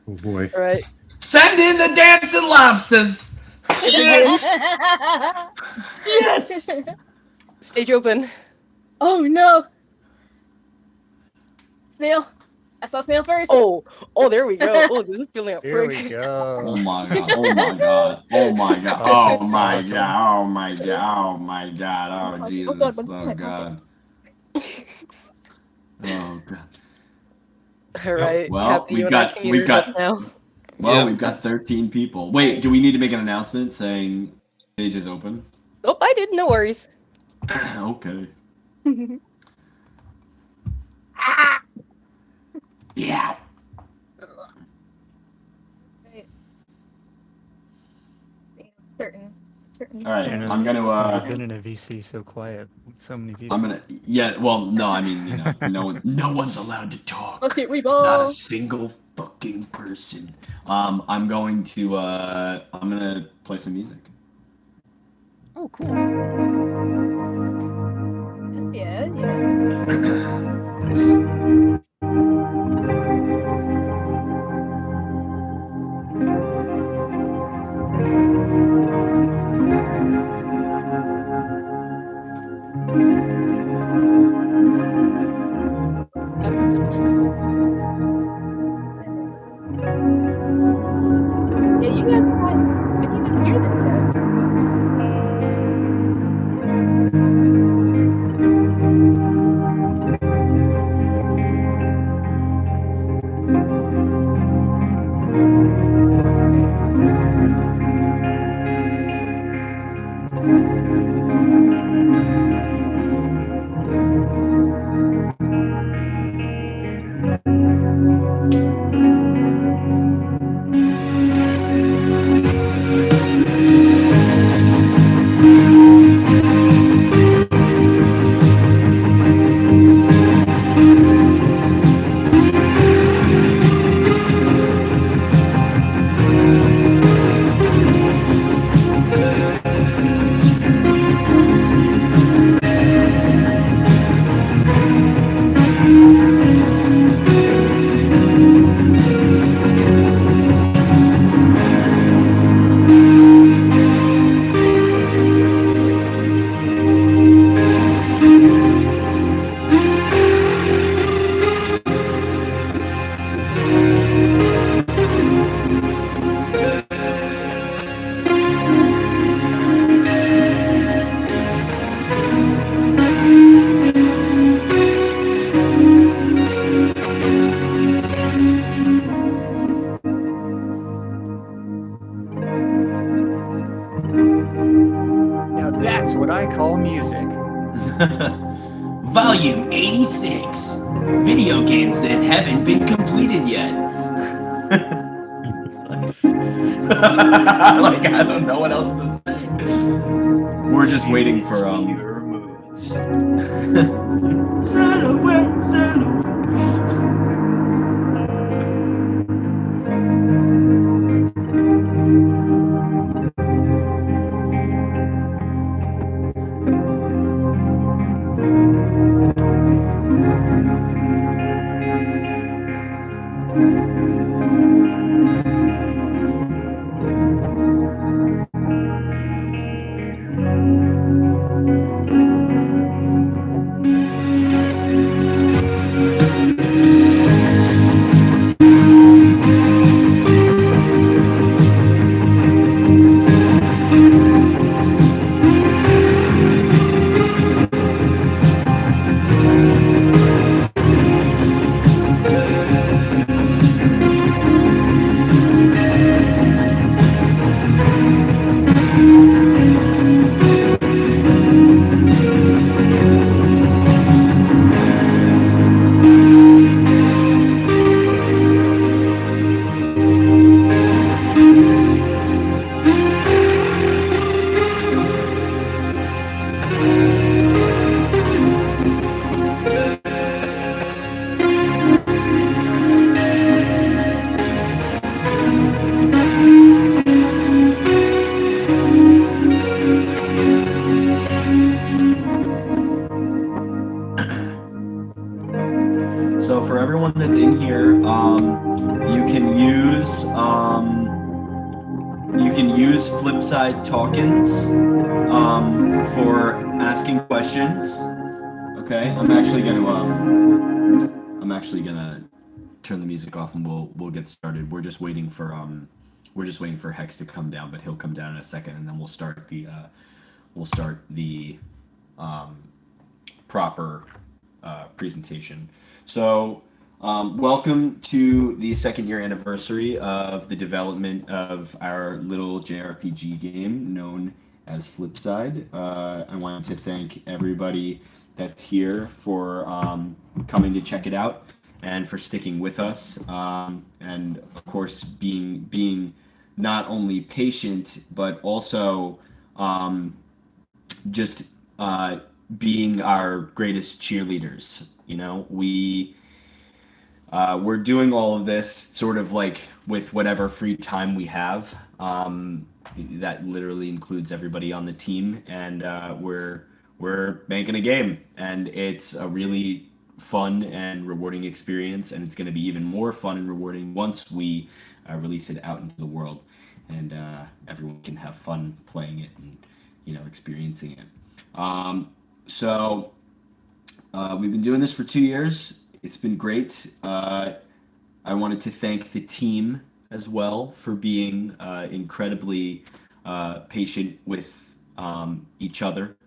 Oh boy. All right. Send in the dancing lobsters. Yes. Yes. Stage open. Oh no! Snail. I saw Snail first. Oh, there we go. Oh, this is feeling up Here quick. we Oh go. my god. Oh my god. Oh my god. This Oh is my awesome. god. Oh my god. Oh my god. Oh Oh, Jesus. God, what's Oh my god. Oh god. All right. Well, Happy we've when I got- can we've use us got- now. Well, Yep. we've got 13 people. Wait, do we need to make an announcement saying stage is open? Oh, I did. No worries. Okay. Yeah. Right. Certain. All right. And I'm gonna. I've been in a VC so quiet with so many people. I'm gonna. Yeah. Well, no. I mean, you know, no one's allowed to talk. Okay, we Not a go. single fucking person. I'm going to. I'm gonna play some music. Oh, cool. Yeah. Nice. Yeah, you guys. I didn't even hear this yet. Now that's what I call music. Volume 86. Video games that haven't been completed yet. It's like I don't know what else to say. We're just waiting for Pure moods. Silhouette, silhouette. everyone that's in here, you can use Flipside tokens for asking questions. Okay, I'm actually gonna turn the music off and we'll get started. We're just waiting for Hex to come down, but he'll come down in a second, and then we'll start the proper presentation. So, welcome to the second year anniversary of the development of our little JRPG game known as Flipside. I wanted to thank everybody that's here for coming to check it out and for sticking with us, and of course being not only patient but also just being our greatest cheerleaders. You know, we're doing all of this sort of like with whatever free time we have. That literally includes everybody on the team, and we're making a game, and it's a really fun and rewarding experience, and it's going to be even more fun and rewarding once we release it out into the world, and everyone can have fun playing it and experiencing it. So we've been doing this for 2 years. It's been great. I wanted to thank the team as well for being incredibly patient with each other.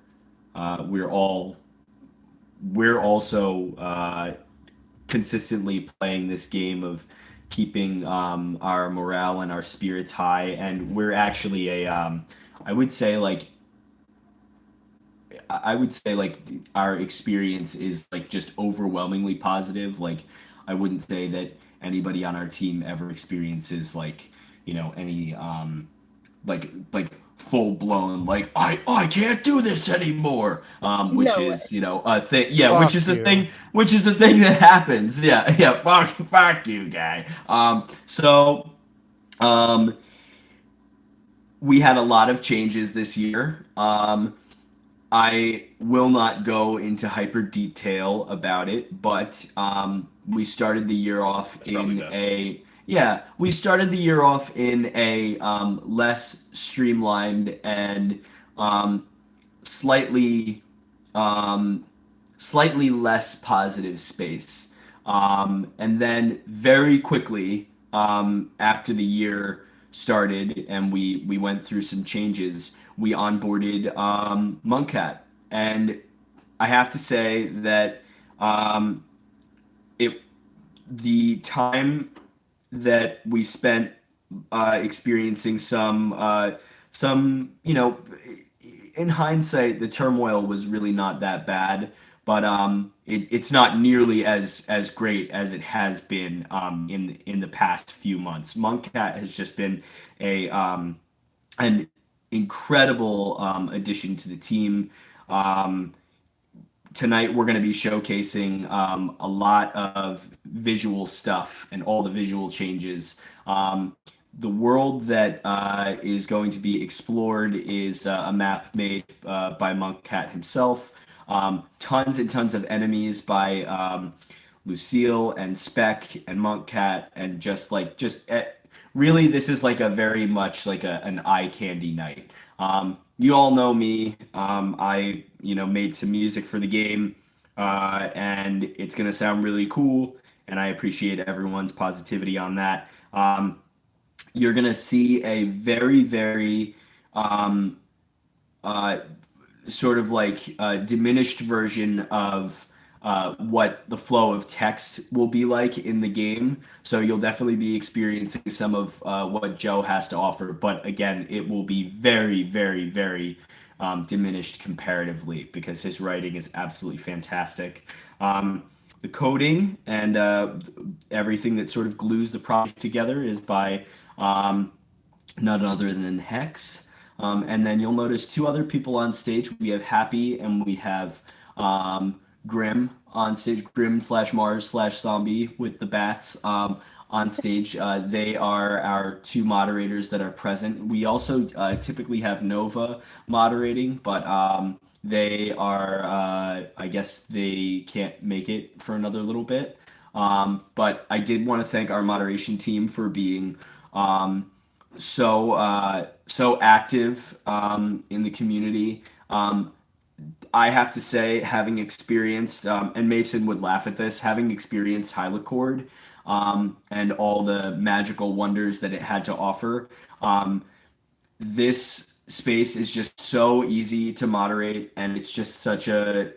We're also consistently playing this game of keeping our morale and our spirits high, and we're actually I would say our experience is like just overwhelmingly positive. Like, I wouldn't say that anybody on our team ever experiences any full blown I can't do this anymore, which No is a thing. Yeah, Fuck which is you. a thing that happens. Yeah. Fuck you, guy. So we had a lot of changes this year. I will not go into hyper detail about it, but we started the year off in a less streamlined and slightly less positive space. And then very quickly after the year started and we went through some changes, we onboarded Monkcat, and I have to say that the time that we spent experiencing some in hindsight, the turmoil was really not that bad, but it's not nearly as great as it has been in the past few months. Monkcat has just been an incredible addition to the team. Tonight we're going to be showcasing a lot of visual stuff and all the visual changes. The world that is going to be explored is a map made by Monkcat himself. Tons and tons of enemies by Lucille and Spec and Monkcat, and really, this is like a very much like an eye candy night. You all know me. I made some music for the game, and it's gonna sound really cool, and I appreciate everyone's positivity on that. You're gonna see a very, very sort of diminished version of what the flow of text will be like in the game. So you'll definitely be experiencing some of what Joe has to offer. But again, it will be very, very, very diminished comparatively because his writing is absolutely fantastic. The coding and everything that sort of glues the project together is by none other than Hex. And then you'll notice two other people on stage. We have Happy and we have Grim on stage. Grim/Mars/Zombie with the bats on stage. They are our two moderators that are present. We also typically have Nova moderating, but they are, I guess they can't make it for another little bit. But I did want to thank our moderation team for being so active in the community. I have to say, having experienced, and Mason would laugh at this, having experienced Hylicord and all the magical wonders that it had to offer, this space is just so easy to moderate, and it's just such a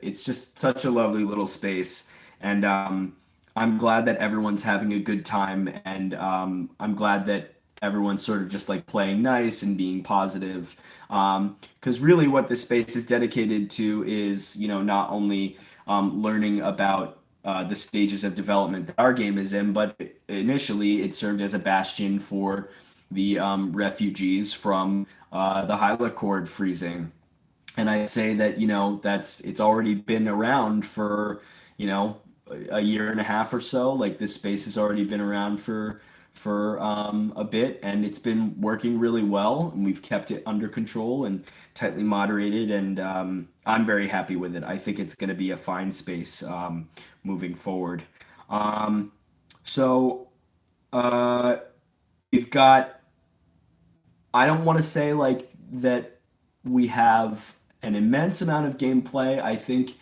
lovely little space. And I'm glad that everyone's having a good time, and I'm glad that everyone's sort of just like playing nice and being positive. Because really, what this space is dedicated to is, not only learning about the stages of development that our game is in, but initially it served as a bastion for the refugees from the Hylicord freezing. And I say that, it's already been around for, a year and a half or so. Like, this space has already been around for a bit, and it's been working really well, and we've kept it under control and tightly moderated, and I'm very happy with it. I think it's going to be a fine space moving forward. So we've got, I don't want to say like that we have an immense amount of gameplay. I think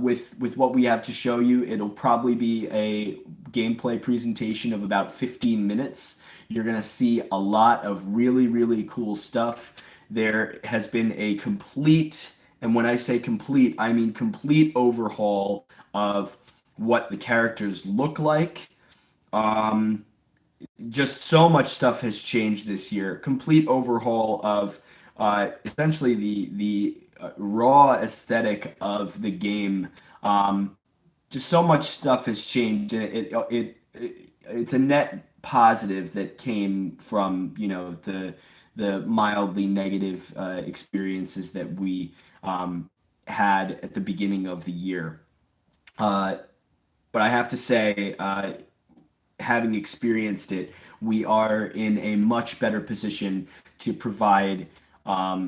with what we have to show you, it'll probably be a gameplay presentation of about 15 minutes. You're going to see a lot of really, really cool stuff. There has been a complete, and when I say complete, I mean complete overhaul of what the characters look like. Just so much stuff has changed this year. Complete overhaul of essentially the raw aesthetic of the game. Just so much stuff has changed. It's a net positive that came from the mildly negative experiences that we had at the beginning of the year. But I have to say, having experienced it, we are in a much better position to provide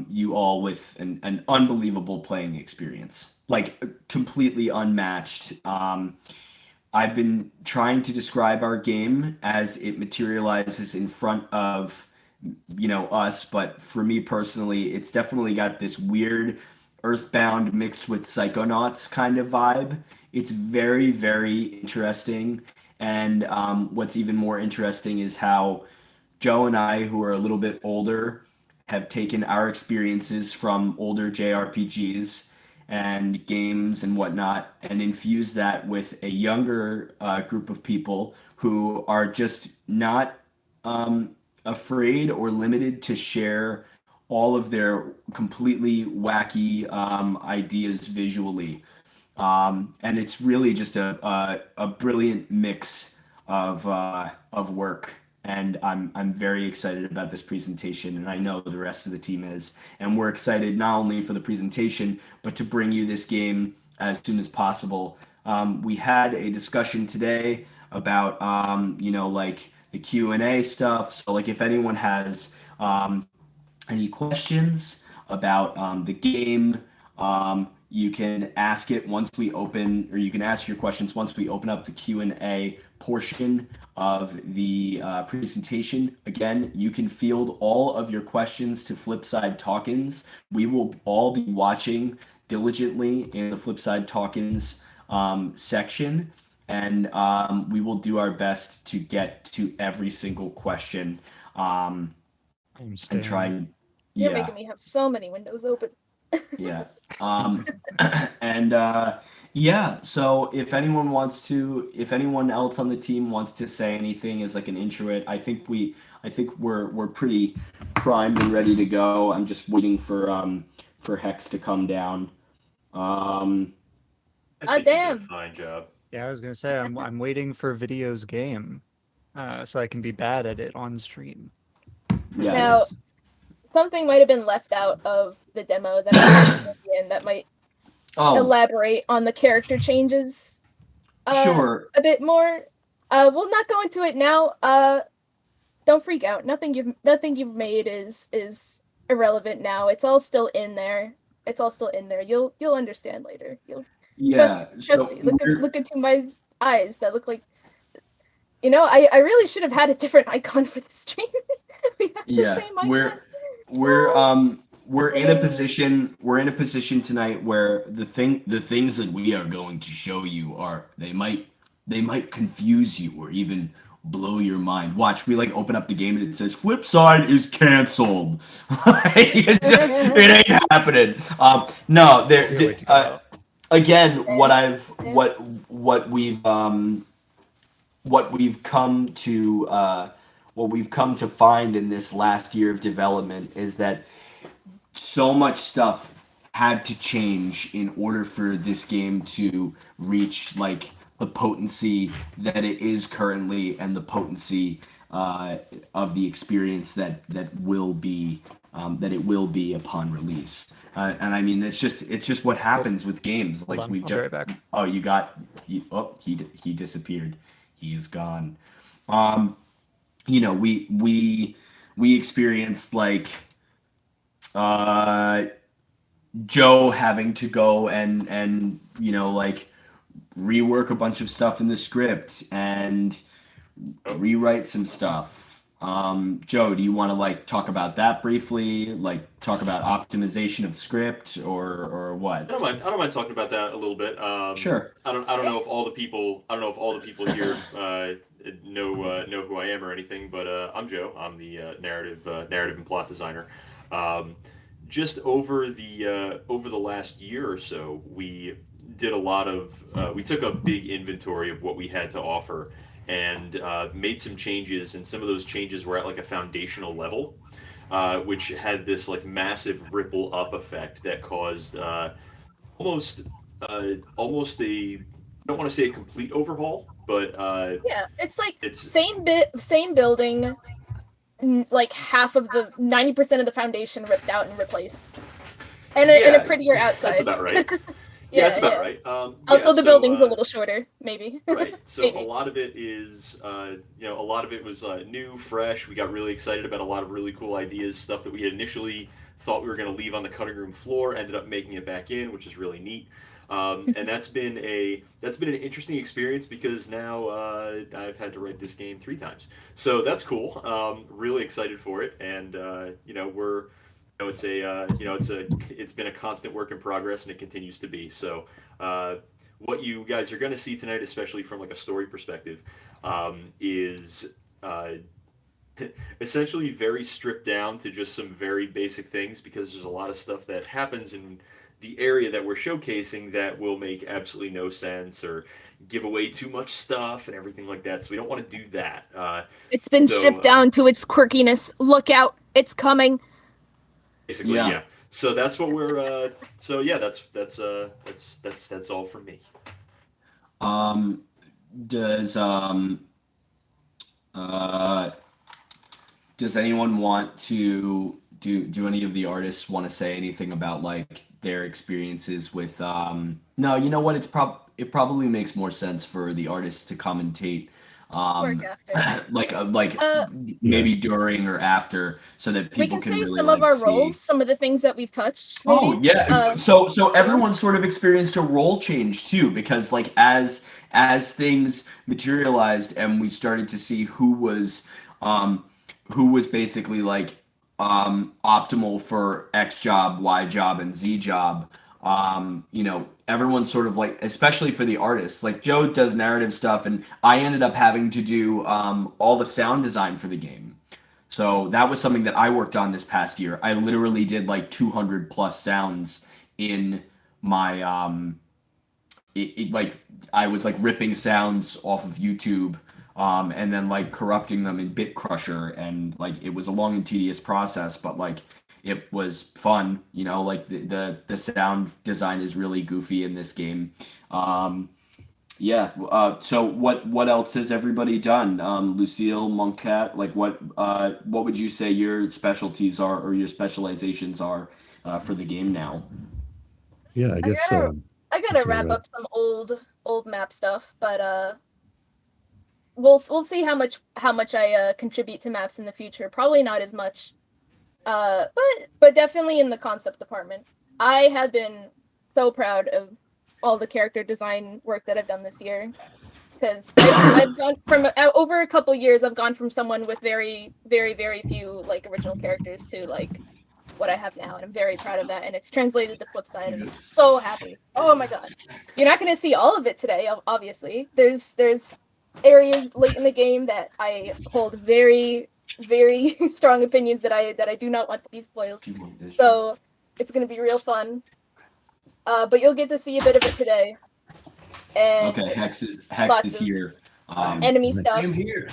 you all with an unbelievable playing experience, like completely unmatched. I've been trying to describe our game as it materializes in front of us, but for me personally, it's definitely got this weird Earthbound mixed with Psychonauts kind of vibe. It's very, very interesting. And what's even more interesting is how Joe and I, who are a little bit older, have taken our experiences from older JRPGs and games and whatnot and infused that with a younger group of people who are just not afraid or limited to share all of their completely wacky ideas visually. And it's really just a brilliant mix of work, and I'm very excited about this presentation, and I know the rest of the team is, and we're excited not only for the presentation but to bring you this game as soon as possible. We had a discussion today about like the Q&A stuff, so like if anyone has any questions about the game, you can ask it once we open, or you can ask your questions once we open up the Q&A portion of the presentation. Again, you can field all of your questions to Flipside Talkins. We will all be watching diligently in the Flipside Talkins section, and we will do our best to get to every single question and try and You're making me have so many windows open. Yeah. And yeah, so if anyone else on the team wants to say anything as like an introit, I think we're pretty primed and ready to go. I'm just waiting for Hex to come down. I think you did damn. a fine job. Yeah, I was gonna say I'm waiting for Video's game, so I can be bad at it on stream. Yeah. Now, something might have been left out of the demo that might elaborate on the character changes Sure. a bit more. We'll not go into it now. Don't freak out. Nothing you've made is irrelevant now. It's all still in there. You'll understand later. Trust me. Look into my eyes that look like. I really should have had a different icon for the stream. We have the same icon. We're in a position tonight where the things that we are going to show you they might confuse you or even blow your mind. Watch, we open up the game and it says Flipside is canceled. It ain't happening. No, again, what we've come to find in this last year of development is that so much stuff had to change in order for this game to reach the potency that it is currently and the potency of the experience that it will be upon release. And I mean, it's just what happens with games. Hold on, I'll be right back. Oh, he disappeared. He's gone. We experienced Joe having to go and rework a bunch of stuff in the script and rewrite some stuff. Joe, do you want to talk about that briefly? Talk about optimization of script or what? I don't mind talking about that a little bit. Sure. I don't know if all the people here know who I am or anything, but I'm Joe. I'm the narrative and plot designer. Just over the last year or so, we did a lot of we took a big inventory of what we had to offer and made some changes, and some of those changes were at a foundational level, which had this massive ripple up effect that caused almost a, I don't want to say a complete overhaul, but yeah, it's same building, half of the 90% of the foundation ripped out and replaced, and a prettier outside. That's about right. Yeah, that's about right. Also, the building's a little shorter, maybe. Right. So maybe. A lot of it is, a lot of it was new, fresh. We got really excited about a lot of really cool ideas, stuff that we had initially thought we were going to leave on the cutting room floor, ended up making it back in, which is really neat. And that's been an interesting experience because now I've had to write this game 3 times. So that's cool. Really excited for it, and it's been a constant work in progress, and it continues to be. So what you guys are going to see tonight, especially from a story perspective, is essentially very stripped down to just some very basic things, because there's a lot of stuff that happens in the area that we're showcasing that will make absolutely no sense or give away too much stuff and everything like that. So we don't want to do that. It's been stripped down to its quirkiness. Look out, it's coming. Basically, yeah. So that's what we're. So yeah, that's all from me. Does anyone want to do any of the artists want to say anything about their experiences with no, you know what, it probably makes more sense for the artists to commentate maybe during or after, so that people can say really, some of our see. roles, some of the things that we've touched. Maybe. Oh yeah, so everyone sort of experienced a role change too, because as things materialized and we started to see who was basically optimal for X job, Y job, and Z job. Everyone sort of especially for the artists, Joe does narrative stuff, and I ended up having to do all the sound design for the game. So that was something that I worked on this past year. I literally did 200 plus sounds in my I was ripping sounds off of YouTube. And then corrupting them in Bit Crusher, and it was a long and tedious process, but it was fun, the sound design is really goofy in this game. So what else has everybody done? Lucille, Monkcat, what would you say your specialties are or your specializations are for the game now? Yeah, I guess I gotta wrap up some old map stuff, but we'll see how much I contribute to maps in the future. Probably not as much, but definitely in the concept department. I have been so proud of all the character design work that I've done this year, because I've gone from over a couple years. I've gone from someone with very, very, very few like original characters to like what I have now, and I'm very proud of that. And it's translated to Flipside, and I'm so happy. Oh my god! You're not going to see all of it today, obviously. There's areas late in the game that I hold very, very strong opinions that I do not want to be spoiled. So it's going to be real fun. But you'll get to see a bit of it today. And Okay, Hex is lots of here. enemy nice. stuff. I'm here.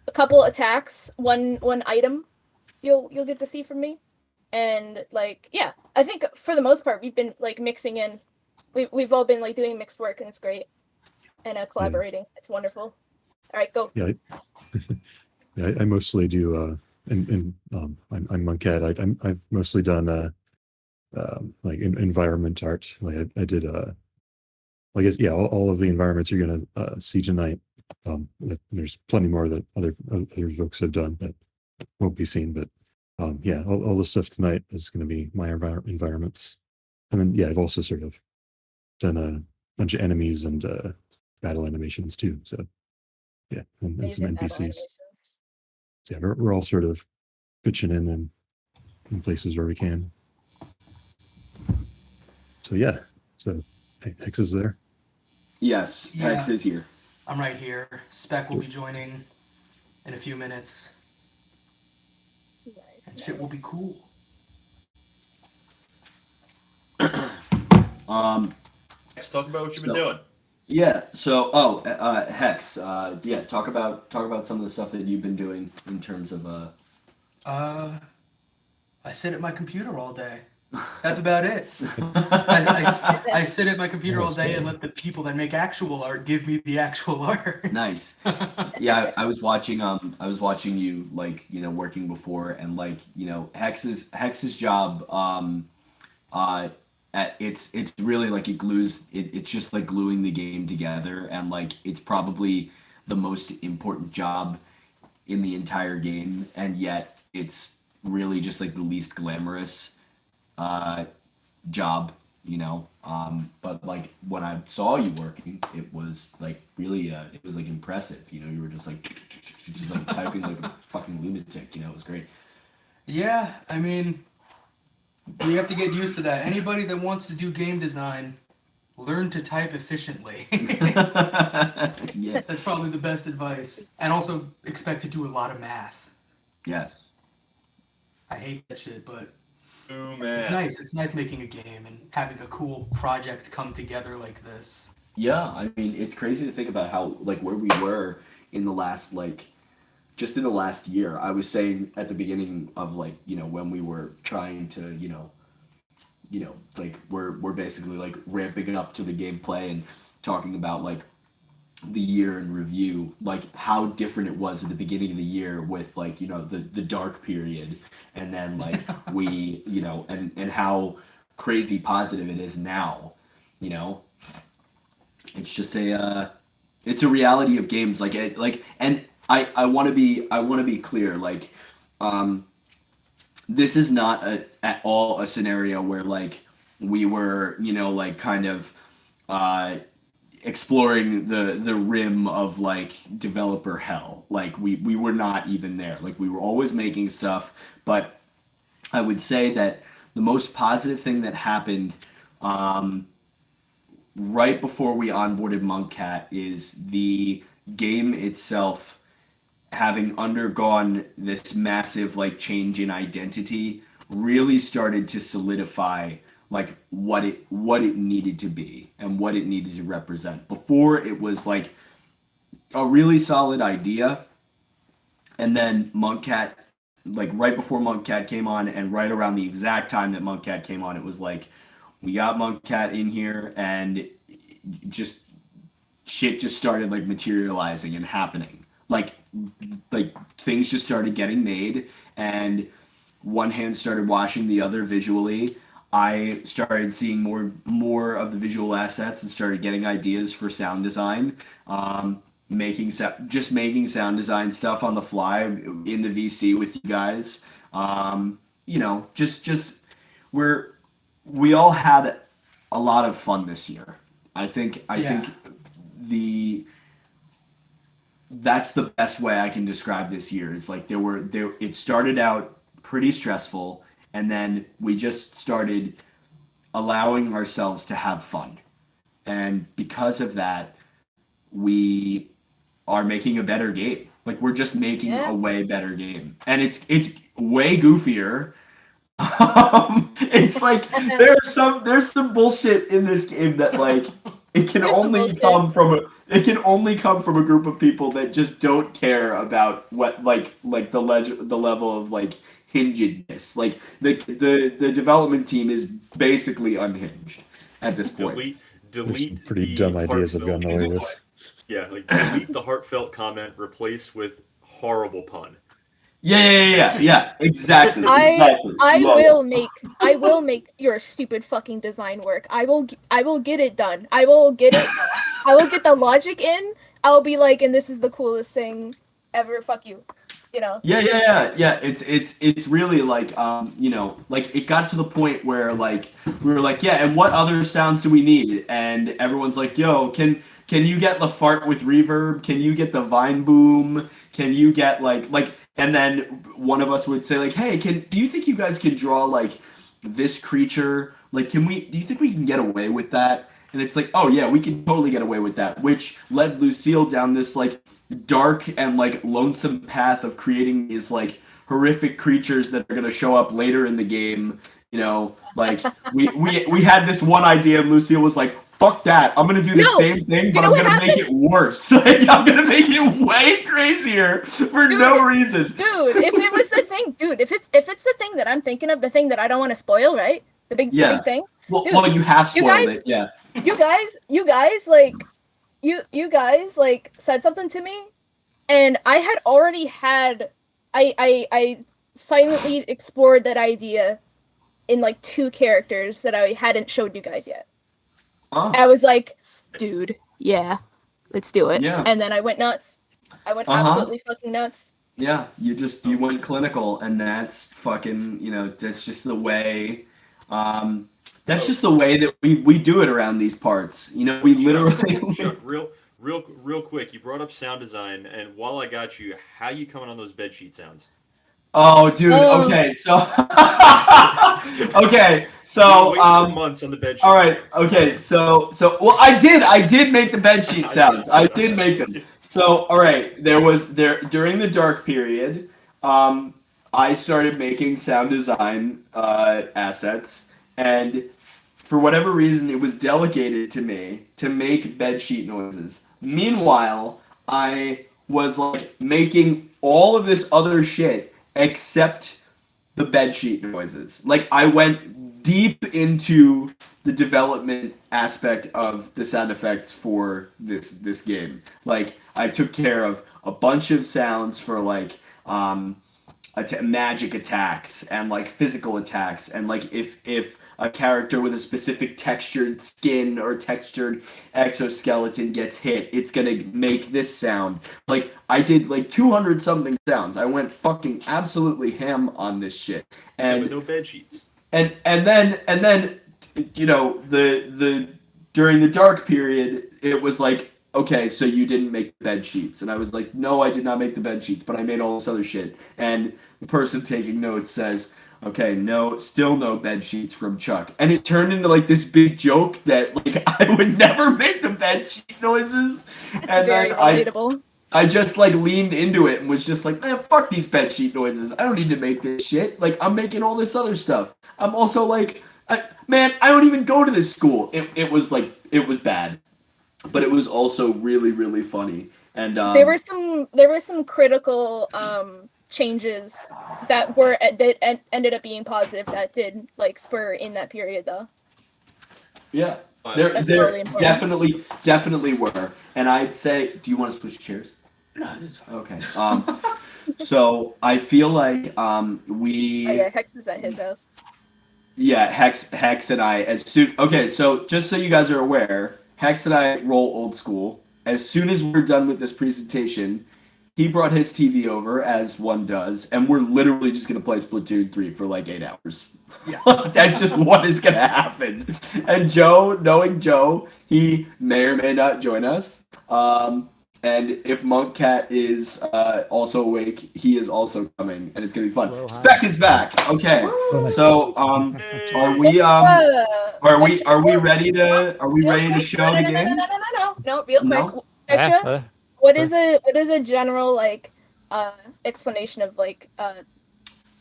A couple attacks, one item you'll get to see from me. And like, yeah, I think for the most part we've been like mixing in. We've all been like doing mixed work, and it's great. And collaborating. It's wonderful. All right, go. Yeah, yeah. I mostly do. I'm Monkcat. I've mostly done like environment art. Like I did I guess yeah, all of the environments you're gonna see tonight. There's plenty more that other folks have done that won't be seen, but yeah, all the stuff tonight is going to be my environments, and then yeah, I've also sort of done a bunch of enemies and battle animations too. So yeah, and some NPCs. So, yeah, we're all sort of pitching in places where we can. So yeah, so Hex is there. Yes, Yeah. Hex is here. I'm right here. Spec will be joining in a few minutes. Nice. And shit will be cool. Let's talk about what you've been So- doing. Yeah. So, Hex. Yeah. Talk about some of the stuff that you've been doing in terms of. I sit at my computer all day. That's about it. I sit at my computer all day and let the people that make actual art give me the actual art. Nice. Yeah, I was watching you like, working before, and like, Hex's job it's really like it's just like gluing the game together, and like it's probably the most important job in the entire game, and yet it's really just like the least glamorous job, but like when I saw you working, it was like really it was like impressive. You were just like typing like a fucking lunatic. It was great. Yeah, I mean, we have to get used to that. Anybody that wants to do game design, learn to type efficiently. Yeah. That's probably the best advice. And also expect to do a lot of math. Yes. I hate that shit, but Ooh, man. it's nice. It's nice making a game and having a cool project come together like this. Yeah, I mean, it's crazy to think about how like where we were in the last just in the last year. I was saying at the beginning of when we were trying to like we're basically like ramping up to the gameplay and talking about like the year in review, like how different it was at the beginning of the year with like the dark period, and then like we and how crazy positive it is now. It's just it's a reality of games, and I want to be clear, like this is not at all a scenario where like we were like kind of exploring the rim of like developer hell. Like we were not even there. Like we were always making stuff, but I would say that the most positive thing that happened right before we onboarded Monkcat is the game itself having undergone this massive like change in identity really started to solidify like what it needed to be and what it needed to represent. Before, it was like a really solid idea, and then Monkcat, like right before Monkcat came on and right around the exact time that Monkcat came on, it was like we got Monkcat in here and just shit just started like materializing and happening. Like things just started getting made, and one hand started washing the other visually. I started seeing more of the visual assets and started getting ideas for sound design, making sound design stuff on the fly in the VC with you guys. Just we all had a lot of fun this year. I think that's the best way I can describe this year. Is like it started out pretty stressful, and then we just started allowing ourselves to have fun. And because of that, we are making a better game. Like we're just making a way better game. And it's way goofier. It's like there's some bullshit in this game that like it can only come from a group of people that just don't care about what like the level of like hingedness. Like the development team is basically unhinged at this point. Delete Some pretty the dumb ideas I've gotten away heartfelt- with. Yeah, like delete the heartfelt comment, replace with horrible pun. Yeah, exactly. I Exactly. will make your stupid fucking design work. I will get it done. I will get the logic in. I'll be like, and this is the coolest thing ever. Fuck you. You know. Yeah. It's really like like it got to the point where like we were like, yeah, and what other sounds do we need? And everyone's like, yo, can you get the fart with reverb? Can you get the vine boom? Can you get like and then one of us would say like, hey, do you think you guys can draw like this creature? Like do you think we can get away with that? And it's like, oh yeah, we can totally get away with that, which led Lucille down this like dark and like lonesome path of creating these like horrific creatures that are going to show up later in the game. Like we had this one idea and Lucille was like, fuck that, I'm going to do the same thing, but I'm going to make it worse. Like I'm going to make it way crazier for no reason. Dude, if it was the thing, if it's the thing that I'm thinking of, the thing that I don't want to spoil, right? The big thing. Well, Dude, well, you have spoiled it. Yeah. You guys like you guys like said something to me, and I had already had I silently explored that idea in like 2 characters that I hadn't showed you guys yet. Oh. I was like, dude, yeah, let's do it. Yeah. And then I went nuts. I went absolutely fucking nuts. Yeah, you went clinical, and that's fucking, that's just the way. That's just the way that we do it around these parts. We literally. Chuck, real quick, you brought up sound design, and while I got you, how you coming on those bedsheet sounds? Oh, dude. Okay, so. For months on the bedsheet. All right. Sounds. Okay. So. Well, I did make the bedsheet sounds. I did make them. So, all right. During the dark period. I started making sound design assets, and for whatever reason, it was delegated to me to make bedsheet noises. Meanwhile, I was like making all of this other shit except the bedsheet noises. Like I went deep into the development aspect of the sound effects for this game. Like I took care of a bunch of sounds for like magic attacks and like physical attacks, and like if a character with a specific textured skin or textured exoskeleton gets hit, it's gonna make this sound. Like I did like 200 something sounds. I went fucking absolutely ham on this shit. And but no bed sheets. And then the during the dark period, it was like, okay, so you didn't make the bed sheets. And I was like, no, I did not make the bed sheets, but I made all this other shit. And the person taking notes says, okay, still no bed sheets from Chuck. And it turned into like this big joke that like I would never make the bed sheet noises. It's very relatable. I just like leaned into it and was just like, man, fuck these bed sheet noises. I don't need to make this shit. Like I'm making all this other stuff. I'm also like, I don't even go to this school. It was bad, but it was also really, really funny. And there were some critical changes that ended up being positive that did like spur in that period though. Yeah, That's there really important. definitely were. And I'd say, do you want to switch chairs? No, this is fine. Okay. So I feel like Oh yeah, Hex is at his house. Yeah, Hex and I okay, so just so you guys are aware, Hex and I roll old school. As soon as we're done with this presentation, he brought his TV over, as one does, and we're literally just going to play Splatoon 3 for like 8 hours. Yeah. That's just what is going to happen. And Joe, knowing Joe, he may or may not join us. And if Monk Cat is also awake, he is also coming, and it's gonna be fun. Hello, hi. Spec is back. Okay, nice. so are we ready to show the game? No, real quick. No? Spectra, what is a general like explanation of like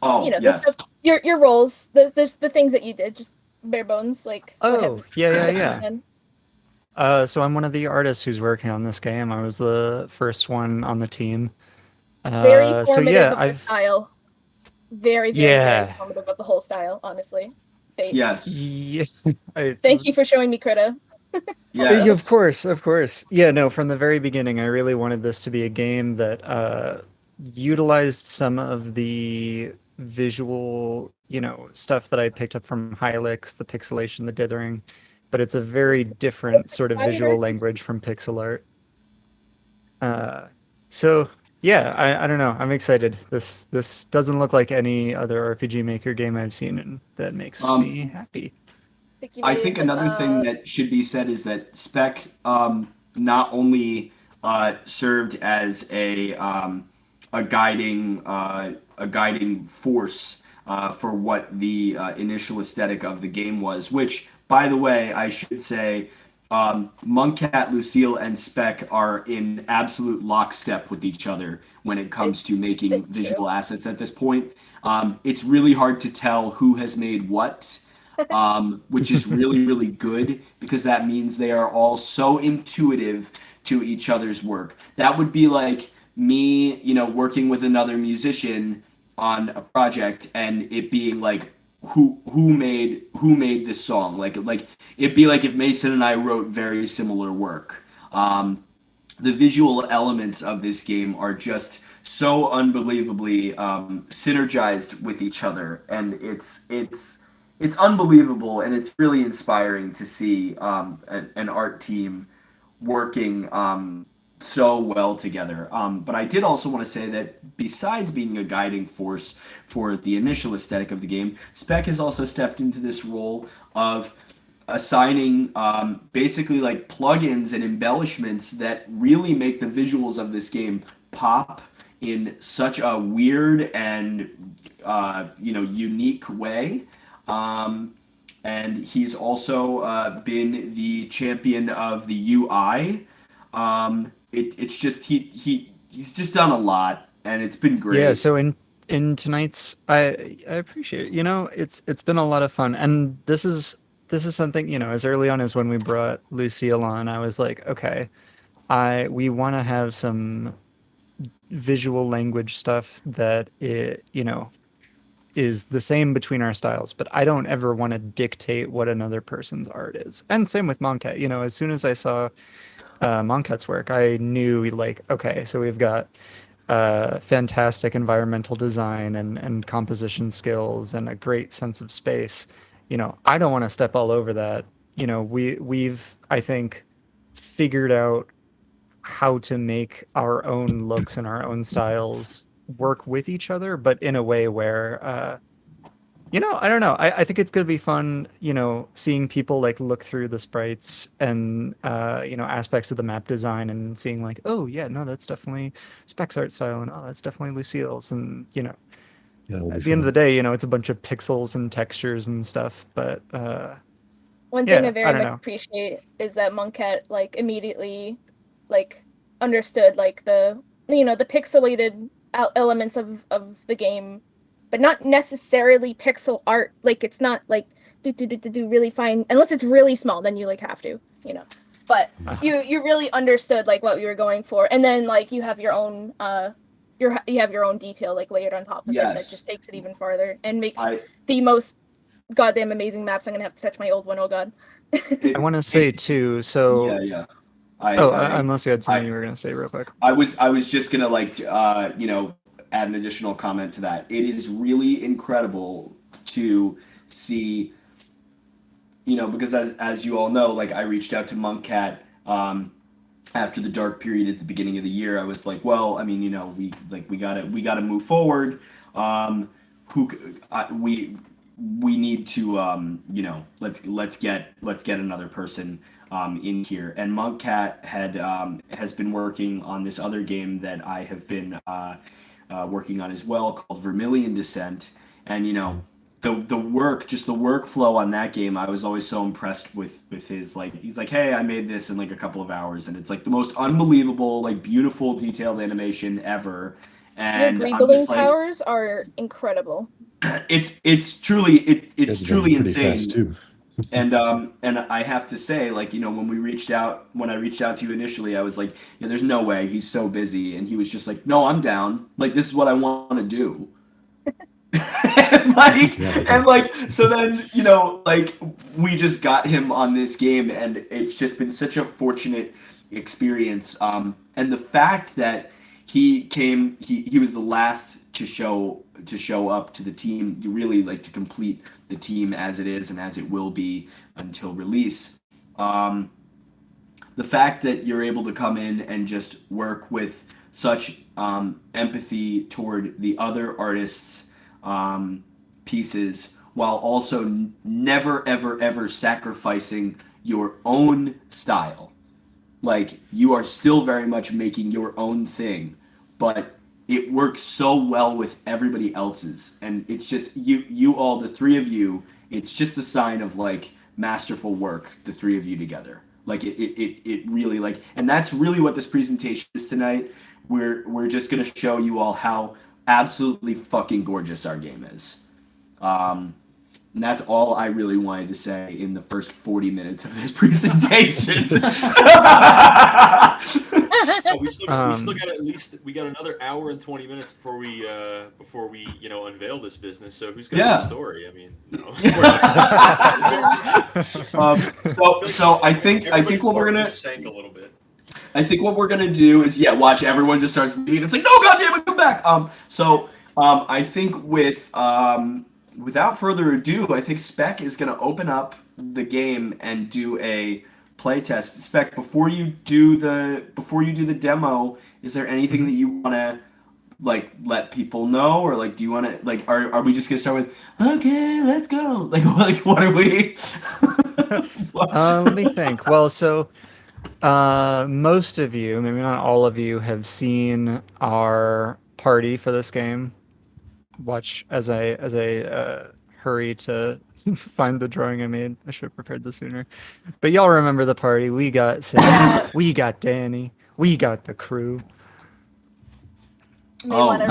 Oh, the yes. stuff, your roles, the things that you did, just bare bones, like what Oh, have- yeah, the yeah, stuff you've yeah. done. So I'm one of the artists who's working on this game. I was the first one on the team. Very So formative yeah, of the I've style. Very, very, Yeah. very formative of the whole style, honestly. Based. Yes. yeah, Thank you for showing me Krita. Yes. Yeah, of course, of course. Yeah, no, from the very beginning, I really wanted this to be a game that utilized some of the visual, stuff that I picked up from Hylix, the pixelation, the dithering, but it's a very different sort of visual language from pixel art. So yeah, I don't know. I'm excited. This doesn't look like any other RPG Maker game I've seen, and that makes me happy. I think another thing that should be said is that Spec not only served as a guiding force for what the initial aesthetic of the game was, which, by the way, I should say, Monkcat, Lucille, and Spec are in absolute lockstep with each other when it comes to making visual assets at this point. It's really hard to tell who has made what. Which is really, really good because that means they are all so intuitive to each other's work. That would be like me, working with another musician on a project and it being like who made this song. Like it'd be like if Mason and I wrote very similar work. The visual elements of this game are just so unbelievably synergized with each other, and it's unbelievable, and it's really inspiring to see an art team working so well together. But I did also want to say that besides being a guiding force for the initial aesthetic of the game, Spec has also stepped into this role of assigning basically like plugins and embellishments that really make the visuals of this game pop in such a weird and unique way. And he's also been the champion of the UI. It's just he's just done a lot, and it's been great. Yeah, so in tonight's I appreciate it. It's been a lot of fun, and this is something, as early on as when we brought Lucille on, I was like, okay, we want to have some visual language stuff that is the same between our styles, but I don't ever want to dictate what another person's art is. And same with Moncat. As soon as I saw Moncat's work, I knew like, okay, so we've got fantastic environmental design and composition skills and a great sense of space. I don't want to step all over that. We've I think figured out how to make our own looks and our own styles work with each other, but in a way where I don't know. I think it's gonna be fun, seeing people like look through the sprites and aspects of the map design and seeing like, oh yeah, no, that's definitely Spec's art style, and oh, that's definitely Lucille's, and Yeah, at the end of the day, it's a bunch of pixels and textures and stuff. But one thing yeah, I I very don't much know. appreciate is that Monkcat like immediately like understood like the the pixelated elements of the game, but not necessarily pixel art. Like it's not like do really fine unless it's really small, then you like have to, But you really understood like what we were going for, and then like you have your own you have your own detail like layered on top of it that just takes it even farther and makes the most goddamn amazing maps. I'm gonna have to fetch my old one. Oh god. I want to say too. So yeah. Unless you had something you were gonna say real quick. I was just gonna add an additional comment to that. It is really incredible to see, because as you all know, like I reached out to Monkcat after the dark period at the beginning of the year. I was like, well, I mean, we gotta move forward. We need to let's get another person in here. And Monkcat has been working on this other game that I have been working on as well, called Vermilion Descent. And the work, just the workflow on that game, I was always so impressed with his, like, he's like, hey, I made this in like a couple of hours, and it's like the most unbelievable, like, beautiful, detailed animation ever. And Your I'm greebuilding just like, powers are incredible. it's truly Guys have truly been pretty insane. fast too. And I have to say, like, when I reached out to you initially, I was like, yeah, there's no way, he's so busy. And he was just like, no, I'm down. Like, this is what I want to do. So then, like, we just got him on this game, and it's just been such a fortunate experience. And the fact that he was the last to show up to the team, really, like, to complete the team as it is and as it will be until release. The fact that you're able to come in and just work with such empathy toward the other artists' pieces, while also never, ever, ever sacrificing your own style. Like, you are still very much making your own thing, but it works so well with everybody else's. And it's just, you all, the three of you, it's just a sign of, like, masterful work, the three of you together. Like, it really, like, and that's really what this presentation is tonight. We're just going to show you all how absolutely fucking gorgeous our game is. And that's all I really wanted to say in the first 40 minutes of this presentation. We still got we got another hour and 20 minutes before we unveil this business. So who's got the story? I mean, no. So I think what we're gonna sank a little bit. I think what we're gonna do is watch everyone just starts leaving. It's like, no, goddamn it, come back. I think without further ado, I think Spec is gonna open up the game and do a playtest. Spec, before you do the demo, is there anything that you wanna, like, let people know, or, like, do you wanna, like, are we just gonna start with, okay, let's go? Like what are we? Let me think. Well, so most of you, maybe not all of you, have seen our party for this game. Watch as I hurry to find the drawing I made. I should have prepared this sooner. But y'all remember the party. We got Sam, we got Danny, we got the crew. May want to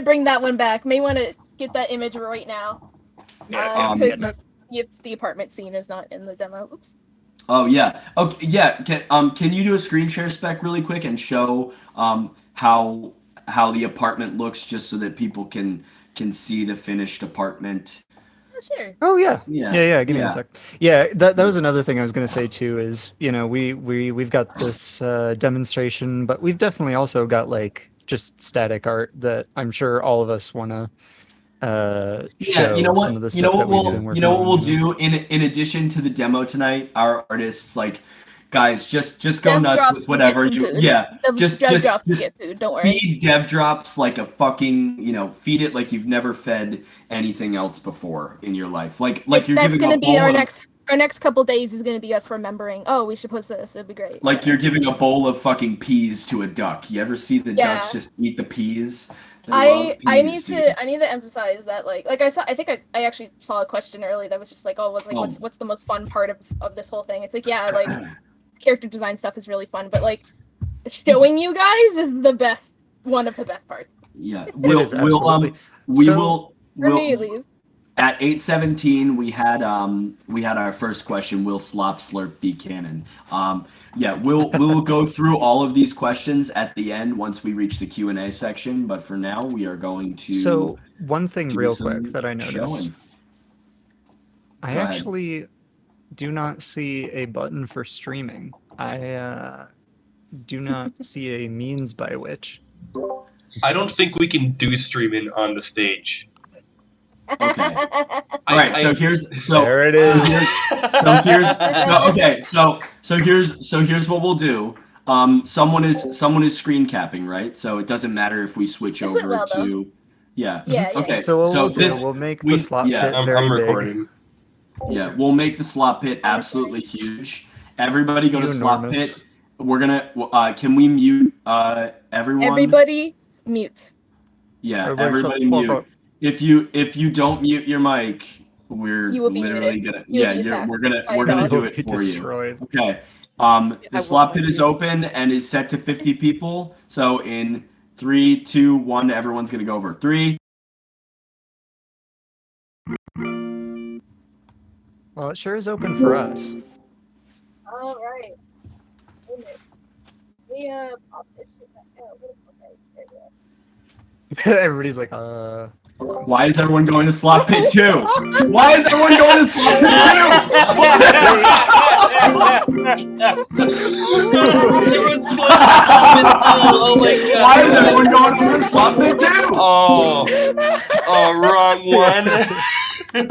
bring that one back. May want to get that image right now. Because the apartment scene is not in the demo. Oops. Oh yeah. Okay. Yeah. Can you do a screen share, Spec, really quick, and show how the apartment looks, just so that people can see the finished apartment? Sure. Oh yeah. Give me a sec. Yeah, that was another thing I was gonna say too. Is we've got this demonstration, but we've definitely also got, like, just static art that I'm sure all of us want to show some of the stuff that we've been working on. What we'll do in addition to the demo tonight, our artists, like, guys, just go Dev nuts drops with whatever get some food. just drops get food. Don't worry. Feed Dev Drops like a fucking, feed it like you've never fed anything else before in your life. Like you're that's giving gonna a be bowl our of, next couple days is gonna be us remembering. Oh, we should post this. It'd be great. like, you're giving a bowl of fucking peas to a duck. You ever see the ducks just eat the peas? I need to emphasize that, like I actually saw a question earlier that was just like, what's the most fun part of this whole thing? It's like, like character design stuff is really fun, but, like, showing you guys is one of the best parts. Yeah, will for me at least. At 8:17, we had our first question. Will Slop Slurp be canon? We'll go through all of these questions at the end once we reach the Q&A section. But for now, we are going to. So one thing real quick that I noticed, I actually do not see a button for streaming. I do not see a means by which. I don't think we can do streaming on the stage. Okay. All right. There it is. So here's what we'll do. Someone is screen capping, right? So it doesn't matter if we switch over to. Yeah. Yeah. Okay. So we'll make the slot pit very I'm recording. Yeah, we'll make the slot pit absolutely huge. Everybody go to slot Enormous. pit. We're gonna. Can we mute everyone? Everybody mute. Yeah, Everybody shut everybody the fuck mute. up. If you don't mute your mic, we're You will be literally muted. gonna. You will Yeah, be attacked we're by gonna a do dog. it Be for you. destroyed. Okay. I The will slot not pit is mute. open and is set to 50 people. So in 3, 2, 1, everyone's gonna go over. 3. Well, it sure is open for us. All right. Wait a minute. We pop this shit back out. Where the fuck is it? There we go. Everybody's like, Why is everyone going to slot pit 2? Why is everyone going to slot pit 2? Everyone's going to slap it too. Oh my god. Why is everyone going over to slot pit 2? Oh, wrong one. What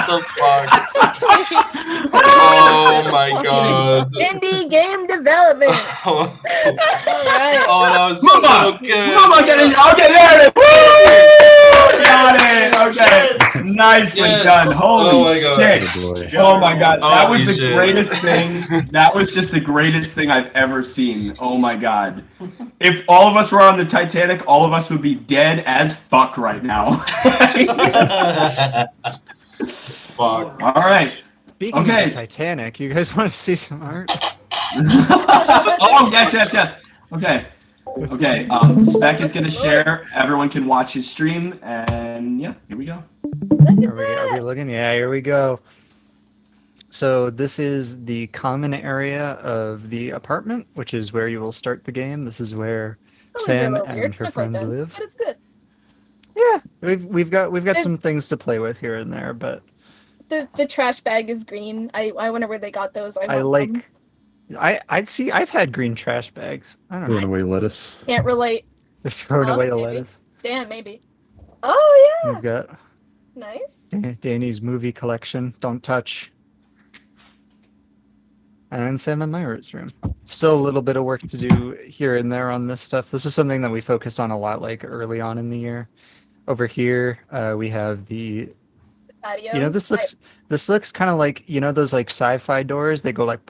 the fuck? Oh my god. Indie game development. Oh, All right. that was Move so on. good. Move on, get in. Okay, there it is. Woo! Got it. Okay. Yes. Nicely Yes. done. Holy Oh my god. shit. Oh boy. Oh my god. That Holy was the shit. greatest thing. That was just the greatest thing I've ever seen. Oh my god. If all of us were on the Titanic, all of us would be dead as fuck right now. Fuck. All right. speaking Okay. of the Titanic, you guys want to see some art? Oh, yes. Okay. Spec is gonna share. Everyone can watch his stream, and yeah, here we go. Are we looking? Yeah, here we go. So this is the common area of the apartment, which is where you will start the game. This is where Oh, these are a Sam little and weird. her I've friends read them, live. but it's good. Yeah, we've got It- some things to play with here and there, but The trash bag is green. I wonder where they got those. I want like. them. I'd see. I've had green trash bags. I don't Throwing know. away lettuce. Can't relate. They're throwing away the maybe. lettuce. Damn, maybe. Oh yeah, We've got nice. Danny's movie collection. Don't touch. And Sam and Myra's room. Still a little bit of work to do here and there on this stuff. This is something that we focused on a lot, like early on in the year. Over here, we have the. Patio. You know, this looks kind of like, you know, those like sci-fi doors. They go like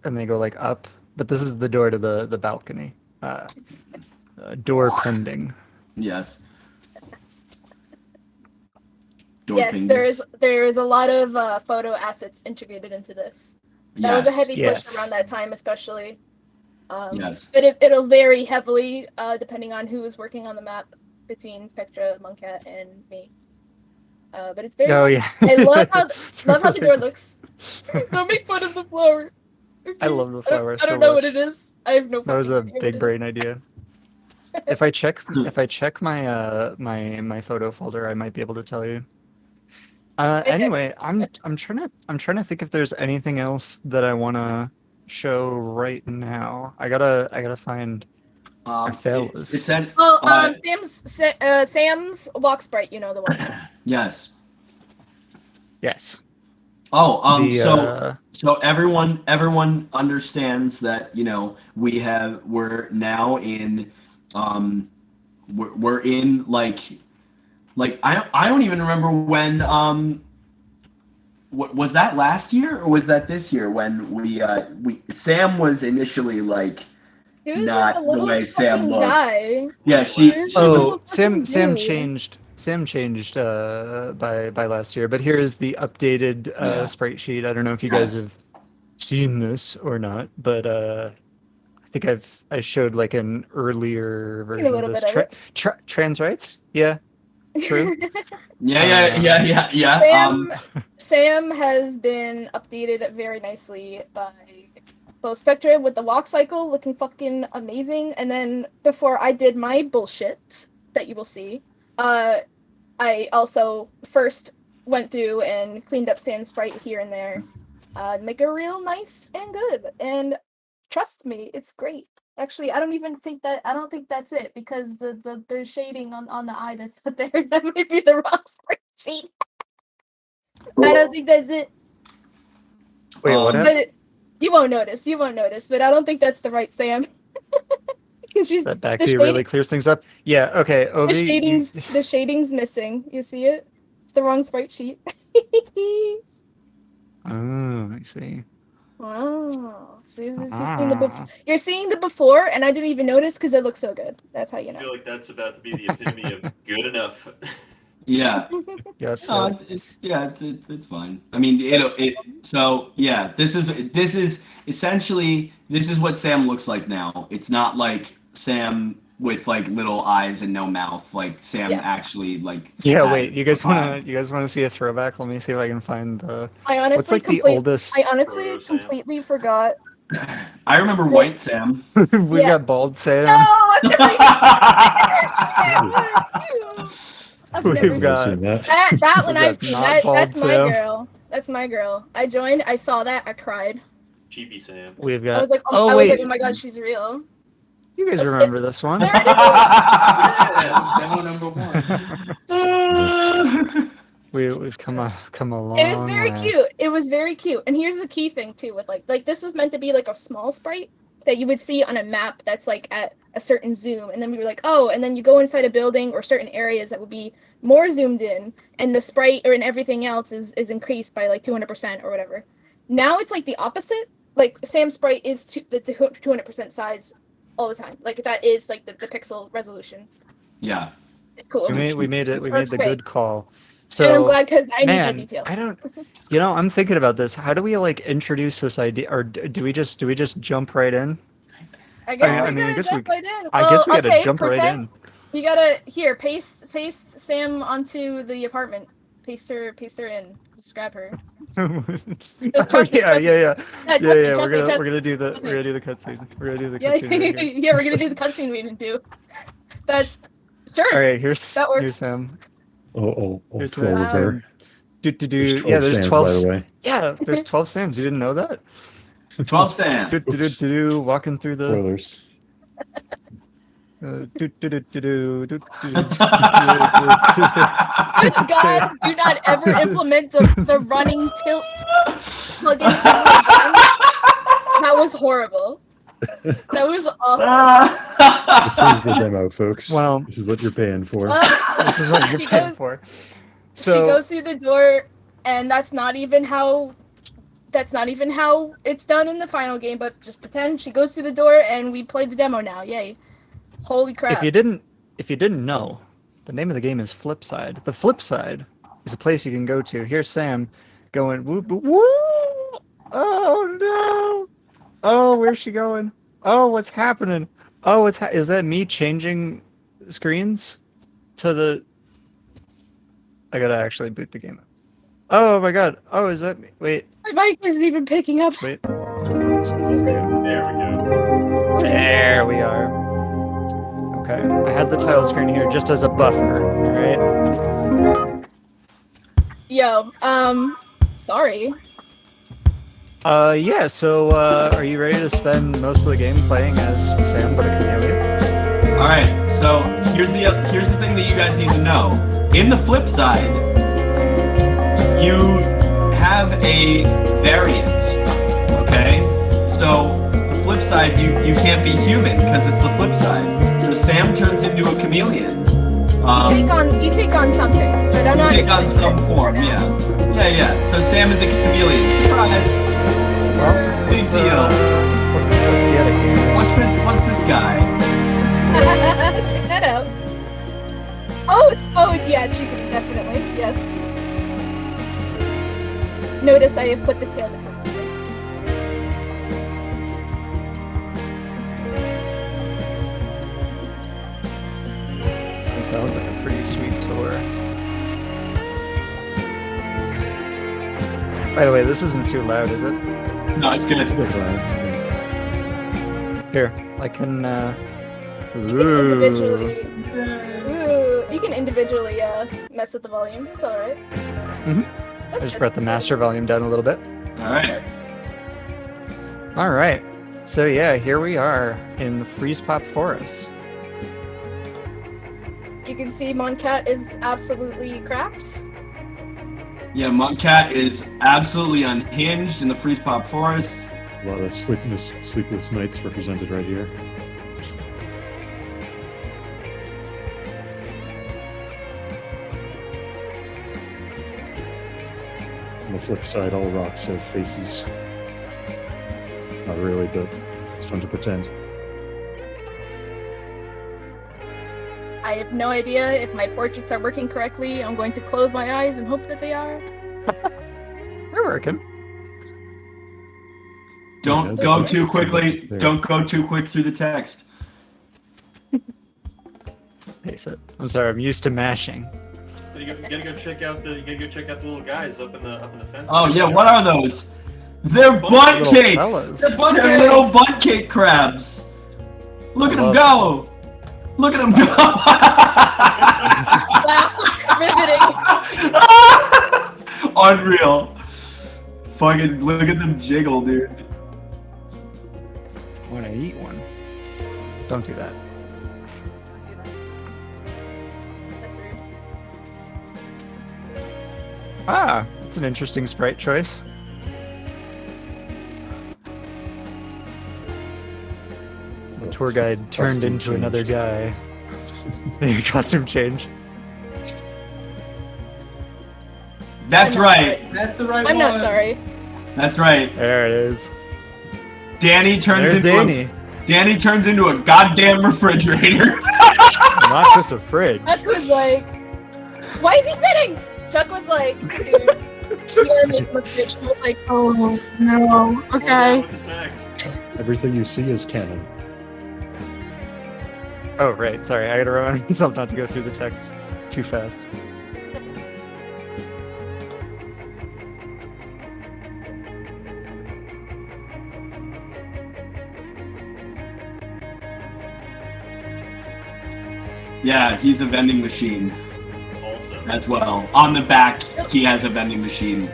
and they go like up, but this is the door to the balcony. Door pending. Yes. Yes, there is a lot of photo assets integrated into this. That was a heavy push around that time, especially. Yes. But it'll vary heavily depending on who is working on the map between Spectra, Monkcat, and me. But it's very. Oh yeah. I love how It's love how the really door good. looks. Don't make fun of the flower. I love the flower I don't so know what much. it is. I have no. That was a fucking idea what big it brain idea. If I check my my photo folder, I might be able to tell you. Anyway, I'm trying to think if there's anything else that I want to show right now. I gotta find our fellas. It said. Oh, Sam's walk sprite. You know the one. Yes. Yes. Oh, The, so everyone understands that, you know, we're now in we're in like I don't even remember when what was that last year or was that this year when we Sam was initially like He was not like a the little way Sam fucking looks. guy. Yeah, she was Oh, fucking Sam dude. changed. Sam changed by last year, but here is the updated Yeah. sprite sheet. I don't know if you guys have seen this or not, but I think I showed like an earlier version of little this. bit of Trans rights? Yeah, true. yeah. Sam has been updated very nicely by both Spectra with the walk cycle looking fucking amazing, and then before I did my bullshit that you will see, I also first went through and cleaned up Sam's sprite here and there, make it real nice and good. And trust me, it's great. Actually, I don't think that's it because the shading on the eye that's not there, that might be the wrong sprite sheet. I don't think that's it. Wait, what happened? But you won't notice, but I don't think that's the right Sam. Because she's That back the view really clears things up. Yeah, okay. Ovi, the shading's missing. You see it? It's the wrong sprite sheet. Oh, I see. Wow. So Ah. you're seeing the before, and I didn't even notice because it looks so good. That's how you I feel know. like that's about to be the epitome of good enough. Yeah. Yep. No, Yep. it's fine. I mean, so yeah, this is essentially this is what Sam looks like now. It's not like Sam with like little eyes and no mouth. Like Sam Yeah. actually like. Yeah. has Wait. You a guys vibe. wanna see a throwback? Let me see if I can find the. I What's honestly like the complete. oldest? I honestly Proto Sam. completely forgot. I remember White Sam. We've Yeah. got bald Sam. No, I've never I've We've never I've got- seen that. that one We've I've got seen. not bald That's my Sam. girl. That's my girl. I joined. I saw that. I cried. Cheapy Sam. We've I got. was like, oh I was wait, like, oh my god, she's real. you guys That's remember this one? Yeah, that's demo number 1. We've come a long It was very way. cute. It was very cute. And here's the key thing too, with like this was meant to be like a small sprite that you would see on a map that's like at a certain zoom, and then we were like, oh, and then you go inside a building or certain areas that would be more zoomed in, and the sprite or and everything else is increased by like 200% or whatever. Now it's like the opposite. Like Sam's sprite is the 200% size all the time. Like that is like the pixel resolution. Yeah. It's cool. We made it. We made That's the great. good call. And I'm So glad because I need man, that detail. I don't. You know, I'm thinking about this. How do we like introduce this idea, or do we just jump right in? I guess I I mean, I gotta guess jump right in. I guess we gotta okay, jump right pretend- in. You gotta paste Sam onto the apartment. Paste her in. Just grab her. Oh, trust me, yeah, trust me. yeah. Trust me, We're trust me, gonna trust we're gonna do the trust we're me. gonna do the cutscene. We're gonna do the Yeah, cutscene. Right here. yeah, we're gonna do the cutscene we didn't do. That's sure. All right, here's That works. Sam. Oh, Here's 12 Wow. there. Do. There's 12 Yeah, there's Sams, 12. by the way. Yeah, there's 12 Sams. You didn't know that? 12 Sam. Walking through the. Spoilers. Good God, do not ever implement the running tilt plugin ever again. That was horrible. That was awful. This is the demo, folks. Well- this is what you're paying for. This is what you're She paying goes- for. She So goes through the door, and that's not even how it's done in the final game. But just pretend she goes through the door, and we played the demo now. Yay! Holy crap! if you didn't know, the name of the game is Flipside. The Flipside is a place you can go to. Here's Sam going whoop whoop woo. Oh no! Oh, where's she going? Oh, what's happening? Oh, is that me changing screens to the? I gotta actually boot the game up. Oh my god! Oh, is that me? Wait, My mic isn't even picking up. wait. It's confusing. There we go. There we are. Okay, I had the title screen here just as a buffer, right? Yo, sorry. Yeah, so, are you ready to spend most of the game playing as Sam but a chameleon? All right, so here's the thing that you guys need to know. In the flip side, you have a variant. Okay, so the flip side, you can't be human because it's the flip side. So Sam turns into a chameleon. You take on something, but I'm not. Take on some explaining form, for now. yeah. So Sam is a chameleon. Surprise! Well, Big deal. let's get it here. What's this guy? Check that out. Oh yeah, chickadee, definitely. Yes. Notice I have put the tail down. It sounds like a pretty sweet tour. By the way, this isn't too loud, is it? No, it's good. Here, I can, You can individually. Ooh, you can individually mess with the volume. It's all right. Mhm. I just brought the master volume down a little bit. All right. Works. All right. So yeah, here we are in the Freeze Pop Forest. You can see Moncat is absolutely cracked. Yeah, Monkcat is absolutely unhinged in the Freeze Pop Forest. A lot of sleepless nights represented right here. On the flip side, all rocks have faces. Not really, but it's fun to pretend. I have no idea if my portraits are working correctly. I'm going to close my eyes and hope that they are. They're working. Don't Yeah, go that's too what- quickly. there. Don't go too quick through the text. Face it. I'm sorry. I'm used to mashing. You gotta go check out the little guys up in the fence. Oh yeah, what are those? They're butt Little cakes. fellas. They're butt They're cakes. little butt cake crabs. Look at them love go. Look at them go. Wow, riveting. Unreal. Fucking look at them jiggle, dude. Want to eat one? Don't do that. Ah, that's an interesting sprite choice. The tour guide turned Costume into another changed. guy. Costume change. That's I'm not right. That's the right I'm one. not sorry. That's right. There it is. Danny turns There's into Danny turns into a goddamn refrigerator. Not just a fridge. Chuck was like, why is he spitting? Chuck was like, dude, you gotta make my bitch. I was like, oh, no, okay. With the text. Everything you see is canon. Oh, right. Sorry. I gotta remind myself not to go through the text too fast. Yeah, he's a vending machine Also. as well. On the back, he has a vending machine. You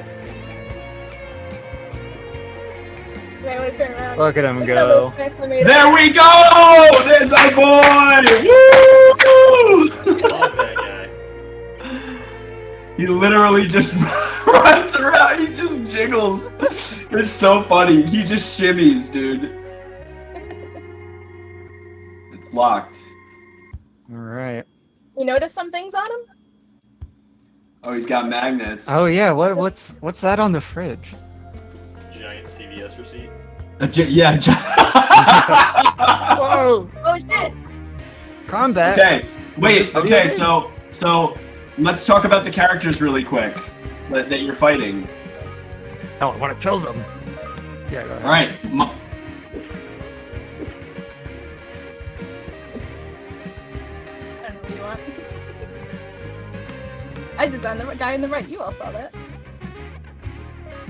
might want to turn around. Look at him Look at all those go. snacks I made. There we go! There's our boy! Woo! Love that guy. He literally just runs around. He just jiggles. It's so funny. He just shimmies, dude. It's locked. All right. You notice some things on him? Oh, he's got magnets. Oh yeah. What's that on the fridge? Giant CVS receipt. Yeah. Whoa! Oh shit! Combat. Okay. Wait. This video Okay. game? So let's talk about the characters really quick that you're fighting. Oh, I want to kill them. Yeah. Go ahead. All right. I don't know what you want. I designed the guy in the right. You all saw that.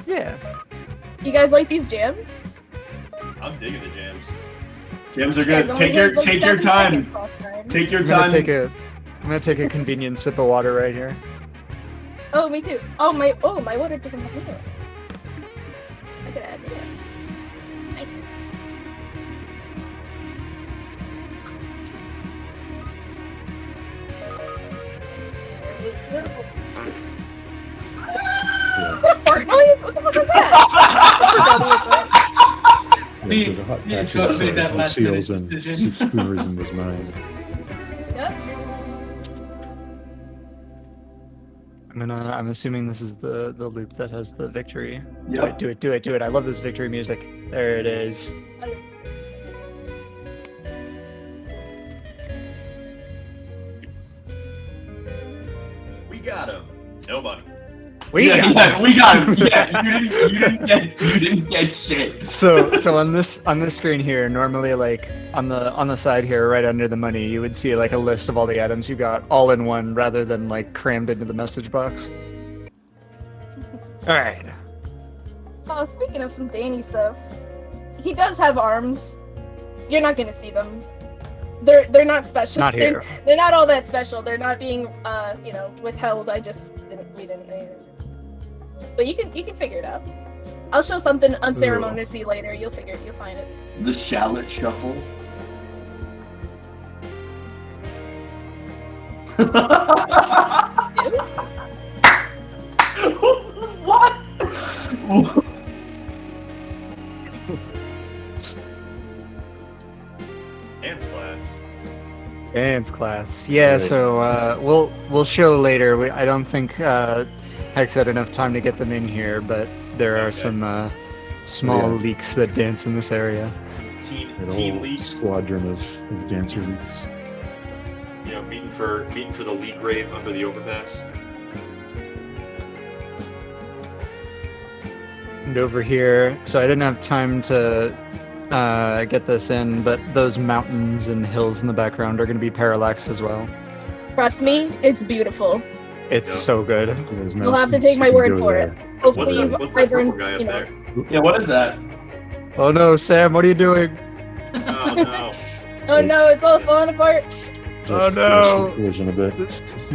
Yeah. You guys like these jams? I'm digging the jams. Jams are You guys good. only Take your had, like, take your 7 time. seconds last time. Take your I'm gonna time. I'm gonna take a convenient sip of water right here. Oh, me too. Oh, my water doesn't have Neo. I could add Neo. Nice. Yeah. Fart noise? What the fuck is that? Yeah, so the hot me and patches Chuck made that on last seals minute and decision. soup spoonerism was mine. Yep. I'm assuming this is the loop that has the victory. Yep. Do it. I love this victory music. There it is. Oh, this is We got him. No money. We got Yeah, we got him. Yeah, you didn't get shit. So on this screen here, normally like on the side here, right under the money, you would see like a list of all the items you got all in one, rather than like crammed into the message box. All right. Oh, speaking of some Danny stuff, he does have arms. You're not gonna see them. They're not special. Not here. They're not all that special. They're not being withheld. We didn't. But you can figure it out. I'll show something unceremoniously later. You'll find it. The shallot shuffle. Dude? What? Dance class. Dance class. Yeah. Right. So we'll show later. I don't think Hex had enough time to get them in here, but there are Okay. some small Yeah. leaks that dance in this area. Some An teen whole leaks. squadron of dancer leaks. You know, meeting for the leak rave under the overpass. And over here, so I didn't have time to get this in, but those mountains and hills in the background are going to be parallaxed as well. Trust me, it's beautiful. It's Yeah. so good. You'll have to take my word for it. Hopefully, you've What's that either, purple guy up you know, there? Yeah, what is that? Oh no, Sam, what are you doing? Oh no. oh no, it's all falling apart. Oh, no. Collision a bit.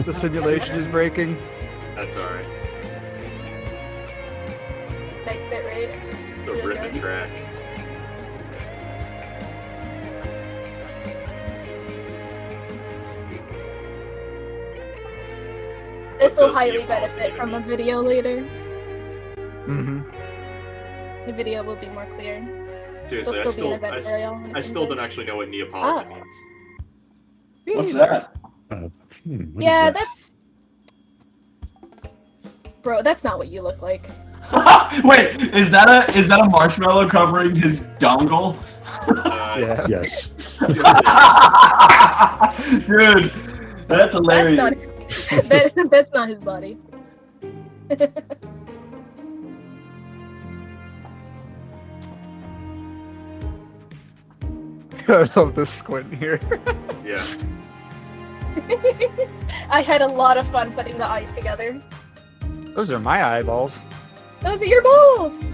The simulation is breaking. That's alright. Nice bit, right? The Yeah, ripping right. track. This will does highly Neapolitan benefit even from a mean? video later. Mm-hmm. The video will be more clear. Seriously, There'll still be an event area on I it, still but- don't actually know what Neapolitan Ah. means. What's that? What is Yeah, that? that's. Bro, that's not what you look like. Wait, is that a marshmallow covering his dongle? Yeah. Yes. Dude, that's hilarious. That's not. That's not his body. I love the squint here. Yeah. I had a lot of fun putting the eyes together. Those are my eyeballs. Those are your balls.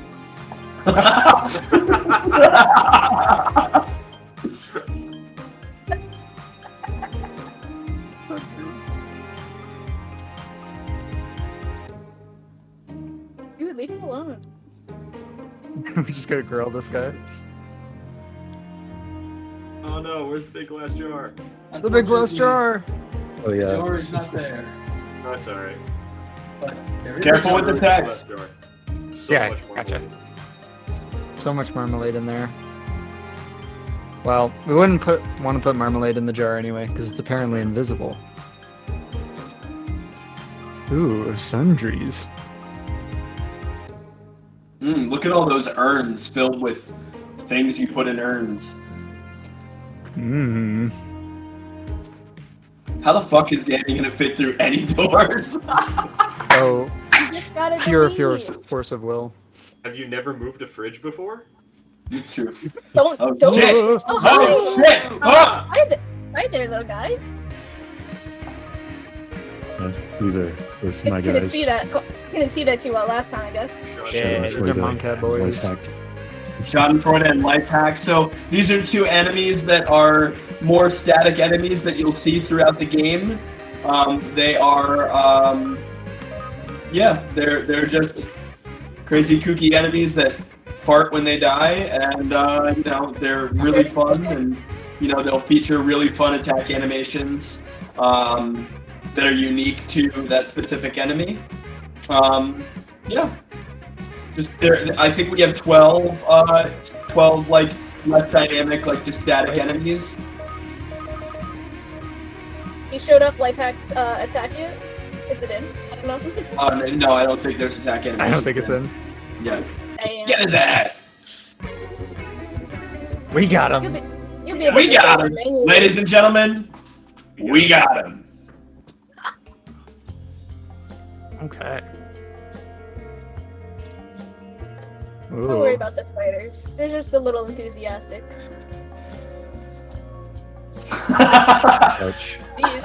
So gross. Dude, leave him alone. We're just gonna grill this guy. Oh no, where's the big glass jar? The big glass jar. Oh yeah. George not there. No, that's alright. But there is Careful a with the George. text. Glass jar. So Yeah, much more gotcha. gold. So much marmalade in there. Well, we wouldn't want to put marmalade in the jar anyway, because it's apparently invisible. Ooh, sundries. Look at all those urns filled with things you put in urns. Mmm. How the fuck is Danny gonna fit through any doors? Oh, You just gotta pure believe. force of will. Have you never moved a fridge before? It's true. Don't. Oh, Don't. shit. Oh, Oh hi. shit! Ah! Hi there, little guy. These are both my Couldn't guys. see that. Couldn't see that too well last time, I guess. Yeah, Much those for are the Moncat boys. life hack. Schadenfreude and life hack. So these are two enemies that are more static enemies that you'll see throughout the game. They are, yeah, they're just crazy kooky enemies that fart when they die, and you know, they're really fun, and you know, they'll feature really fun attack animations that are unique to that specific enemy. Yeah. Just there, I think we have 12 like less dynamic, like just static enemies. You showed up. Life hacks attack you. Is it in? I don't know. No, I don't think there's attack animations. I don't think it's in. Yeah. Damn. Get his ass! We got You'll him. be, you'll be able We to got show him! them anyway. Ladies and gentlemen, we got him. Okay. Don't worry Ooh. about the spiders. They're just a little enthusiastic. Ouch. Jeez.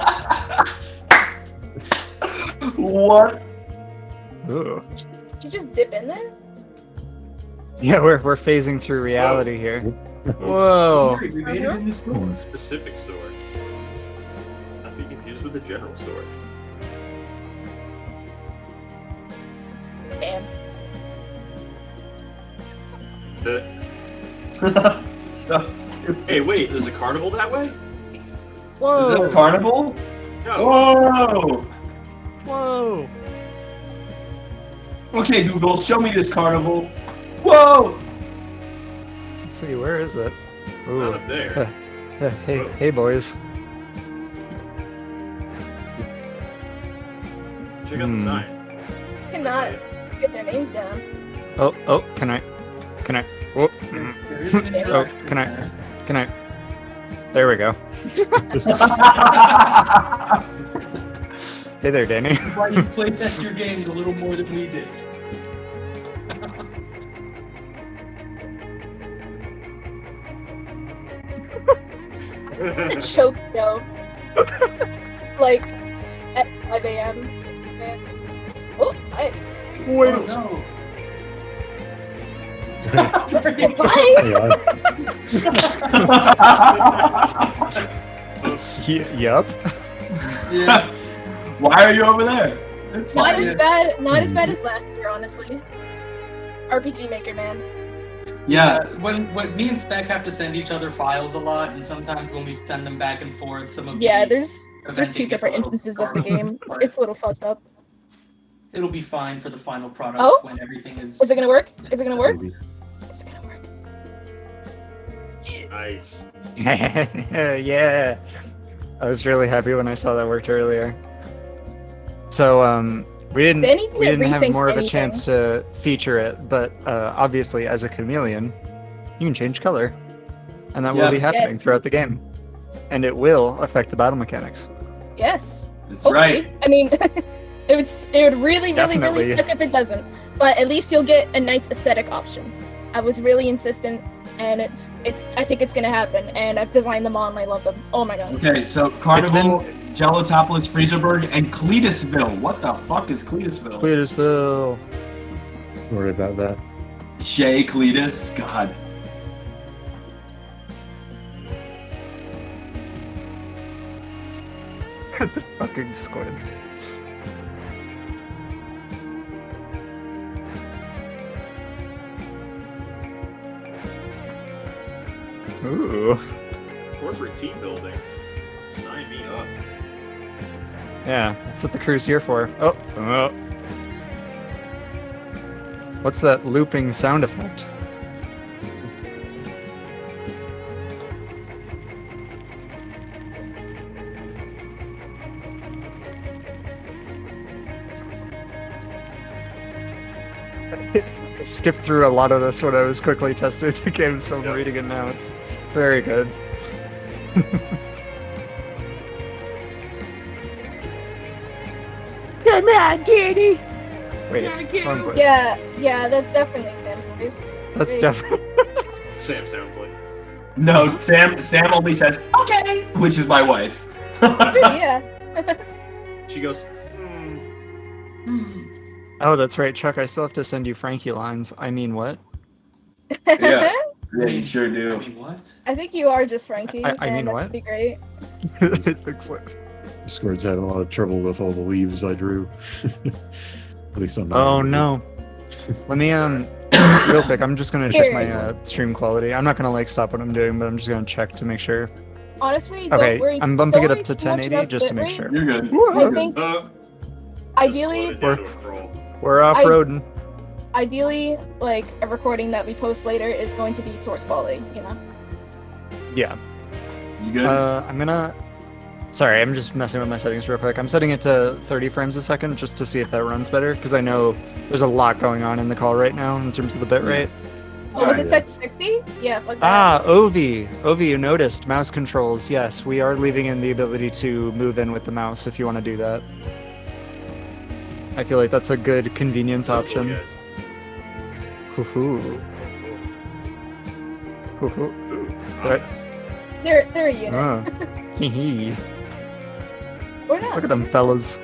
What? Ooh. Did you just dip in there? Yeah, we're phasing through reality here. Whoa. We made it in the store. A specific store. Not to be confused with a general store. Damn. So stupid. Hey, wait, there's a carnival that way? Is that a carnival? No. Whoa! Whoa. Okay, Google, show me this carnival. Whoa! Let's see, where is it? It's not Ooh. up there. Hey, boys. Check out the Hmm. sign. cannot get their names down. Oh, can I? Oh, There is an oh, interaction can I? there. Can I? There we go. Hey there, Danny. Why you playtest your games a little more than we did. The choke show. Like at 5 a.m. Oh, I. Wait. Oh, no. Yeah. Yup. Yeah. Why are you over there? It's Not fine. as bad. Not as bad as last year, honestly. RPG Maker, man. Yeah, when me and Spec have to send each other files a lot, and sometimes when we send them back and forth, some of Yeah, the there's eventing two gets a separate little instances of the game. hard. It's a little fucked up. It'll be fine for the final product Oh? when everything is. Is it gonna work? Is it gonna work? Maybe. Is it gonna work? Nice. Yeah. I was really happy when I saw that worked earlier. So we They need didn't to have rethink more of a anything. chance to feature it, but obviously as a chameleon, you can change color, and that will Yeah. be happening Yes. throughout the game, and it will affect the battle mechanics. Yes. That's Hopefully. right. I mean, it would really Definitely. suck if it doesn't. But at least you'll get a nice aesthetic option. I was really insistent, and it's. I think it's gonna happen. And I've designed them all, and I love them. Oh my god. Okay, so Carnival, Gelotopolis, Freezerberg, and Cletusville. What the fuck is Cletusville? Cletusville. Don't worry about that. Shay Cletus. God. The fucking squid. Ooh. Corporate team building. Sign me up. Yeah, that's what the crew's here for. Oh. What's that looping sound effect? I skipped through a lot of this when I was quickly testing the game, so I'm reading it now. It's very good. Come on, Danny! Wait, wrong voice. Yeah, that's definitely Sam's voice. That's Great. definitely. Sam sounds like. No, Sam only says, okay, which is my wife. Yeah. She goes. Oh, that's right, Chuck. I still have to send you Frankie lines. I mean, what? Yeah. Yeah, you sure I do. mean, what? I think you are just Frankie, I and mean that's what? pretty great. It looks like. Discord's having a lot of trouble with all the leaves I drew. At least on my Oh end. no. Let me real quick. I'm just gonna check Here. my stream quality. I'm not gonna like stop what I'm doing, but I'm just gonna check to make sure. Honestly, Okay, don't worry. I'm bumping don't it worry up to too much 1080 about just to make bitrate. sure. You're good. I think ideally, We're off-roading. ideally, like a recording that we post later is going to be source quality. You know. Yeah. You good? I'm gonna. Sorry, I'm just messing with my settings real quick. I'm setting it to 30 frames a second just to see if that runs better, because I know there's a lot going on in the call right now in terms of the bitrate. Oh, was Alright. it set to 60? Yeah, fuck that. Ah, Ovi, you noticed mouse controls. Yes, we are leaving in the ability to move in with the mouse if you want to do that. I feel like that's a good convenience option. Hoo-hoo. Hoo-hoo. Right. They're a unit. Ah. Hee-hee. Or not. Look at them fellas.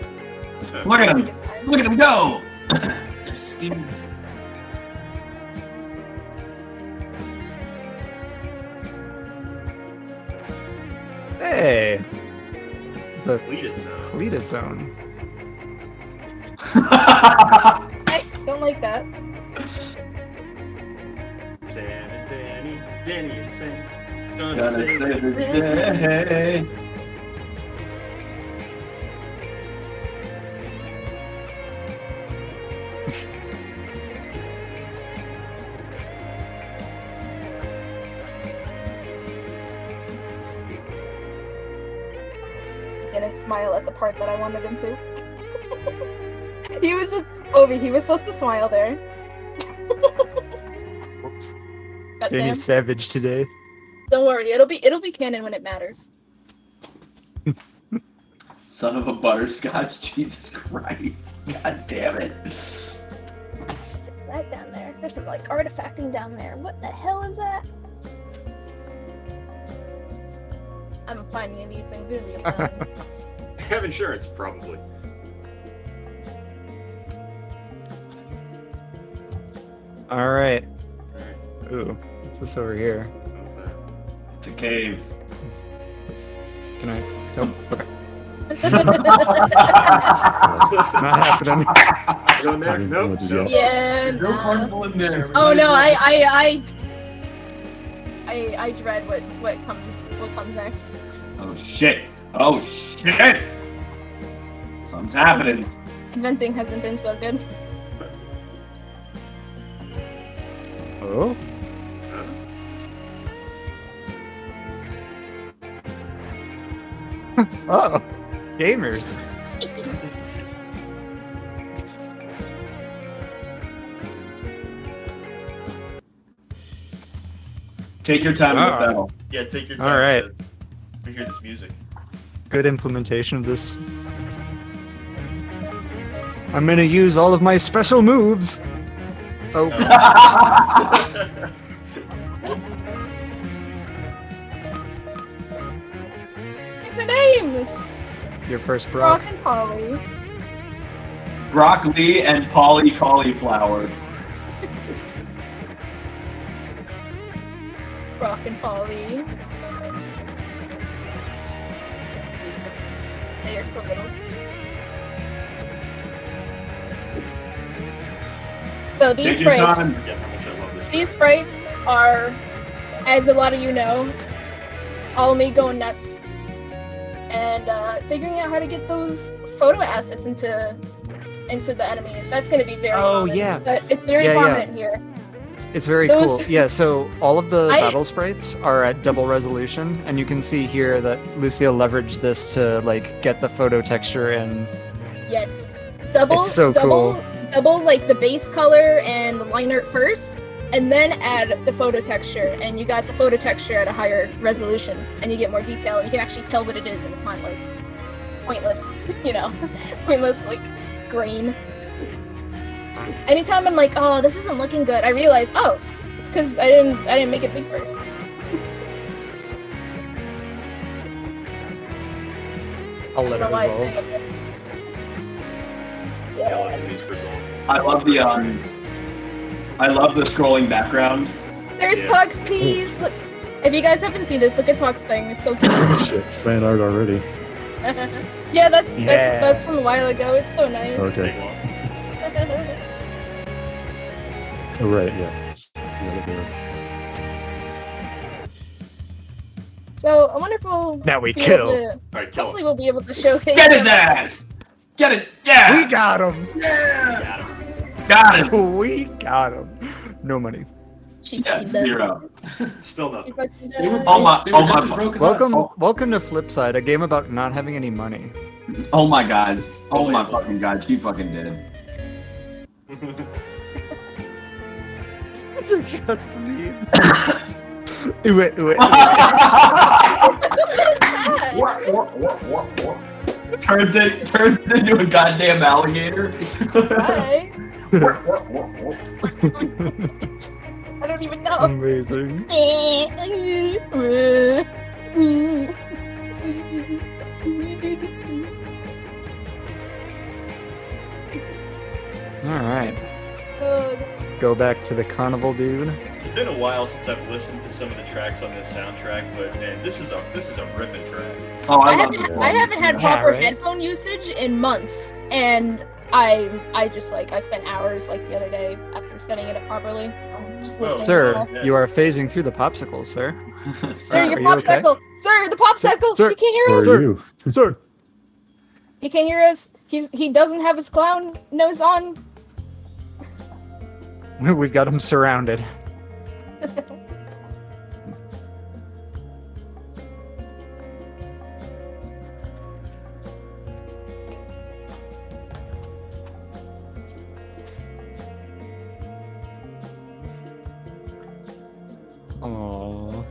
Look at him. Look at him go. They're scheming. Hey! The Cletus zone. Cletus zone. I don't like that. Sam and Danny and Sam. Gonna save the day. Didn't smile at the part that I wanted him to. He was Obi. He was supposed to smile there. Whoops. Goddamn. Danny's savage today. Don't worry. It'll be canon when it matters. Son of a butterscotch, Jesus Christ. God damn it. What's that down there? There's some like artifacting down there. What the hell is that? I'm finding these things are real fun. Have insurance, probably. All right. Ooh, what's this over here? It's a cave. Can I? Nope. Okay. Not happening. Going there? I didn't know Nope. what to Nope. do. Yeah. No Nah. carnival in there. Oh no, I dread what comes next. Oh shit. Oh shit. Something's happening. Inventing hasn't been so good. Oh. Oh, gamers. Take your time in this Ah. battle. Yeah, take your time. All right. We hear this music. Good implementation of this. I'm gonna use all of my special moves. Oh, What's their names? your first Brock. Brock and Polly. Broccoli and Polly cauliflower. Brock and Polly. They are still little. So these Take your sprites, time. Forget how much I love this. these sprites are, as a lot of you know, all me going nuts and figuring out how to get those photo assets into the enemies. That's going to be very Oh, common, yeah. but it's very Yeah, yeah. prominent here. It's very Those- cool. Yeah, so all of the I- battle sprites are at double resolution, and you can see here that Lucia leveraged this to like get the photo texture and Yes, double, It's so double, cool. double like the base color and the line art first, and then add the photo texture, and you got the photo texture at a higher resolution, and you get more detail, and you can actually tell what it is, and it's not like pointless, pointless like grain. Anytime I'm like, oh, this isn't looking good, I realize, oh, it's because I didn't make it big first. I'll I let don't know it why it's resolve. negative. Yeah, Yeah. like these resolve. I love the scrolling background. There's Yeah. Tug's keys. Look, if you guys haven't seen this, look at Tug's thing. It's so cute. Shit, fan art already. Yeah, that's Yeah. that's from a while ago. It's so nice. Okay. Take long. Oh, right, yeah. Yeah, there. So I wonder if we'll Now we be able kill. to- All right, kill hopefully him. we'll be able to showcase. Get his some- ass! Get it! Yeah! We got him. Got him. Got it! We got him. No money. She Yeah, fucking does. 0. Still She nothing. fucking They were, does. Oh my- they were oh my just as fu- broke as Welcome, us. welcome to Flipside, a game about not having any money. Oh my god. Oh my fucking god. She fucking did. These are just mean. Ooh, it, ooh, it. What is that? turns into a goddamn alligator. Hi. I don't even know. Amazing. All right, go back to the carnival, dude. It's been a while since I've listened to some of the tracks on this soundtrack, but man, this is a ripping track. Oh, I I love haven't, it. I haven't had Yeah, proper right? headphone usage in months, and I just like I spent hours like the other day after setting it up properly, just listening. to Sir, stuff. you are phasing through the popsicles, sir. Sir, your are you okay? popsicle. Sir, the popsicle. Sir- He can't hear Where us. are you? Sir. He can't hear us. He doesn't have his clown nose on. We've got him surrounded. Aww.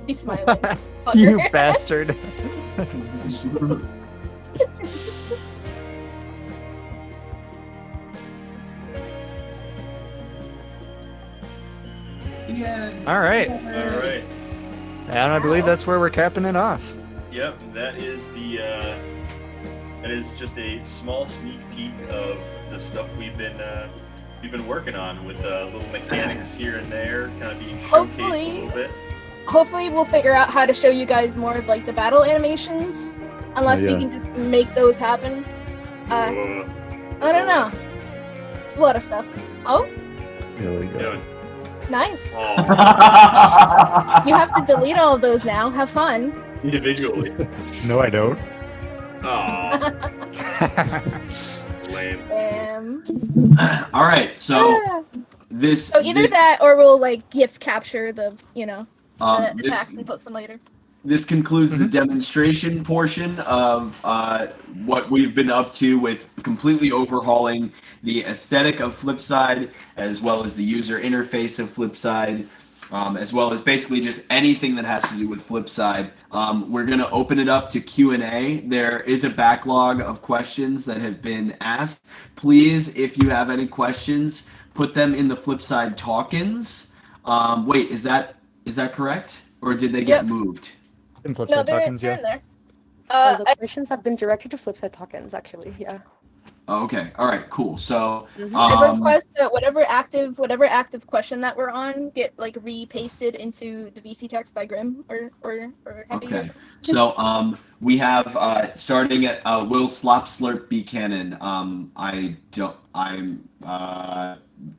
He's smiling. You Fucker. bastard. Yeah. All right. All right. And I believe that's where we're capping it off. Yep, that is just a small sneak peek of the stuff we've been working on with little mechanics here and there, kind of being showcased a little bit. Hopefully we'll figure out how to show you guys more of like the battle animations, unless yeah. we can just make those happen. I don't know. It's a lot of stuff. Oh, There we go. Yeah. nice. Aw, You have to delete all of those now. Have fun. individually. No, I don't. Aw, lame. All right, so this. So either this, that, or we'll like GIF capture the this, attacks and post them later. this concludes the demonstration portion of what we've been up to with completely overhauling the aesthetic of Flipside, as well as the user interface of Flipside, as well as basically just anything that has to do with Flipside. We're going to open it up to Q&A. There is a backlog of questions that have been asked. Please, if you have any questions, put them in the Flipside talk-ins. Wait, is that correct? Or did they get Yep. moved? In Flipside No, they're tokens, in yeah. there. The questions have been directed to Flipside tokens, actually. Yeah. Oh, okay. All right, cool. So, I request that whatever active question that we're on get like re-pasted into the VC text by Grim or Heavy. okay. So, we have starting at Will Slop Slurp Buchanan. I'm You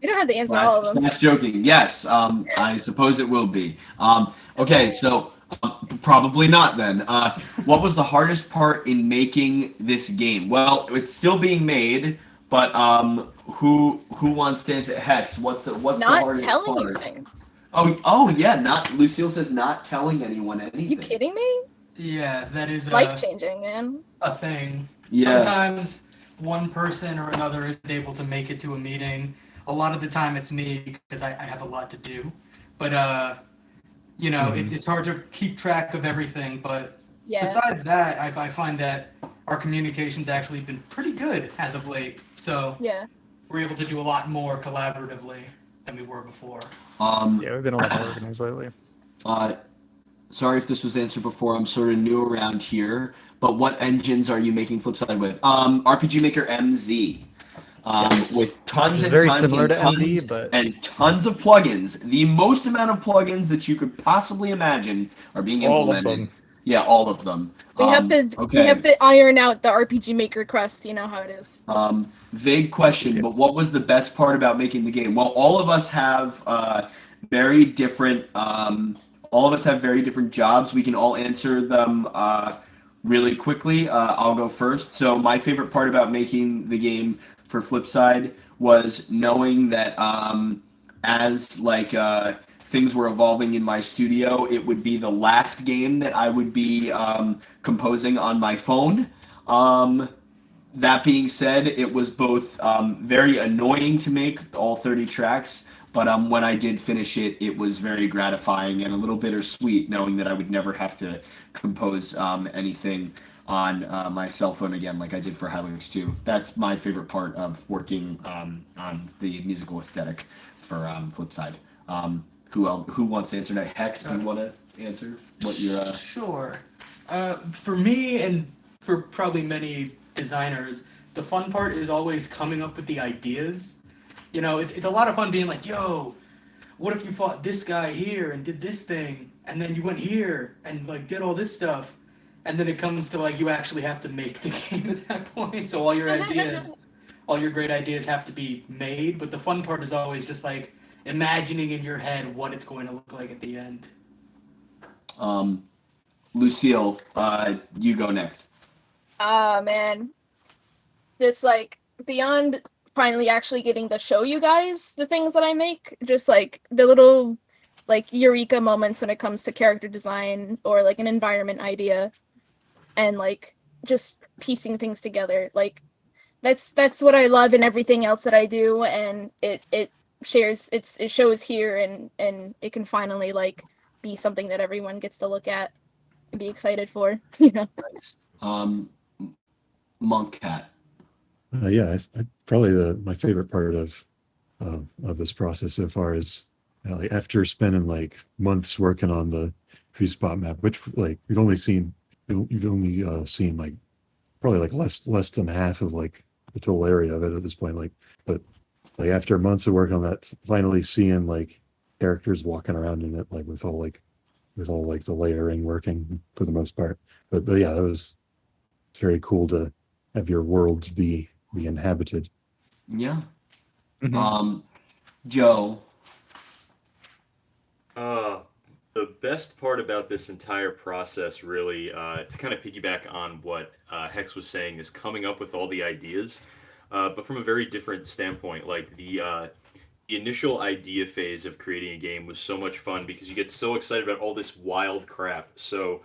don't have to answer all of them. Slash joking. Yes. I suppose it will be. Okay. So probably not then. What was the hardest part in making this game? Well, it's still being made, but who wants to answer? Hex. What's the Not hardest telling part? you things. Oh yeah. Not Lucille says not telling anyone anything. You kidding me? Yeah, that is Life changing, man. a thing. Yeah. Sometimes one person or another isn't able to make it to a meeting. A lot of the time it's me because I have a lot to do. But it's hard to keep track of everything. But Yeah. besides that, I find that our communication's actually been pretty good as of late. So Yeah. we're able to do a lot more collaboratively than we were before. Yeah, we've been a lot more organized lately. Sorry if this was answered before. I'm sort of new around here. But what engines are you making Flipside with? RPG Maker MZ. Yes. With tons Which is and very tons similar and to tons MV, but and tons of plugins. The most amount of plugins that you could possibly imagine are being all implemented. of them. Yeah, all of them. We have to iron out the RPG Maker crust. You know how it is. Vague question, but what was the best part about making the game? Well, all of us have very different. All of us have very different jobs. We can all answer them really quickly. I'll go first. So my favorite part about making the game for Flipside was knowing that as things were evolving in my studio, it would be the last game that I would be composing on my phone. That being said, it was both very annoying to make all 30 tracks, but when I did finish it, it was very gratifying and a little bittersweet knowing that I would never have to compose anything on my cell phone again like I did for Hylix 2. That's my favorite part of working on the musical aesthetic for Flipside. Who wants to answer that? Hex, do you want to answer what your... Sure. For me and for probably many designers, the fun part is always coming up with the ideas. It's a lot of fun being like, yo, what if you fought this guy here and did this thing, and then you went here and did all this stuff, and then it comes to you actually have to make the game at that point. So all your great ideas have to be made, but the fun part is always just imagining in your head what it's going to look like at the end. Lucille, you go next. Man. This beyond finally actually getting to show you guys the things that I make, just the little eureka moments when it comes to character design or an environment idea and just piecing things together. That's what I love in everything else that I do, and it it shows here, and it can finally like be something that everyone gets to look at and be excited for. Monk Cat. Yeah, probably my favorite part of this process so far is like after spending like months working on the free spot map, which like you've only seen like probably like less than half of like the total area of it at this point. Like, but like after months of work on that, finally seeing like characters walking around in it, like with all like the layering working for the most part. But yeah, that was very cool to have your worlds be inhabited. Yeah. Mhm. Joe. The best part about this entire process, really, to kind of piggyback on what Hex was saying, is coming up with all the ideas, but from a very different standpoint. Like the initial idea phase of creating a game was so much fun because you get so excited about all this wild crap. So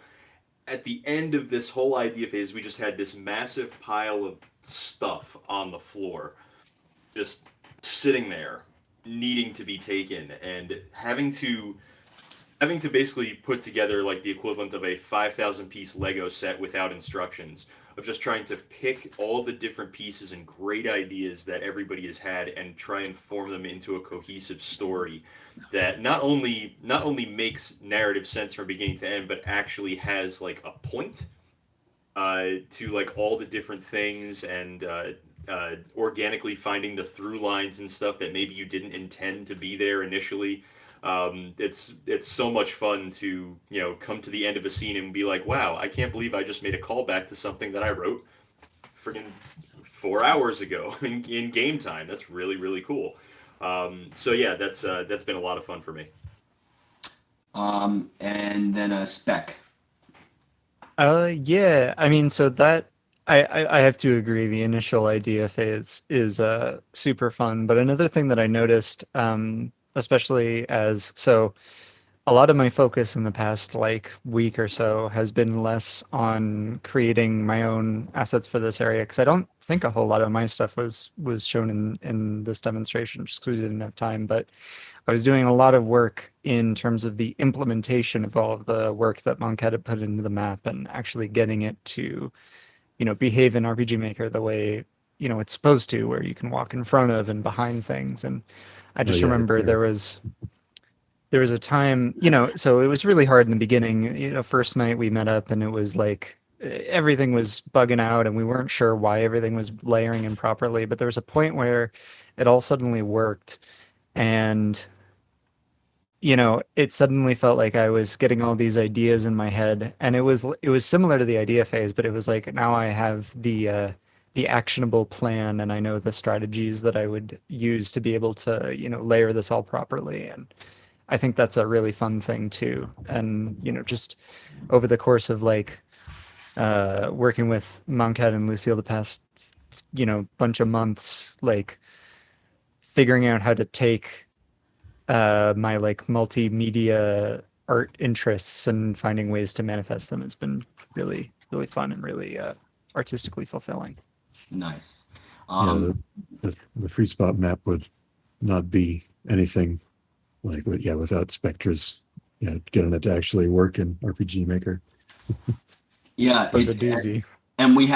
at the end of this whole idea phase, we just had this massive pile of stuff on the floor, just sitting there, needing to be taken, and having to basically put together like the equivalent of a 5,000 piece Lego set without instructions, of just trying to pick all the different pieces and great ideas that everybody has had and try and form them into a cohesive story that not only makes narrative sense from beginning to end, but actually has like a point to like all the different things, and organically finding the through lines and stuff that maybe you didn't intend to be there initially. It's so much fun to come to the end of a scene and be like, wow, I can't believe I just made a callback to something that I wrote freaking 4 hours ago in game time. That's really really cool. So yeah, that's been a lot of fun for me. And then a Spec. Yeah, I mean, so that I have to agree. The initial idea phase is super fun, but another thing that I noticed, especially as so a lot of my focus in the past like week or so has been less on creating my own assets for this area because I don't think a whole lot of my stuff was shown in this demonstration just because we didn't have time. But I was doing a lot of work in terms of the implementation of all of the work that Monk had put into the map and actually getting it to, behave in RPG Maker the way, it's supposed to, where you can walk in front of and behind things. And I Oh just yeah, remember there was a time, so it was really hard in the beginning. First night we met up and it was like everything was bugging out and we weren't sure why everything was layering in properly. But there was a point where it all suddenly worked, and it suddenly felt like I was getting all these ideas in my head, and it was similar to the idea phase, but it was like now I have the actionable plan, and I know the strategies that I would use to be able to, layer this all properly. And I think that's a really fun thing too. And, just over the course of like working with Monkhead and Lucille the past, bunch of months, like figuring out how to take my like multimedia art interests and finding ways to manifest them has been really, really fun and really artistically fulfilling. Nice. Yeah, the free spot map would not be anything like without Spectra's getting it to actually work in RPG Maker. Yeah, It was a doozy. and we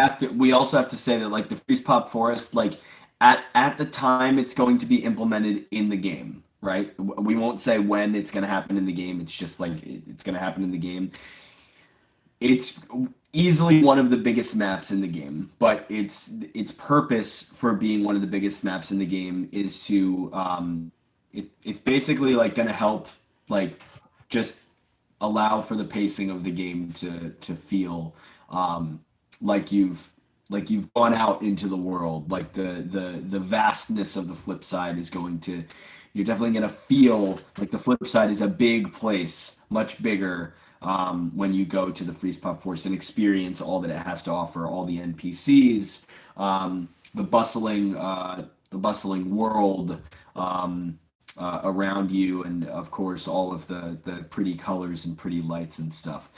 also have to say that like the freeze pop forest, like at the time it's going to be implemented in the game, right? We won't say when it's going to happen in the game. It's just like it's going to happen in the game. It's easily one of the biggest maps in the game, but its purpose for being one of the biggest maps in the game is to it's basically like going to help like just allow for the pacing of the game to feel um, like you've gone out into the world. Like the vastness of the flip side is going to, you're definitely going to feel like the flip side is a big place, much bigger when you go to the Freeze Pop Forest and experience all that it has to offer, all the NPCs, the bustling world, around you, and of course all of the pretty colors and pretty lights and stuff.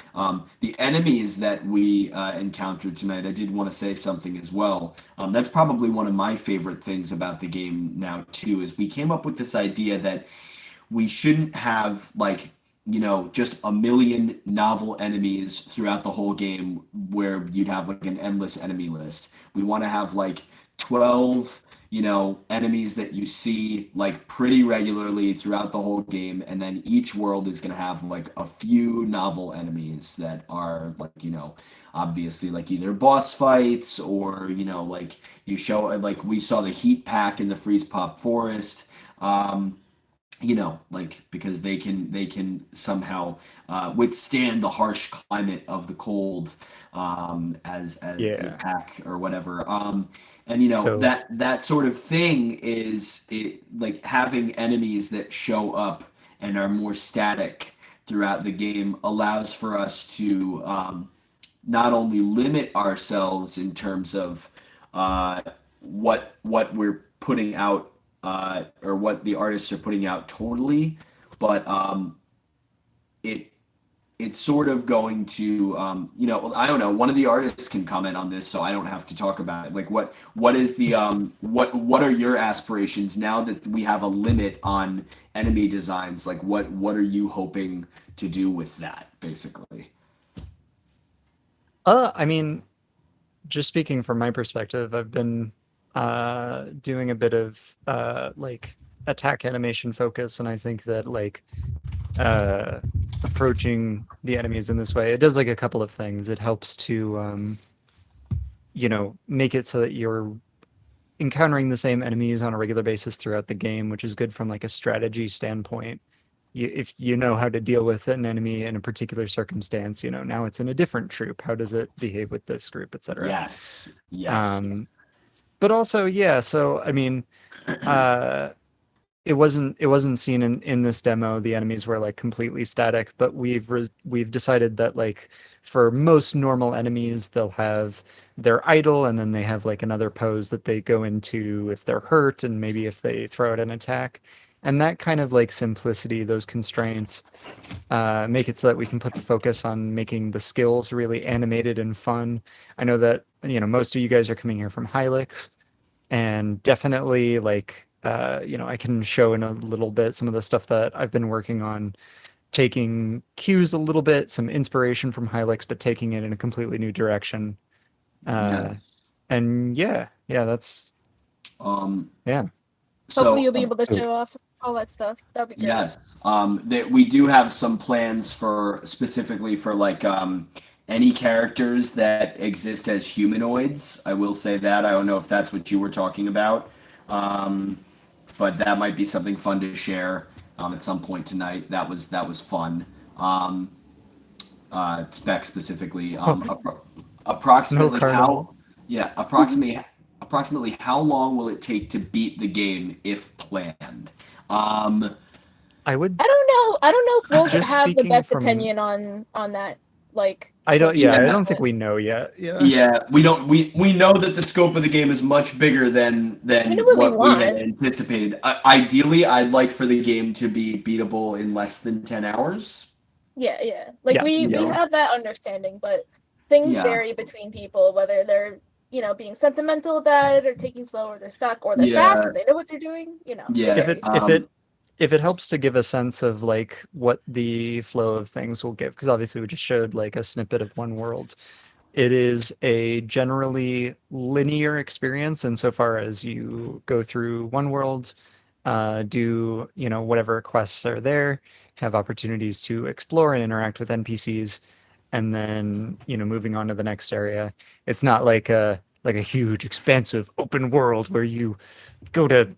The enemies that we encountered tonight, I did want to say something as well. That's probably one of my favorite things about the game now too, is we came up with this idea that we shouldn't have like, you know, just a million novel enemies throughout the whole game where you'd have like an endless enemy list. We want to have like 12, you know, enemies that you see like pretty regularly throughout the whole game, and then each world is going to have like a few novel enemies that are like, you know, obviously like either boss fights or, you know, like you show like we saw the heat pack in the freeze pop forest. You know, like because they can somehow withstand the harsh climate of the cold, as Yeah. a pack or whatever. And you know So that sort of thing is like having enemies that show up and are more static throughout the game allows for us to not only limit ourselves in terms of what we're putting out or what the artists are putting out totally, but it it's sort of going to you know, I don't know, one of the artists can comment on this so I don't have to talk about it. Like what is the what are your aspirations now that we have a limit on enemy designs? Like what are you hoping to do with that basically? I mean, just speaking from my perspective, I've been doing a bit of like attack animation focus, and I think that like uh approaching the enemies in this way, it does like a couple of things. It helps to you know, make it so that you're encountering the same enemies on a regular basis throughout the game, which is good from like a strategy standpoint. If you know how to deal with an enemy in a particular circumstance, you know, now it's in a different troop. How does it behave with this group, etc. Yes. But also, yeah. So I mean, uh, it wasn't seen in this demo. The enemies were like completely static, but we've decided that like for most normal enemies, they'll have their idle, and then they have like another pose that they go into if they're hurt, and maybe if they throw out an attack. And that kind of like simplicity, those constraints, make it so that we can put the focus on making the skills really animated and fun. I know that, you know, most of you guys are coming here from Hylix, and definitely like you know, I can show in a little bit some of the stuff that I've been working on, taking cues a little bit, some inspiration from Hylix, but taking it in a completely new direction. Yeah. And yeah, that's Um, yeah. Hopefully so you'll be able to so- show off all that stuff. That'd be great. yes, that we do have some plans for specifically for like any characters that exist as humanoids. I will say that. I don't know if that's what you were talking about, but that might be something fun to share at some point tonight. That was fun. Spec specifically. Approximately how? Carnival. Yeah, approximately how long will it take to beat the game if planned? I would I don't know if we'll Just have the speaking best from- opinion on that. Like I don't for yeah, I certain, don't think but we know yet. Yeah. Yeah, we don't. We know that the scope of the game is much bigger than We know what we what we had want. anticipated. Ideally, I'd like for the game to be beatable in less than 10 hours. Yeah. Like Yeah, we yeah. have that understanding, but things Yeah. vary between people, whether they're, you know, being sentimental about it or taking slow or they're stuck or they're Yeah. fast, they know what they're doing, you know. Yeah, if it varies. if it helps to give a sense of like what the flow of things will give, because obviously we just showed like a snippet of one world. It is a generally linear experience insofar as you go through one world, do, you know, whatever quests are there, have opportunities to explore and interact with NPCs, and then, you know, moving on to the next area. It's not like a huge expansive open world where you go to,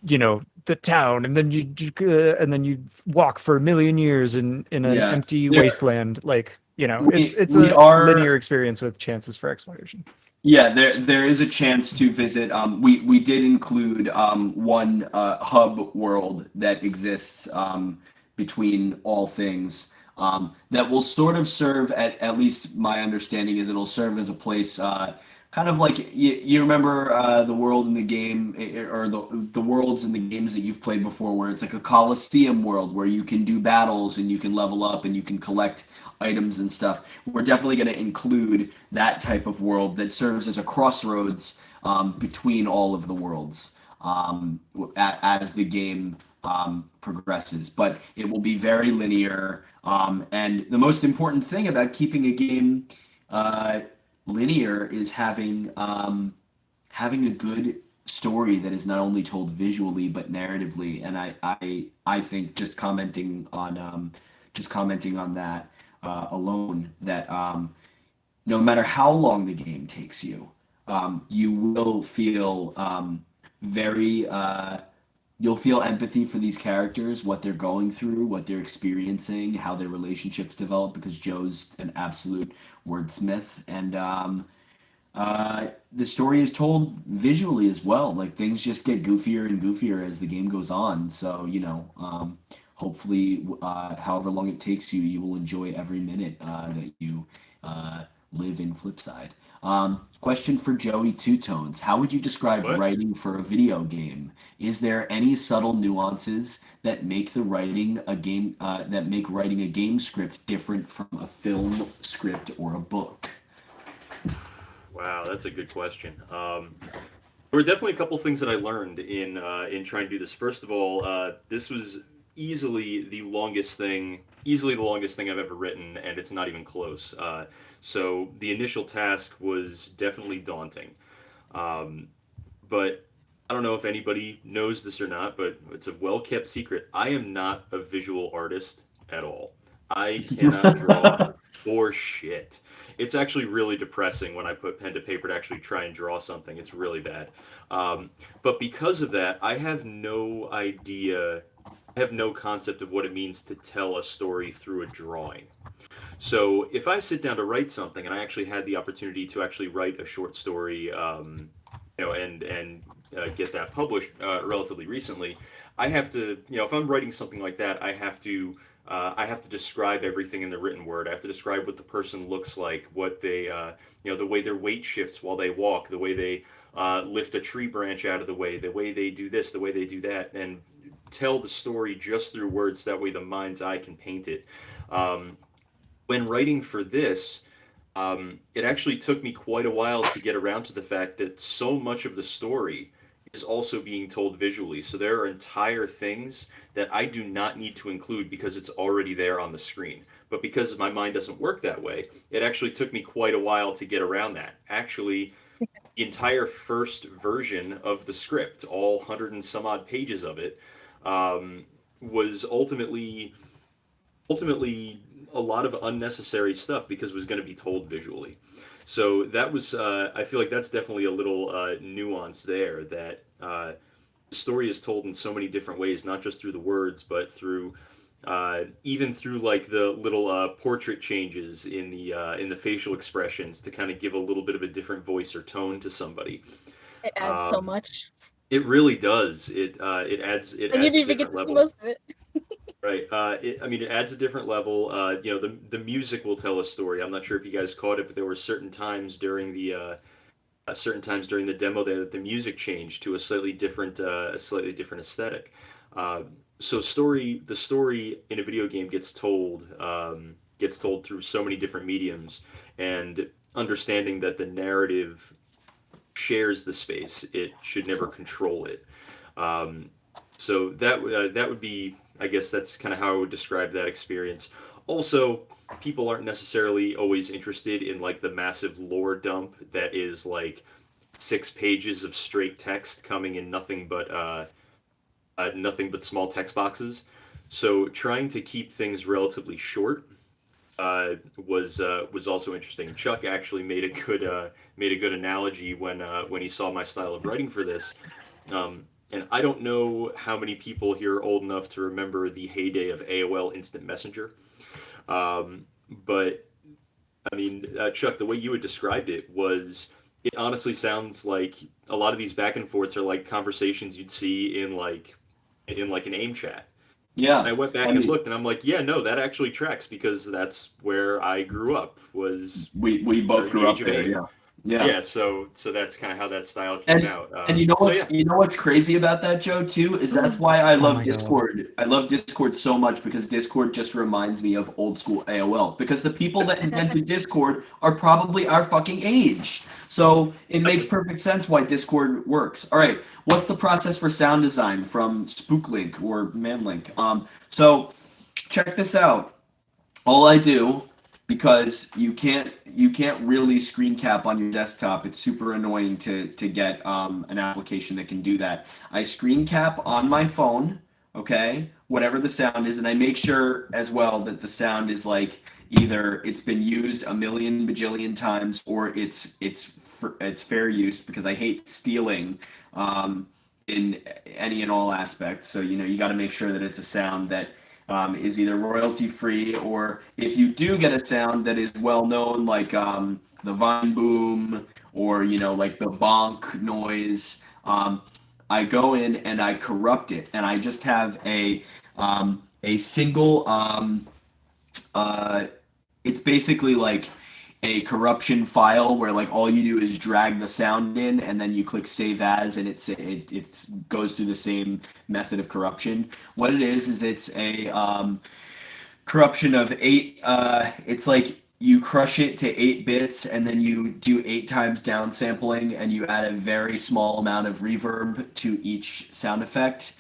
you know, the town, and then you walk for a million years in an Yeah. empty There- wasteland. Like, you know, We- it's we a are- linear experience with chances for exploration. Yeah, there is a chance to visit. We did include one hub world that exists between all things, that will sort of serve at least my understanding is it'll serve as a place kind of like you remember the world in the game or the worlds in the games that you've played before, where it's like a Coliseum world where you can do battles and you can level up and you can collect items and stuff. We're definitely going to include that type of world that serves as a crossroads between all of the worlds as the game progresses. But it will be very linear. And the most important thing about keeping a game linear is having having a good story that is not only told visually but narratively. And I think just commenting on that alone, that no matter how long the game takes you, you will feel very you'll feel empathy for these characters, what they're going through, what they're experiencing, how their relationships develop, because Joe's an absolute wordsmith. And the story is told visually as well. Like, things just get goofier and goofier as the game goes on. So, hopefully, however long it takes you, you will enjoy every minute that you live in Flipside. Question for Joey Two Tones. How would you describe writing for a video game? Is there any subtle nuances that make writing a game script different from a film script or a book? Wow, that's a good question. There were definitely a couple things that I learned in trying to do this. First of all, this was easily the longest thing I've ever written, and it's not even close. So the initial task was definitely daunting. But I don't know if anybody knows this or not, but it's a well-kept secret. I am not a visual artist at all. I cannot draw for shit. It's actually really depressing when I put pen to paper to actually try and draw something. It's really bad. But because of that, I have no concept of what it means to tell a story through a drawing. So if I sit down to write something, and I actually had the opportunity to actually write a short story, and get that published relatively recently, I have to, if I'm writing something like that, I have to describe everything in the written word. I have to describe what the person looks like, what they, the way their weight shifts while they walk, the way they lift a tree branch out of the way they do this, the way they do that, and tell the story just through words. That way the mind's eye can paint it. When writing for this, it actually took me quite a while to get around to the fact that so much of the story is also being told visually. So there are entire things that I do not need to include because it's already there on the screen. But because my mind doesn't work that way, it actually took me quite a while to get around that. Actually, the entire first version of the script, all 100 and some odd pages of it, was ultimately a lot of unnecessary stuff because it was going to be told visually. So that was, I feel like that's definitely a little nuance there, that the story is told in so many different ways, not just through the words, but through even through like the little portrait changes in the facial expressions to kind of give a little bit of a different voice or tone to somebody. It adds so much. It really does. It adds. It And you adds didn't a even get different to see level. most of it. Right. It adds a different level. The music will tell a story. I'm not sure if you guys caught it, but there were certain times during the demo there that the music changed to a slightly different aesthetic. So the story in a video game gets told through so many different mediums, and understanding that the narrative shares the space. It should never control it. So that would be, I guess that's kind of how I would describe that experience. Also, people aren't necessarily always interested in like the massive lore dump that is like 6 pages of straight text coming in nothing but small text boxes. So trying to keep things relatively short was also interesting. Chuck actually made a good analogy when he saw my style of writing for this. And I don't know how many people here are old enough to remember the heyday of AOL Instant Messenger. But I mean, Chuck, the way you had described it it honestly sounds like a lot of these back and forths are like conversations you'd see in an AIM chat. Yeah. And I went back and looked, and I'm like, yeah, no, that actually tracks because that's where I grew up. Was we both grew up there, yeah. Yeah, so that's kind of how that style came out. And you know so what's yeah, you know what's crazy about that, Joe, too, is that's why I Oh love my God. Discord. I love Discord so much because Discord just reminds me of old school AOL. Because the people that invented Discord are probably our fucking age. So it makes perfect sense why Discord works. All right, what's the process for sound design from SpookLink or Manlink? So check this out. All I do, because you can't really screen cap on your desktop. It's super annoying to get an application that can do that. I screen cap on my phone, okay, whatever the sound is, and I make sure as well that the sound is like either it's been used a million bajillion times or it's fair use because I hate stealing in any and all aspects. So you got to make sure that it's a sound that is either royalty free, or if you do get a sound that is well known, like the Vine Boom or like the bonk noise, I go in and I corrupt it, and I just have a single. It's basically like a corruption file where like all you do is drag the sound in and then you click save as, and it goes through the same method of corruption. What it is it's a corruption of eight. It's like you crush it to 8 bits and then you do 8 times downsampling and you add a very small amount of reverb to each sound effect.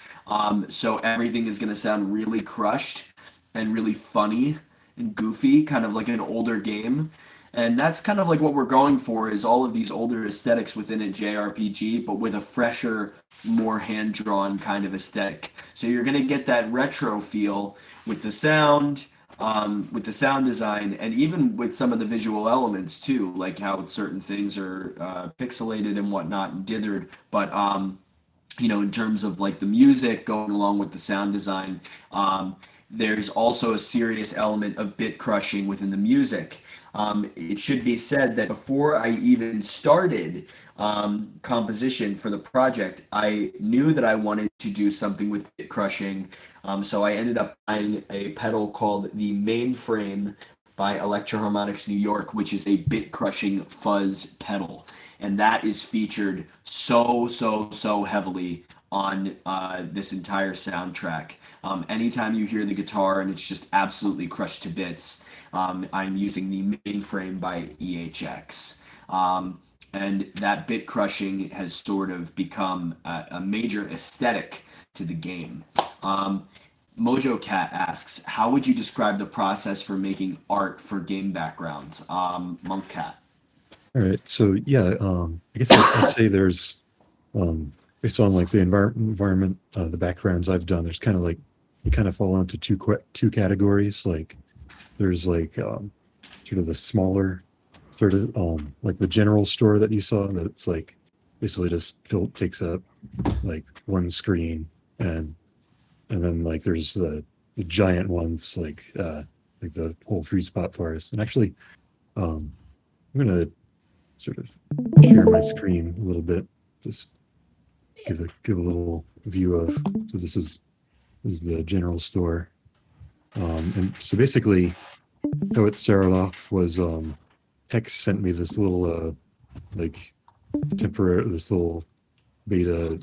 So everything is going to sound really crushed and really funny and goofy, kind of like an older game. And that's kind of like what we're going for, is all of these older aesthetics within a JRPG, but with a fresher, more hand-drawn kind of aesthetic. So you're going to get that retro feel with the sound, design, and even with some of the visual elements too, like how certain things are pixelated and whatnot and dithered. But in terms of like the music going along with the sound design, there's also a serious element of bit crushing within the music. It should be said that before I even started composition for the project, I knew that I wanted to do something with bit crushing. So I ended up buying a pedal called the Mainframe by Electroharmonics New York, which is a bit crushing fuzz pedal. And that is featured so heavily on this entire soundtrack. Anytime you hear the guitar and it's just absolutely crushed to bits, I'm using the Mainframe by EHX. And that bit crushing has sort of become a major aesthetic to the game. Mojo Cat asks, how would you describe the process for making art for game backgrounds? Monk Cat. All right, so yeah, I guess I'd say there's based on like the environment, the backgrounds I've done. There's kind of like you kind of fall into two categories. Like there's like sort of the smaller sort of like the general store that you saw that's like basically just takes up like one screen, and then like there's the giant ones like the whole free spot forest. And actually I'm gonna sort of share my screen a little bit, just give a little view of. So this is the general store, and so basically how it started off was Hex sent me this little like this little beta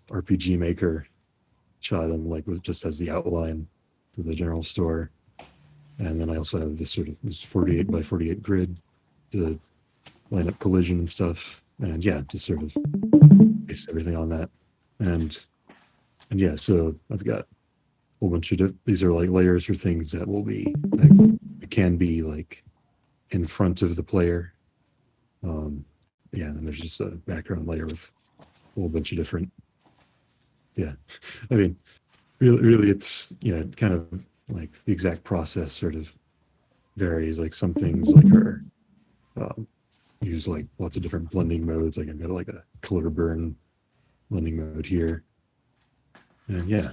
RPG maker shot, and like with just as the outline for the general store. And then I also have this 48 by 48 grid to line up collision and stuff, and yeah, just sort of base everything on that. And yeah, so I've got a whole bunch of these are like layers for things that will be like, it can be like in front of the player. Yeah, and then there's just a background layer with a whole bunch of different. Yeah, I mean, really, it's kind of like the exact process sort of varies. Like some things like are use like lots of different blending modes. Like I've got like a color burn blending mode here, and yeah,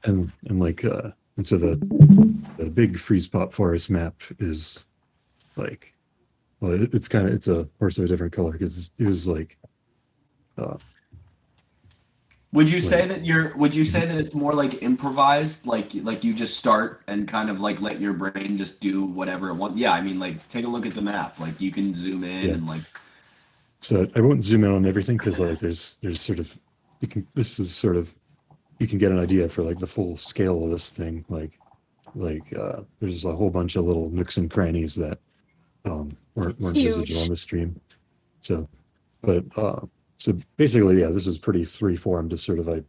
and like and so the big freeze pop forest map is like, well, it's a horse of a different color because it was like Would you say that it's more like improvised, like you just start and kind of like let your brain just do whatever it wants? Yeah, I mean, like take a look at the map. Like you can zoom in Yeah. and like. So I won't zoom in on everything because like there's sort of you can get an idea for like the full scale of this thing. Like there's a whole bunch of little nooks and crannies that weren't visible huge. on the stream. So, but so basically, yeah, this was pretty free-form. To sort of I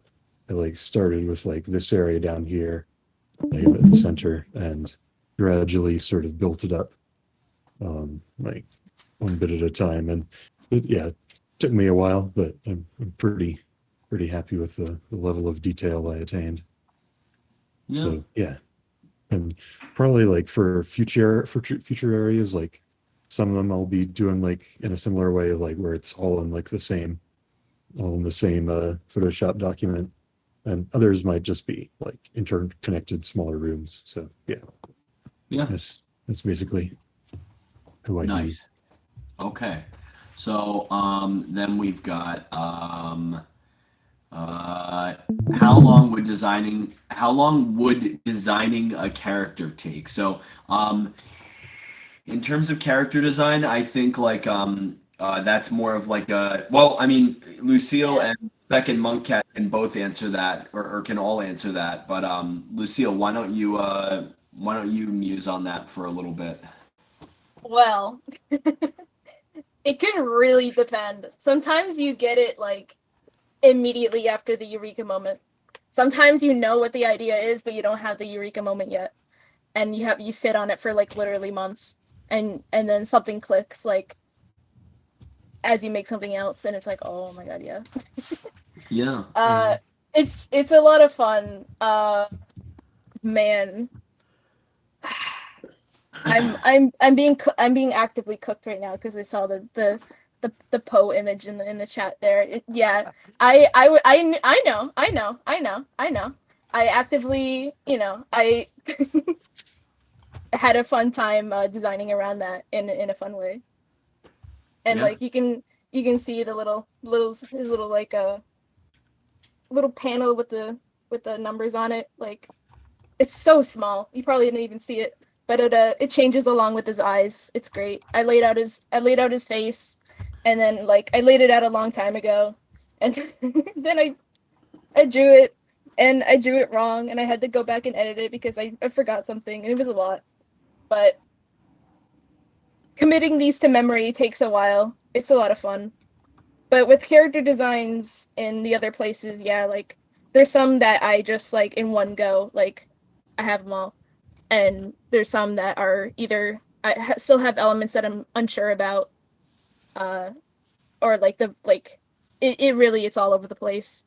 like started with like this area down here, like at the center, and gradually sort of built it up, like one bit at a time. And it took me a while, but I'm pretty happy with the level of detail I attained. Yeah. So yeah, and probably like for future areas, like some of them I'll be doing like in a similar way, like where it's all in the same Photoshop document, and others might just be like interconnected smaller rooms. So yeah, that's basically who I Nice. Okay. So then we've got how long would designing a character take? So in terms of character design, I think like that's more of like a, well, I mean, Lucille and Beck and Monkcat can both answer that, or can all answer that. But Lucille, why don't you muse on that for a little bit? Well, it can really depend. Sometimes you get it like immediately after the eureka moment. Sometimes you know what the idea is, but you don't have the eureka moment yet, and you sit on it for like literally months, and then something clicks like as you make something else, and it's like, oh my god, yeah. Yeah. It's a lot of fun. Man, I'm being actively cooked right now because I saw the Poe image in the chat there. Yeah, I know. I actively, I had a fun time designing around that in a fun way. And like you can see the his little like little panel with the numbers on it. Like it's so small, you probably didn't even see it, but it changes along with his eyes. It's great. I laid out his face, and then like I laid it out a long time ago, and then I drew it, and I drew it wrong, and I had to go back and edit it because I forgot something, and it was a lot. But committing these to memory takes a while. It's a lot of fun. But with character designs in the other places, yeah, like there's some that I just like in one go, like I have them all. And there's some that are either still have elements that I'm unsure about, or like it really, it's all over the place.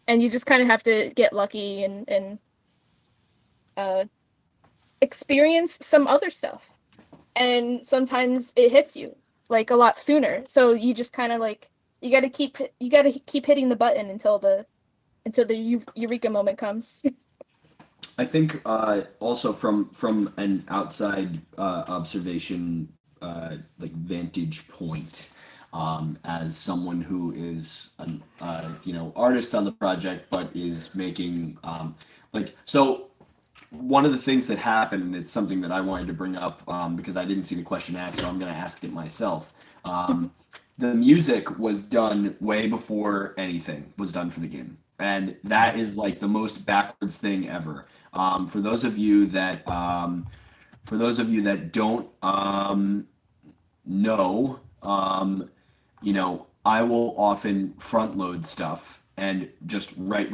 And you just kind of have to get lucky and experience some other stuff. And sometimes it hits you like a lot sooner. So you just kind of like you got to keep hitting the button until the eureka moment comes. I think also from an outside observation, like vantage point, as someone who is an artist on the project, but is making so. One of the things that happened, and it's something that I wanted to bring up because I didn't see the question asked, so I'm going to ask it myself. The music was done way before anything was done for the game, and that is like the most backwards thing ever. For those of you that don't know, I will often front load stuff and just write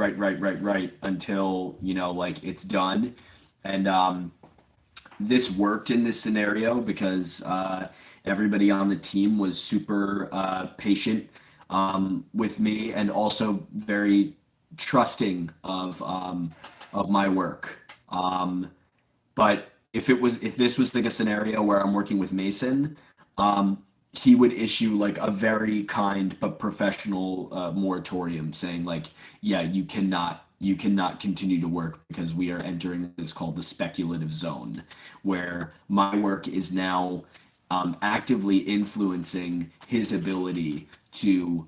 until like it's done. And this worked in this scenario because everybody on the team was super patient with me, and also very trusting of my work. But if this was like a scenario where I'm working with Mason, he would issue like a very kind but professional moratorium saying like, yeah, you cannot continue to work because we are entering what is called the speculative zone, where my work is now actively influencing his ability to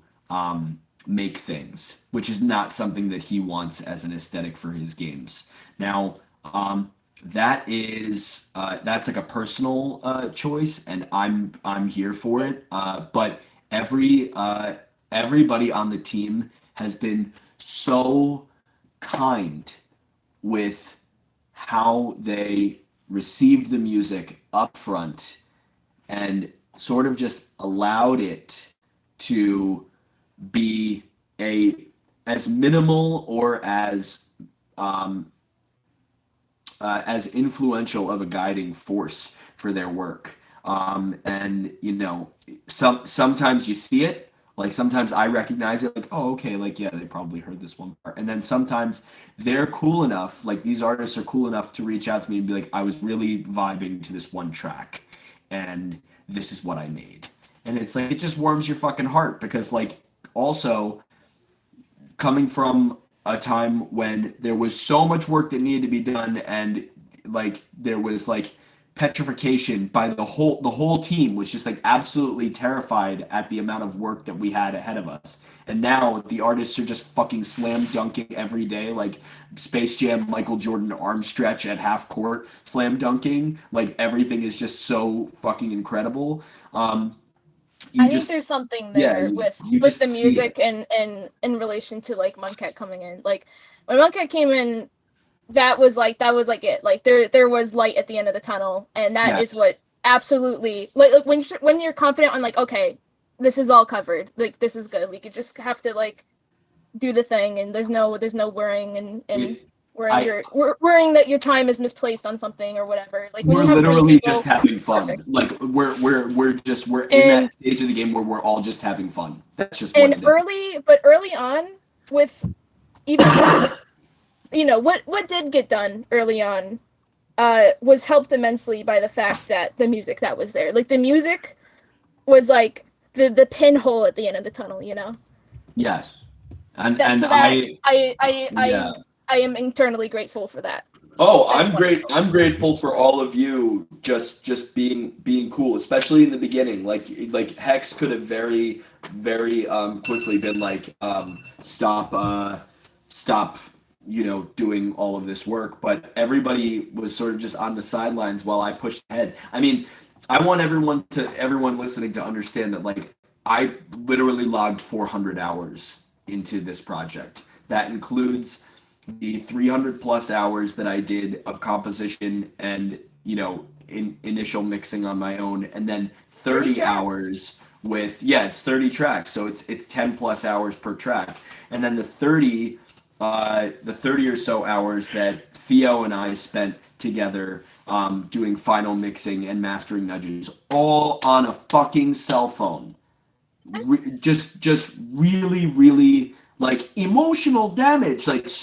make things, which is not something that he wants as an aesthetic for his games. Now, that's like a personal choice, and I'm here for it. But everybody on the team has been so kind with how they received the music up front and sort of just allowed it to be as minimal or as influential of a guiding force for their work. And sometimes you see it, like sometimes I recognize it, like, oh, okay, like, yeah, they probably heard this one part. And then sometimes they're cool enough, like these artists are cool enough to reach out to me and be like, I was really vibing to this one track and this is what I made. And it's like, it just warms your fucking heart, because like, also coming from a time when there was so much work that needed to be done, and like there was like petrification by the whole team was just like absolutely terrified at the amount of work that we had ahead of us. And now the artists are just fucking slam dunking every day, like Space Jam Michael Jordan arm stretch at half court slam dunking. Like everything is just so fucking incredible. I think there's something there with the music and in relation to like Monkcat coming in. Like when Monkcat came in, that was like it. Like there was light at the end of the tunnel, and that is what absolutely like when you're confident on like, okay, this is all covered. Like this is good. We could just have to like do the thing, and there's no worrying and worrying that your time is misplaced on something or whatever. Like we're literally just having fun. Perfect. Like we're in that stage of the game where we're all just having fun. That's just what early on with even what did get done early on was helped immensely by the fact that the music that was there. Like the music was like the pinhole at the end of the tunnel, Yes. I am internally grateful for that. Oh, I'm grateful for all of you just being cool, especially in the beginning. Like Hex could have very quickly been like stop doing all of this work, but everybody was sort of just on the sidelines while I pushed ahead. I mean, I want everyone listening to understand that like I literally logged 400 hours into this project. That includes the 300 plus hours that I did of composition and initial mixing on my own, and then 30 hours with it's 30 tracks, so it's 10 plus hours per track, and then the 30 or so hours that Theo and I spent together doing final mixing and mastering nudges, all on a fucking cell phone. Just really like emotional damage, like just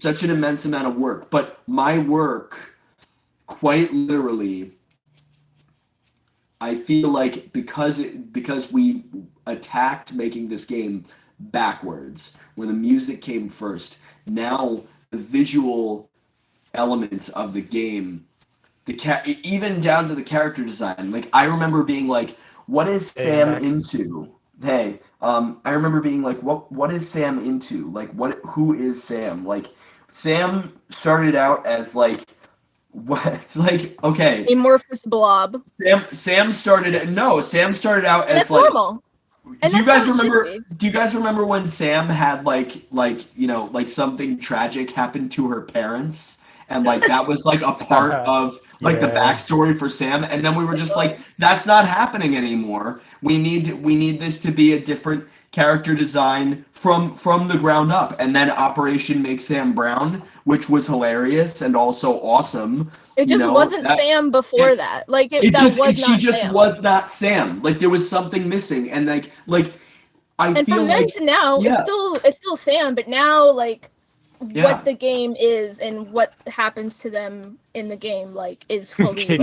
such an immense amount of work. But my work, quite literally, I feel like because we attacked making this game backwards, where the music came first, now the visual elements of the game, even down to the character design, like I remember being like, what is Sam into? Hey, I remember being like, what is Sam into? Like, who is Sam? Like, Sam started out as like, what? Like, okay, amorphous blob. Sam started out as that's like normal. Do you guys remember when Sam had like something tragic happen to her parents? And like that was like a part of like the backstory for Sam, and then we were just like, that's not happening anymore. We need this to be a different character design from the ground up. And then Operation Make Sam Brown, which was hilarious and also awesome. It just wasn't Sam before that. Like she was not Sam. Like there was something missing, and like and from then to now, it's still Sam, but now like. What the game is and what happens to them in the game like is fully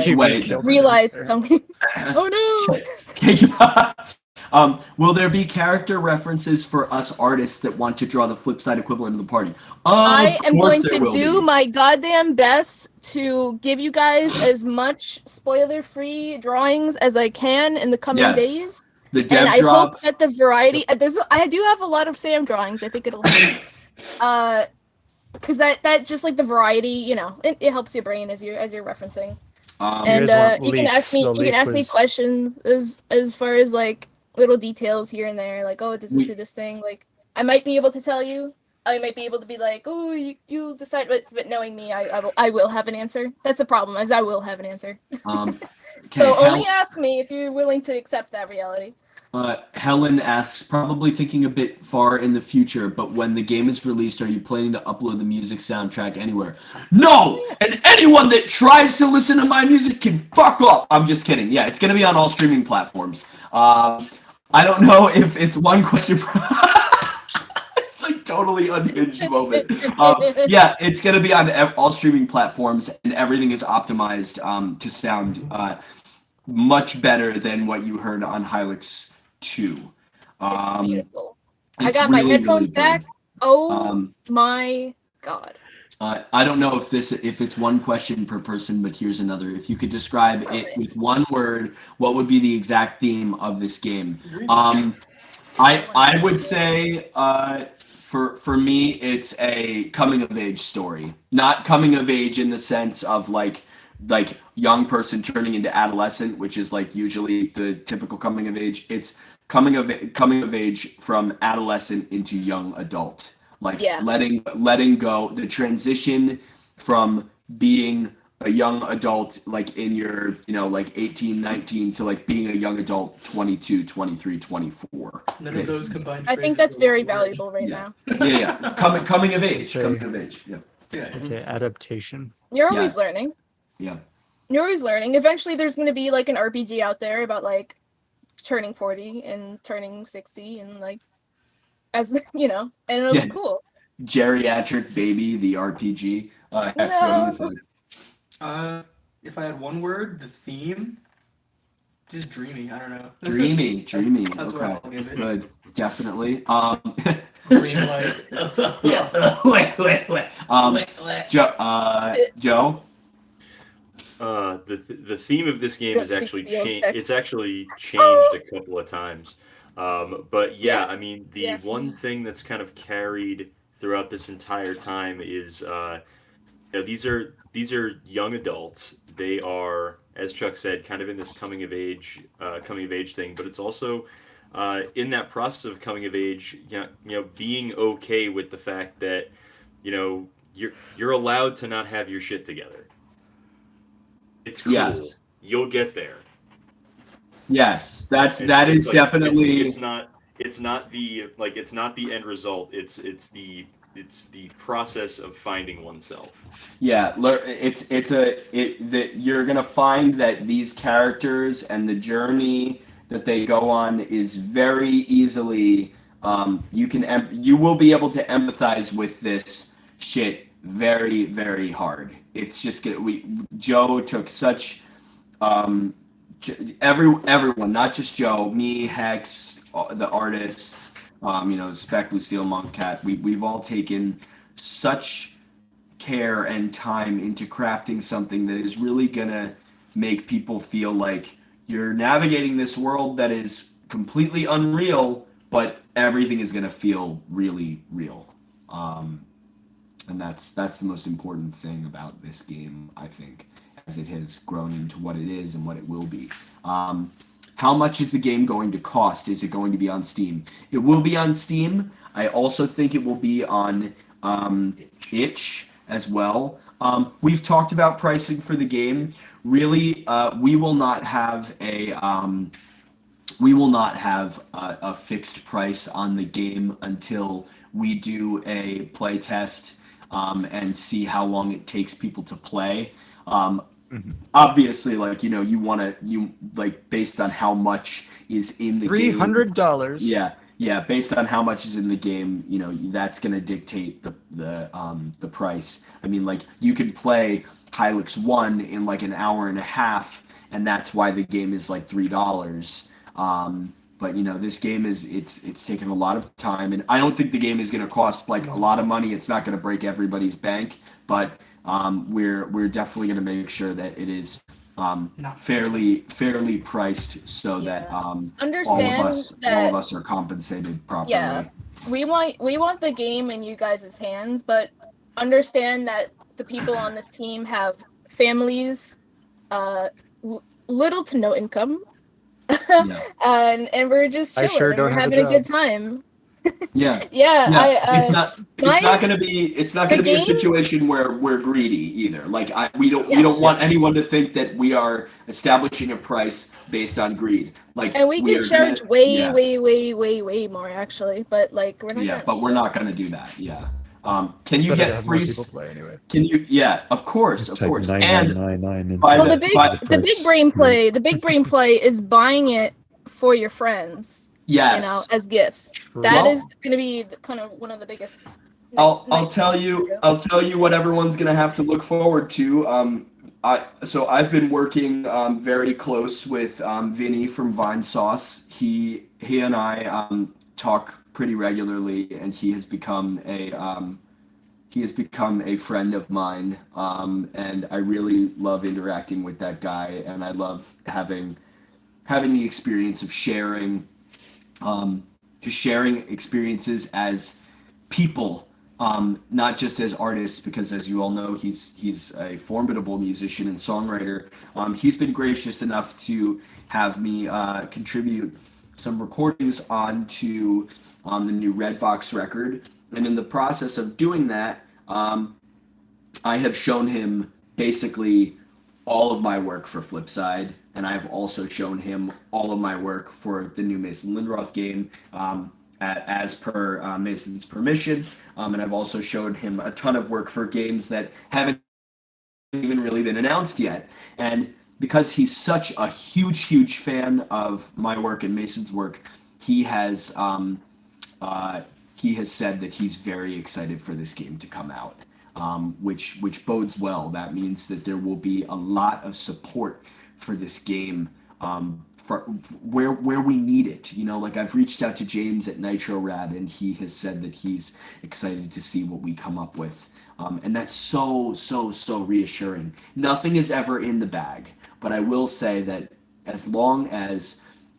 realized something. Oh no. Will there be character references for us artists that want to draw the Flipside equivalent of the party? I am going to do my goddamn best to give you guys as much spoiler-free drawings as I can in the coming days. The And dev I drop. hope that the variety. I do have a lot of Sam drawings. I think it'll help. Because that just like the variety, it helps your brain as you're referencing. And guys want you can ask leaks? me The leak was- questions as far as like little details here and there, like, oh, does this do this thing? Like, I might be able to tell you. I might be able to be like, oh, you decide, but knowing me, I will have an answer. That's a problem, as I will have an answer. So only ask me if you're willing to accept that reality. Helen asks, probably thinking a bit far in the future, but when the game is released, are you planning to upload the music soundtrack anywhere? No! And anyone that tries to listen to my music can fuck off! I'm just kidding. Yeah, it's going to be on all streaming platforms. I don't know if it's one question. It's like totally unhinged moment. Yeah, it's going to be on all streaming platforms, and everything is optimized to sound much better than what you heard on Hylix 2. It's beautiful. It's I got my really, headphones really back. good. Oh my god. I don't know if it's one question per person, but here's another. If you could describe it with one word, what would be the exact theme of this game? I would say for me it's a coming of age story. Not coming of age in the sense of like young person turning into adolescent, which is like usually the typical coming of age. It's coming of age from adolescent into young adult. Like letting go, the transition from being a young adult, like in your, like 18, 19 to like being a young adult, 22, 23, 24. None of those combined. I think that's very valuable right now. Yeah. Coming of age. Coming of age. Yeah. It's an adaptation. You're always learning. Yeah. You're always learning. Eventually there's going to be like an RPG out there about like turning 40 and turning 60 and like, as and it'll be cool. Geriatric Baby, the RPG. Hex, what do you think? If I had one word, the theme, just dreamy. I don't know. Dreamy. That's what I'll give it. Good, definitely. Dreamlike. Yeah. Wait. Joe. The theme of this game is actually changed. It's actually changed a couple of times. But yeah, I mean, the one thing that's kind of carried throughout this entire time is these are young adults. They are, as Chuck said, kind of in this coming of age thing, but it's also in that process of coming of age, being okay with the fact that you're allowed to not have your shit together. It's cool. Yes. You'll get there. Yes, that is definitely. It's not the end result. It's the process of finding oneself. Yeah, you're gonna find that these characters and the journey that they go on is very easily. You will be able to empathize with this shit very, very hard. It's just Joe took such everyone, not just Joe, me, Hex, the artists, Spec, Lucille, Monkcat. We've all taken such care and time into crafting something that is really gonna make people feel like you're navigating this world that is completely unreal, but everything is gonna feel really real. And that's the most important thing about this game, I think, as it has grown into what it is and what it will be. How much is the game going to cost? Is it going to be on Steam? It will be on Steam. I also think it will be on itch as well. We've talked about pricing for the game. Really, we will not have a fixed price on the game until we do a play test and see how long it takes people to play. Obviously, based on how much is in the game. $300. Yeah, based on how much is in the game, that's gonna dictate the price. I mean, like, you can play Hylix 1 in like an hour and a half, and that's why the game is like $3. But this game it's taken a lot of time, and I don't think the game is going to cost like a lot of money. It's not going to break everybody's bank, but we're definitely going to make sure that it is fairly priced so that Understand all that of us are compensated properly. Yeah, we want the game in you guys' hands, but understand that the people on this team have families, little to no income, Yeah. and we're just I chilling. sure and don't we're have a having a good job. time. Yeah. Yeah, It's not gonna be a game- situation where we're greedy either. Like we don't want anyone to think that we are establishing a price based on greed. Like And we could are charge gonna- way, yeah. way more actually, but like we're not. Yeah, gonna. but we're not gonna do that. Yeah. Can you Better to get have more free? people play anyway. Can you? Yeah, of course, Just of type course. 9999 and by Well, the- the by big brain play, the big brain play is buying it for your friends. Yes. You know, as gifts. True. That Well- is going to be kind of one of the biggest. I'll tell you what everyone's gonna have to look forward to. I've been working very close with Vinny from Vine Sauce. He and I talk pretty regularly, and he has become a friend of mine. And I really love interacting with that guy, and I love having the experience of sharing experiences as people, not just as artists, because as you all know, he's a formidable musician and songwriter. He's been gracious enough to have me contribute some recordings onto the new Red Fox record, and in the process of doing that, I have shown him basically all of my work for Flipside, and I've also shown him all of my work for the new Mason Lindroth game, as per Mason's permission. And I've also showed him a ton of work for games that haven't even really been announced yet. And because he's such a huge fan of my work and Mason's work, he has said that he's very excited for this game to come out, which bodes well. That means that there will be a lot of support for this game, for where we need it. You know, like I've reached out to James at Nitro Rad, and he has said that he's excited to see what we come up with. And that's so reassuring. Nothing is ever in the bag, but I will say that as long as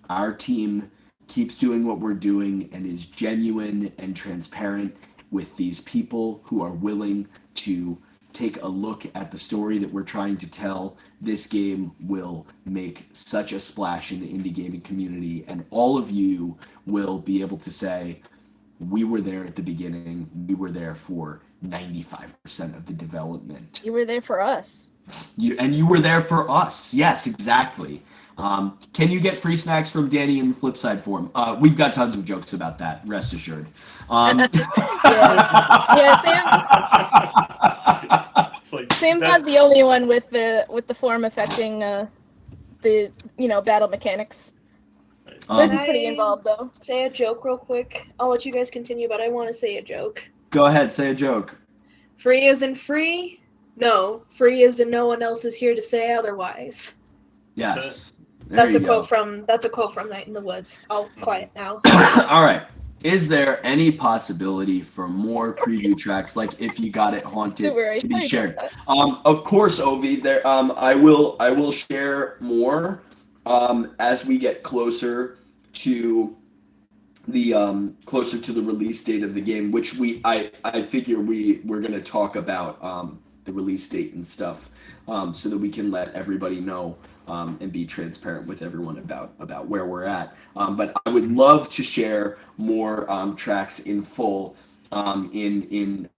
our team keeps doing what we're doing and is genuine and transparent with these people who are willing to take a look at the story that we're trying to tell, this game will make such a splash in the indie gaming community, and all of you will be able to say, we were there at the beginning, we were there for 95% of the development. You were there for us. You were there for us. Yes, exactly. Can you get free snacks from Danny in the Flipside forum? We've got tons of jokes about that, rest assured. Sam's not the only one with the form affecting the battle mechanics. Chris is pretty involved though. Say a joke real quick. I'll let you guys continue, but I want to say a joke. Go ahead, say a joke. Free isn't free? No. Free is and no one else is here to say otherwise. Yes. That's a quote from Night in the Woods. I'll quiet now. All right. Is there any possibility for more preview tracks, like If You Got It Haunted, to be shared? Of course, Ovi. There, I will share more as we get closer to the release date of the game, which I figure we're gonna talk about the release date and stuff, so that we can let everybody know. And be transparent with everyone about where we're at. But I would love to share more tracks in full, in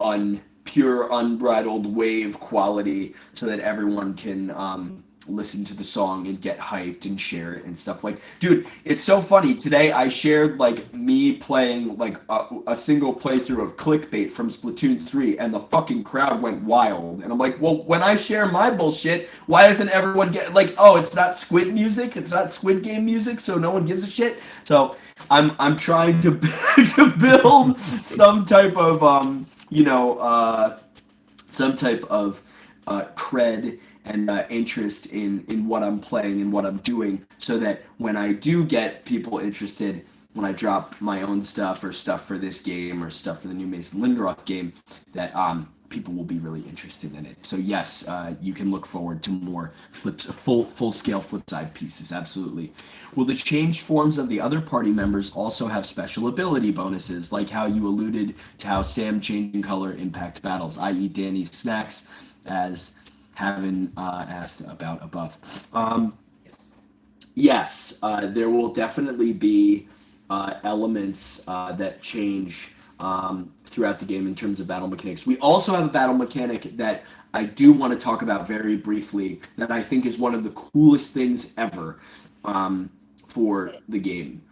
pure unbridled wave quality, so that everyone can listen to the song and get hyped and share it and stuff. Like, dude, it's so funny. Today I shared like me playing like a single playthrough of Clickbait from Splatoon 3, and the fucking crowd went wild. And I'm like, well, when I share my bullshit, why doesn't everyone get like, oh, it's not Squid music, it's not Squid Game music, so no one gives a shit. So I'm trying to to build some type of cred and interest in what I'm playing and what I'm doing, so that when I do get people interested, when I drop my own stuff or stuff for this game or stuff for the new Mason Lindroth game, that people will be really interested in it. So yes, you can look forward to more full-scale Flipside pieces. Absolutely. Will the changed forms of the other party members also have special ability bonuses, like how you alluded to how Sam changing color impacts battles, i.e. Danny's snacks, as Havin asked about above? Yes, there will definitely be elements that change throughout the game in terms of battle mechanics. We also have a battle mechanic that I do want to talk about very briefly that I think is one of the coolest things ever for the game.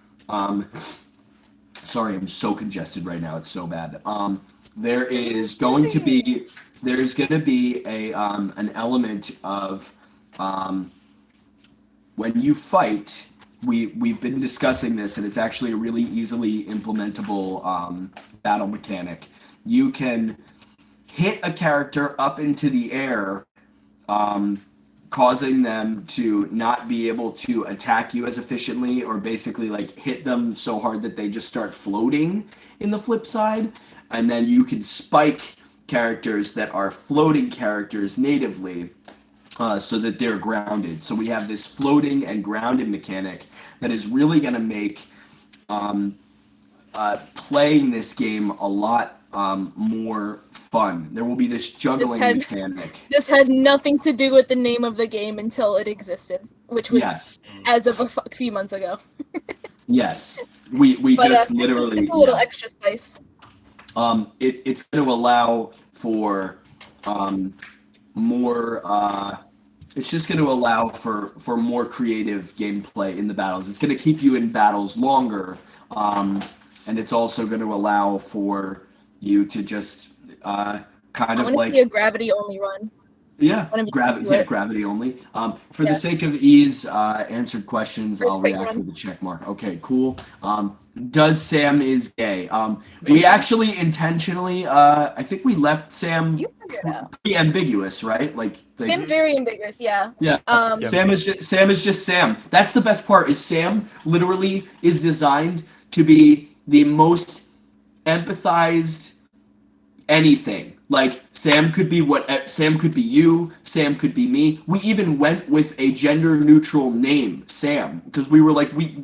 Sorry, I'm so congested right now. It's so bad. There's going to be a an element of when you fight. We've been discussing this, and it's actually a really easily implementable battle mechanic. You can hit a character up into the air, causing them to not be able to attack you as efficiently, or basically like hit them so hard that they just start floating in the flip side. And then you can spike characters that are floating characters natively, so that they're grounded. So we have this floating and grounded mechanic that is really going to make playing this game a lot more fun. There will be this juggling mechanic. This had nothing to do with the name of the game until it existed, which was as of a few months ago. Yes, we But, just literally. It's a little extra spice. It's going to allow for more. It's just going to allow for more creative gameplay in the battles. It's going to keep you in battles longer, and it's also going to allow for you to just kind of like. I want to see a gravity only run. Yeah, gravity only. For the sake of ease, answered questions, I'll react with a check mark. Okay, cool. Does Sam is gay? We actually intentionally, I think we left Sam pretty ambiguous, right? Like Sam's very ambiguous, yeah. Yeah. Sam is just Sam. That's the best part. Is Sam literally is designed to be the most empathized anything. Like Sam could be Sam could be you, Sam could be me. We even went with a gender neutral name, Sam, because we were like we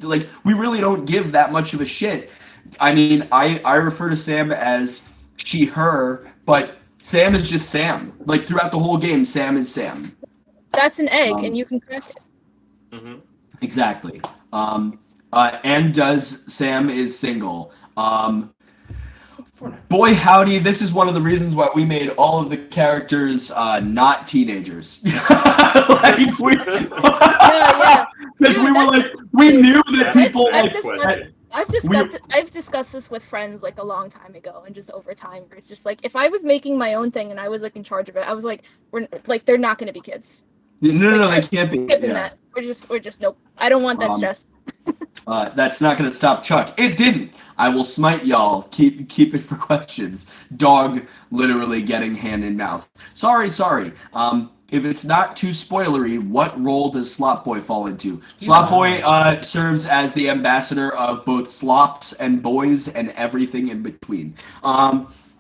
really don't give that much of a shit. I mean, I refer to Sam as she, her, but Sam is just Sam. Like throughout the whole game, Sam is Sam. That's an egg, and you can crack it. Mm-hmm. Exactly. And does Sam is single. Boy howdy, this is one of the reasons why we made all of the characters not teenagers. Like we, because we were like, we knew that people I've discussed this with friends like a long time ago, and just over time, where it's just like if I was making my own thing and I was like in charge of it, I was like, they're not going to be kids. No, they can't be. Skipping that. We're just nope. I don't want that stress. That's not going to stop Chuck. It didn't. I will smite y'all. Keep it for questions. Dog literally getting hand in mouth. Sorry. If it's not too spoilery, what role does Slop Boy fall into? Slop Boy serves as the ambassador of both slops and boys and everything in between.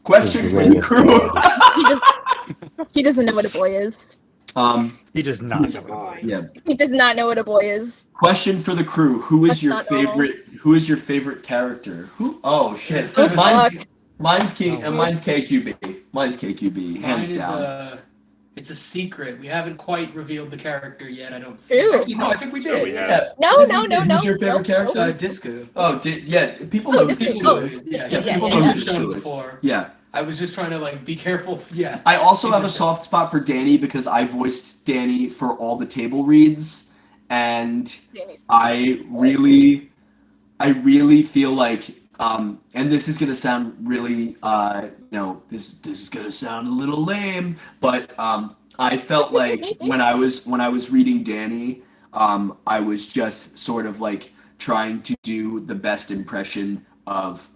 Question for the crew. He doesn't know what a boy is. He does not know what a boy is. Yeah. He does not know what a boy is. Question for the crew: Who is your favorite? Who is your favorite character? Who? Oh shit! Mine's KQB. Mine's KQB. Hands down. It's a secret. We haven't quite revealed the character yet. I don't. True. Actually, no, I think we did. Yeah. No. Who's your favorite character? Disco. Oh, people know Disco. People know Disco before. Yeah. I was just trying to be careful. Yeah. I also have a soft spot for Danny because I voiced Danny for all the table reads, and I really feel like, and this is gonna sound really, this is gonna sound a little lame, but I felt like when I was reading Danny, I was just sort of like trying to do the best impression of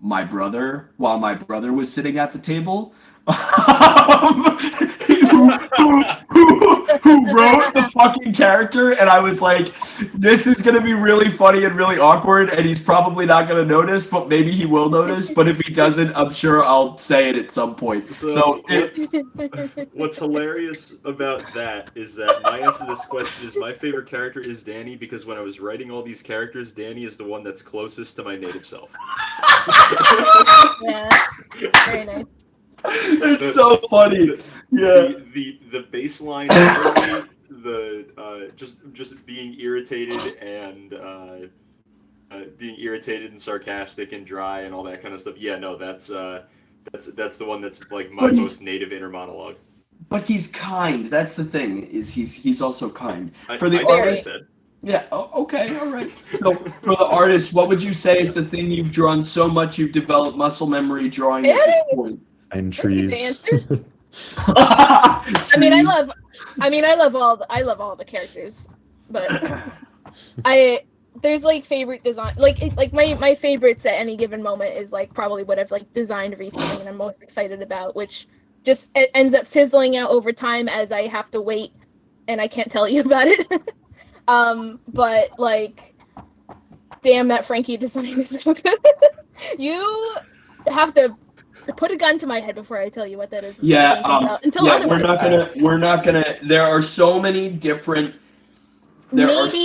my brother while my brother was sitting at the table. who wrote the fucking character, and I was like, this is gonna be really funny and really awkward, and he's probably not gonna notice, but maybe he will notice. But if he doesn't, I'm sure I'll say it at some point. So what's hilarious about that is that my answer to this question is my favorite character is Danny, because when I was writing all these characters, Danny is the one that's closest to my native self. Yeah, very nice. It's so funny. The baseline for me, the just being irritated and sarcastic and dry and all that kind of stuff. Yeah, no, that's the one that's like my most native inner monologue. But he's kind. That's the thing. Is he's also kind. For the artist. Yeah. Okay. All right. So for the artist, what would you say is the thing you've drawn so much you've developed muscle memory drawing at this point? And trees. I mean, I love all the characters, but there's like favorite design, like my favorites at any given moment is like probably what I've like designed recently and I'm most excited about, which just it ends up fizzling out over time as I have to wait and I can't tell you about it. But like, damn, that Frankie design is so good. You have to put a gun to my head before I tell you what that is. Yeah, otherwise. We're not gonna. There are so many different. Maybe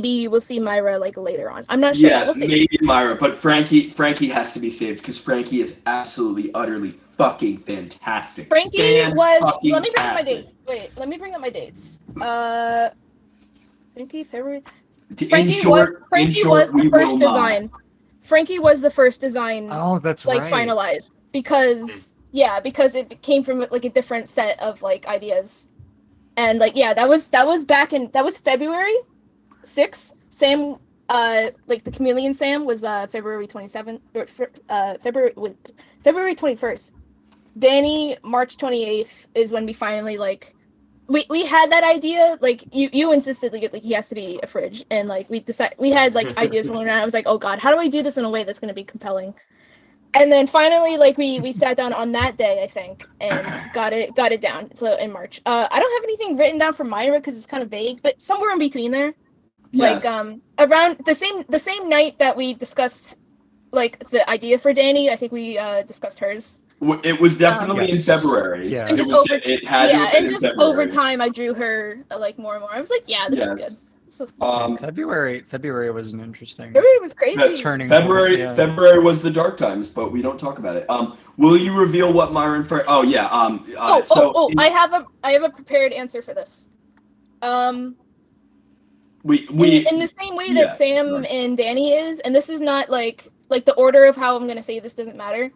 you will see Myra like later on. I'm not sure. Yeah, we'll see. maybe Myra, but Frankie has to be saved because Frankie is absolutely, utterly fucking fantastic. Frankie was. Let me bring up my dates. Wait, let me bring up my dates. Frankie February. Frankie was the first design. Frankie was the first design. Oh, that's like right. finalized because it came from like a different set of like ideas, and like that was February 6th. Sam, like the Chameleon Sam was February 27th or February 21st. Danny March 28th is when we finally like. We had that idea, like you insisted like he has to be a fridge, and like we had like ideas rolling around. I was like, oh god, how do I do this in a way that's going to be compelling? And then finally, like we sat down on that day, I think, and got it down. So in March, I don't have anything written down for Myra because it's kind of vague, but somewhere in between there, Yes. like around the same night that we discussed like the idea for Danny, I think we discussed hers. It was definitely in February. Yeah. And just over time, I drew her like more and more. I was like, yeah, this is good. February was an interesting. February was crazy. Turning February point, yeah. February was the dark times, but we don't talk about it. Will you reveal what Myron for? Oh yeah. I have a prepared answer for this. We in the same way that Sam and Danny is, and this is not like the order of how I'm gonna say this doesn't matter.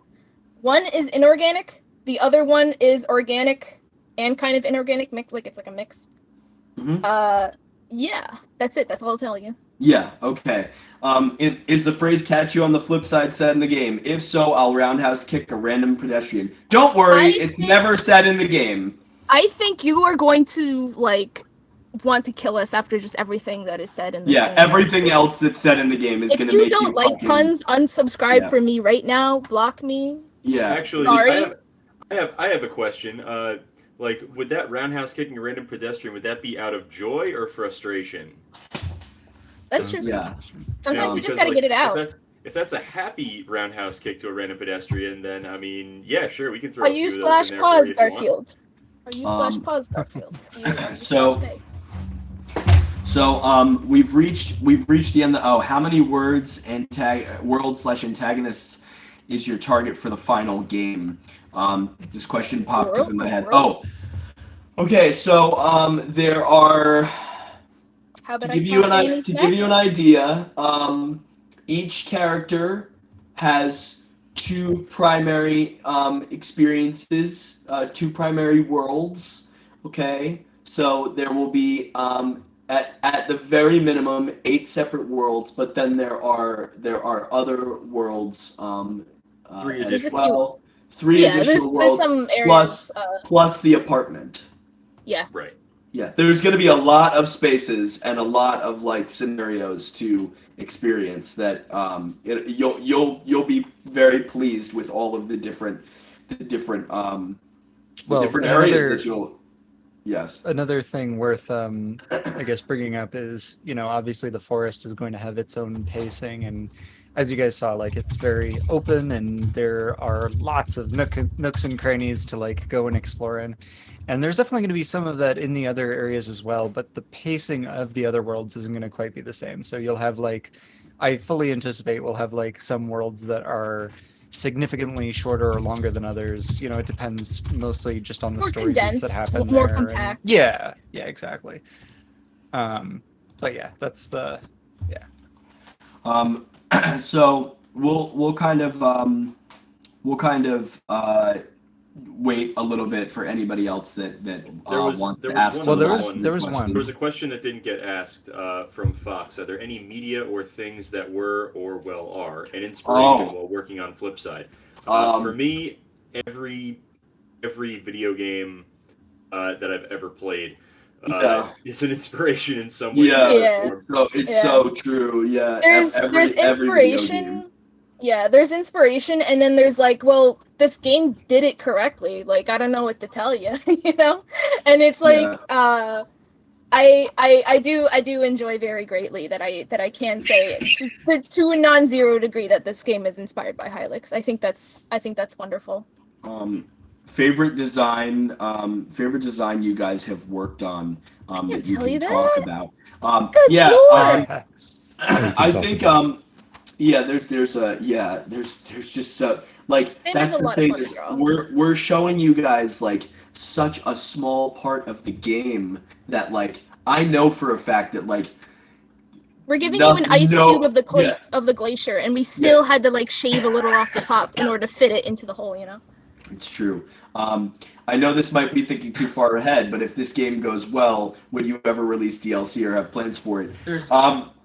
One is inorganic, the other one is organic and kind of inorganic, like it's like a mix. Mhm. Yeah, that's it. That's all I'll tell you. Yeah, okay. Is the phrase "catch you on the flip side" said in the game? If so, I'll roundhouse kick a random pedestrian. Don't worry, it's never said in the game. I think you are going to like want to kill us after just everything that is said in this game. Everything else that's said in the game is going to make you If you don't like puns, unsubscribe from me right now. Block me. Yeah. Actually, sorry. I have a question. Like, would that roundhouse kicking a random pedestrian, would that be out of joy or frustration? That's true. Yeah. Sometimes you just gotta get it out. If that's a happy roundhouse kick to a random pedestrian, then I mean, yeah, sure, we can throw. Are you /pause Garfield? Are you /pause Garfield? So we've reached the end. How many worlds /antagonists is your target for the final game? This question popped up in my head. Okay. So there are. How about to give you an idea, each character has two primary experiences, two primary worlds. Okay, so there will be at the very minimum 8 separate worlds, but then there are other worlds 3 as additional. well. 3 additional worlds there's some areas, plus the apartment. Yeah. Right. Yeah, there's going to be a lot of spaces and a lot of like scenarios to experience that you'll be very pleased with all of the different the different Well, different and areas another- that you'll. Yes. Another thing worth, I guess, bringing up is, obviously the forest is going to have its own pacing, and as you guys saw, like it's very open, and there are lots of nooks and crannies to like go and explore in, and there's definitely going to be some of that in the other areas as well. But the pacing of the other worlds isn't going to quite be the same. So you'll have I fully anticipate we'll have like some worlds that are significantly shorter or longer than others. It depends mostly just on the More story beats that condensed, happen more there. compact. Yeah, exactly. But yeah, that's the So we'll kind of wait a little bit for anybody else that wants to ask. Well, there was one. There was a question that didn't get asked from Fox. Are there any media or things that were or are an inspiration while working on Flipside? For me, every video game that I've ever played is an inspiration in some way. It's so true. Yeah, There's inspiration. Yeah, there's inspiration, and then there's well, this game did it correctly. Like, I don't know what to tell you, And it's I do enjoy very greatly that I can say to a non-zero degree that this game is inspired by Hylix. I think that's wonderful. Favorite design you guys have worked on that you can talk about. I think there's just that's the thing is we're showing you guys such a small part of the game that I know for a fact that we're giving you an ice cube of the glacier, and we still had to shave a little off the top in order to fit it into the hole. It's true. I know this might be thinking too far ahead, but if this game goes well, would you ever release DLC or have plans for it? There's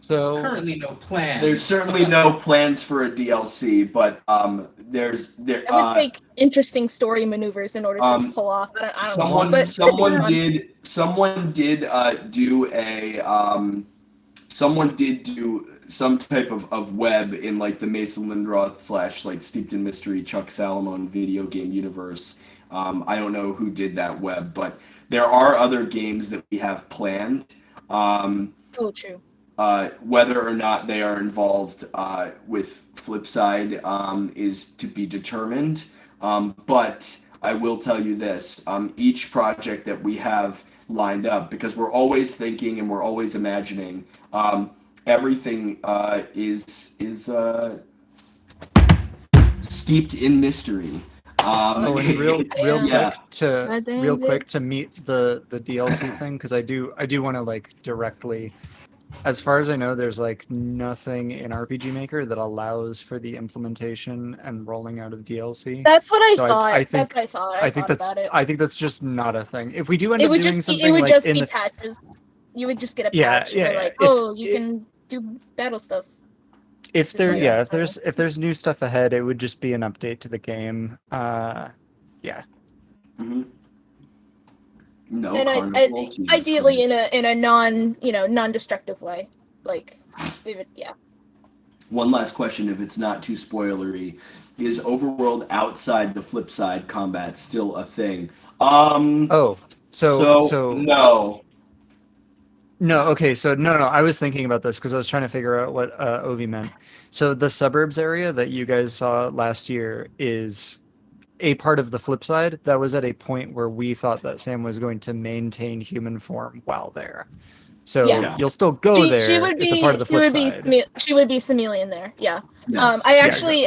currently no plans. There's certainly no plans for a DLC, but it would take interesting story maneuvers in order to pull off. I don't know. But someone did do some type of web in the Mason Lindroth / Steeped in Mystery Chuck Salomon video game universe. I don't know who did that web, but there are other games that we have planned. True. Whether or not they are involved with Flipside is to be determined. But I will tell you this: each project that we have lined up, because we're always thinking and we're always imagining. Everything is steeped in mystery. And real quick to meet the DLC thing, because I do want to directly, as far as I know, there's nothing in RPG Maker that allows for the implementation and rolling out of DLC. That's what I thought. I think that's just not a thing. If we do end up doing something, it would just be patches. You would just get a patch where you can do battle stuff. If there's new stuff ahead, it would just be an update to the game. Mm-hmm. No, and ideally in a non-destructive way, One last question, if it's not too spoilery, is overworld outside the Flipside combat still a thing? No. No, okay, so no, I was thinking about this because I was trying to figure out what Ovi meant. So the suburbs area that you guys saw last year is a part of the Flipside that was at a point where we thought that Sam was going to maintain human form while there. So you'll still go there. She would be, it's a part of the Flipside. She would be Semelian there, yeah. Yes. I actually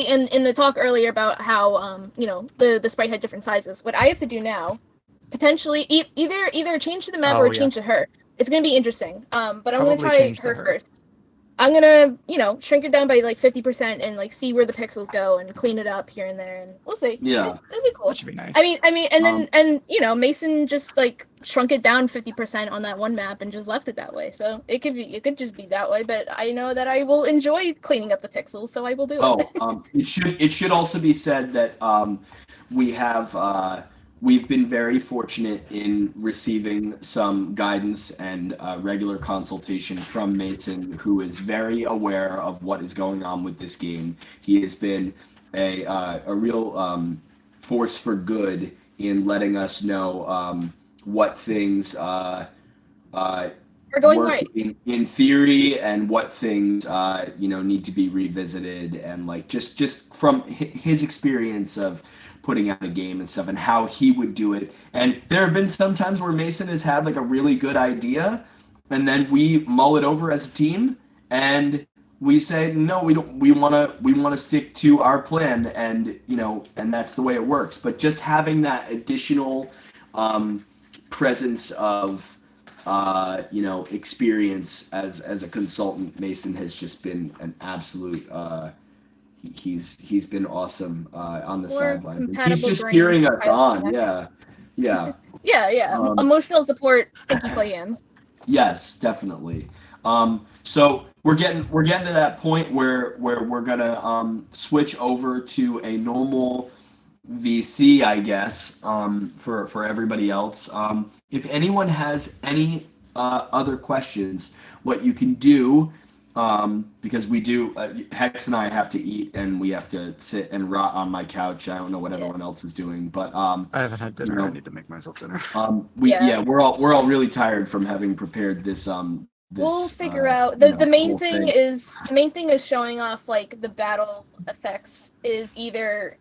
in the talk earlier about how the sprite had different sizes. What I have to do now, potentially either change to the map or change to her. It's gonna be interesting. But I'm gonna try her first. I'm gonna, shrink it down by 50% and see where the pixels go and clean it up here and there, and we'll see. Yeah, that'd be cool. That should be nice. I mean, and Mason just shrunk it down 50% on that one map and just left it that way. So it could just be that way. But I know that I will enjoy cleaning up the pixels, so I will do it. It should also be said that we have. We've been very fortunate in receiving some guidance and regular consultation from Mason, who is very aware of what is going on with this game. He has been a real force for good in letting us know what things We're going work right. in theory and what things need to be revisited, and like just from his experience of putting out a game and stuff and how he would do it. And there have been some times where Mason has had like a really good idea, and then we mull it over as a team and we say no, we don't, we want to stick to our plan, and and that's the way it works. But just having that additional presence of experience as a consultant, Mason has just been an absolute. He's been awesome on the More sidelines. He's compatible just brains cheering to us pilot on. that. Yeah. Yeah. Emotional support, stinky clay hands. Yes, definitely. So we're getting to that point where we're gonna switch over to a normal VC, I guess, for everybody else. If anyone has any other questions, what you can do, because we do, Hex and I have to eat and we have to sit and rot on my couch. I don't know what everyone else is doing, but I haven't had dinner. I need to make myself dinner. We're all really tired from having prepared this. We'll figure out the main whole thing is showing off like the battle effects is either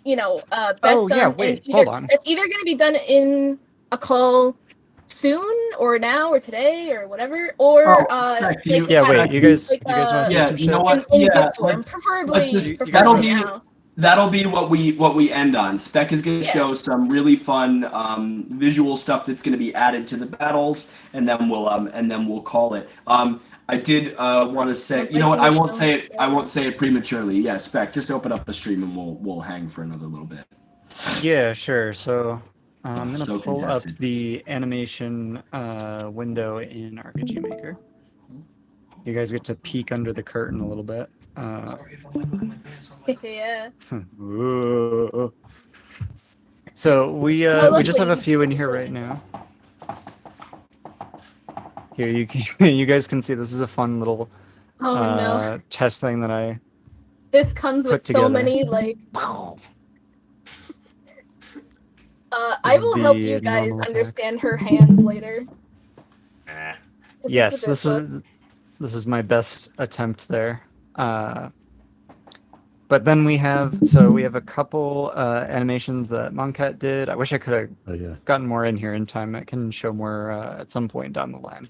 best done wait, in hold either on. it's either going to be done in a call soon or now or today or whatever, or you guys want to say some shit? in gift form, preferably now. That'll be what we end on. Spec is going to show some really fun visual stuff that's going to be added to the battles, and then we'll call it. I did want to say, you know what? I won't say it prematurely. Yeah, Spec, just open up the stream and we'll hang for another little bit. Yeah, sure. So I'm gonna So pull up contested. the animation window in RPG Maker. You guys get to peek under the curtain a little bit. Yeah. So we just have a few in here right now. Here you guys can see this is a fun little test thing that I This comes with together. so many like. I will help you guys understand her hands later. Yes, this is my best attempt there. But then we have a couple animations that Moncat did. I wish I could have gotten more in here in time. I can show more at some point down the line.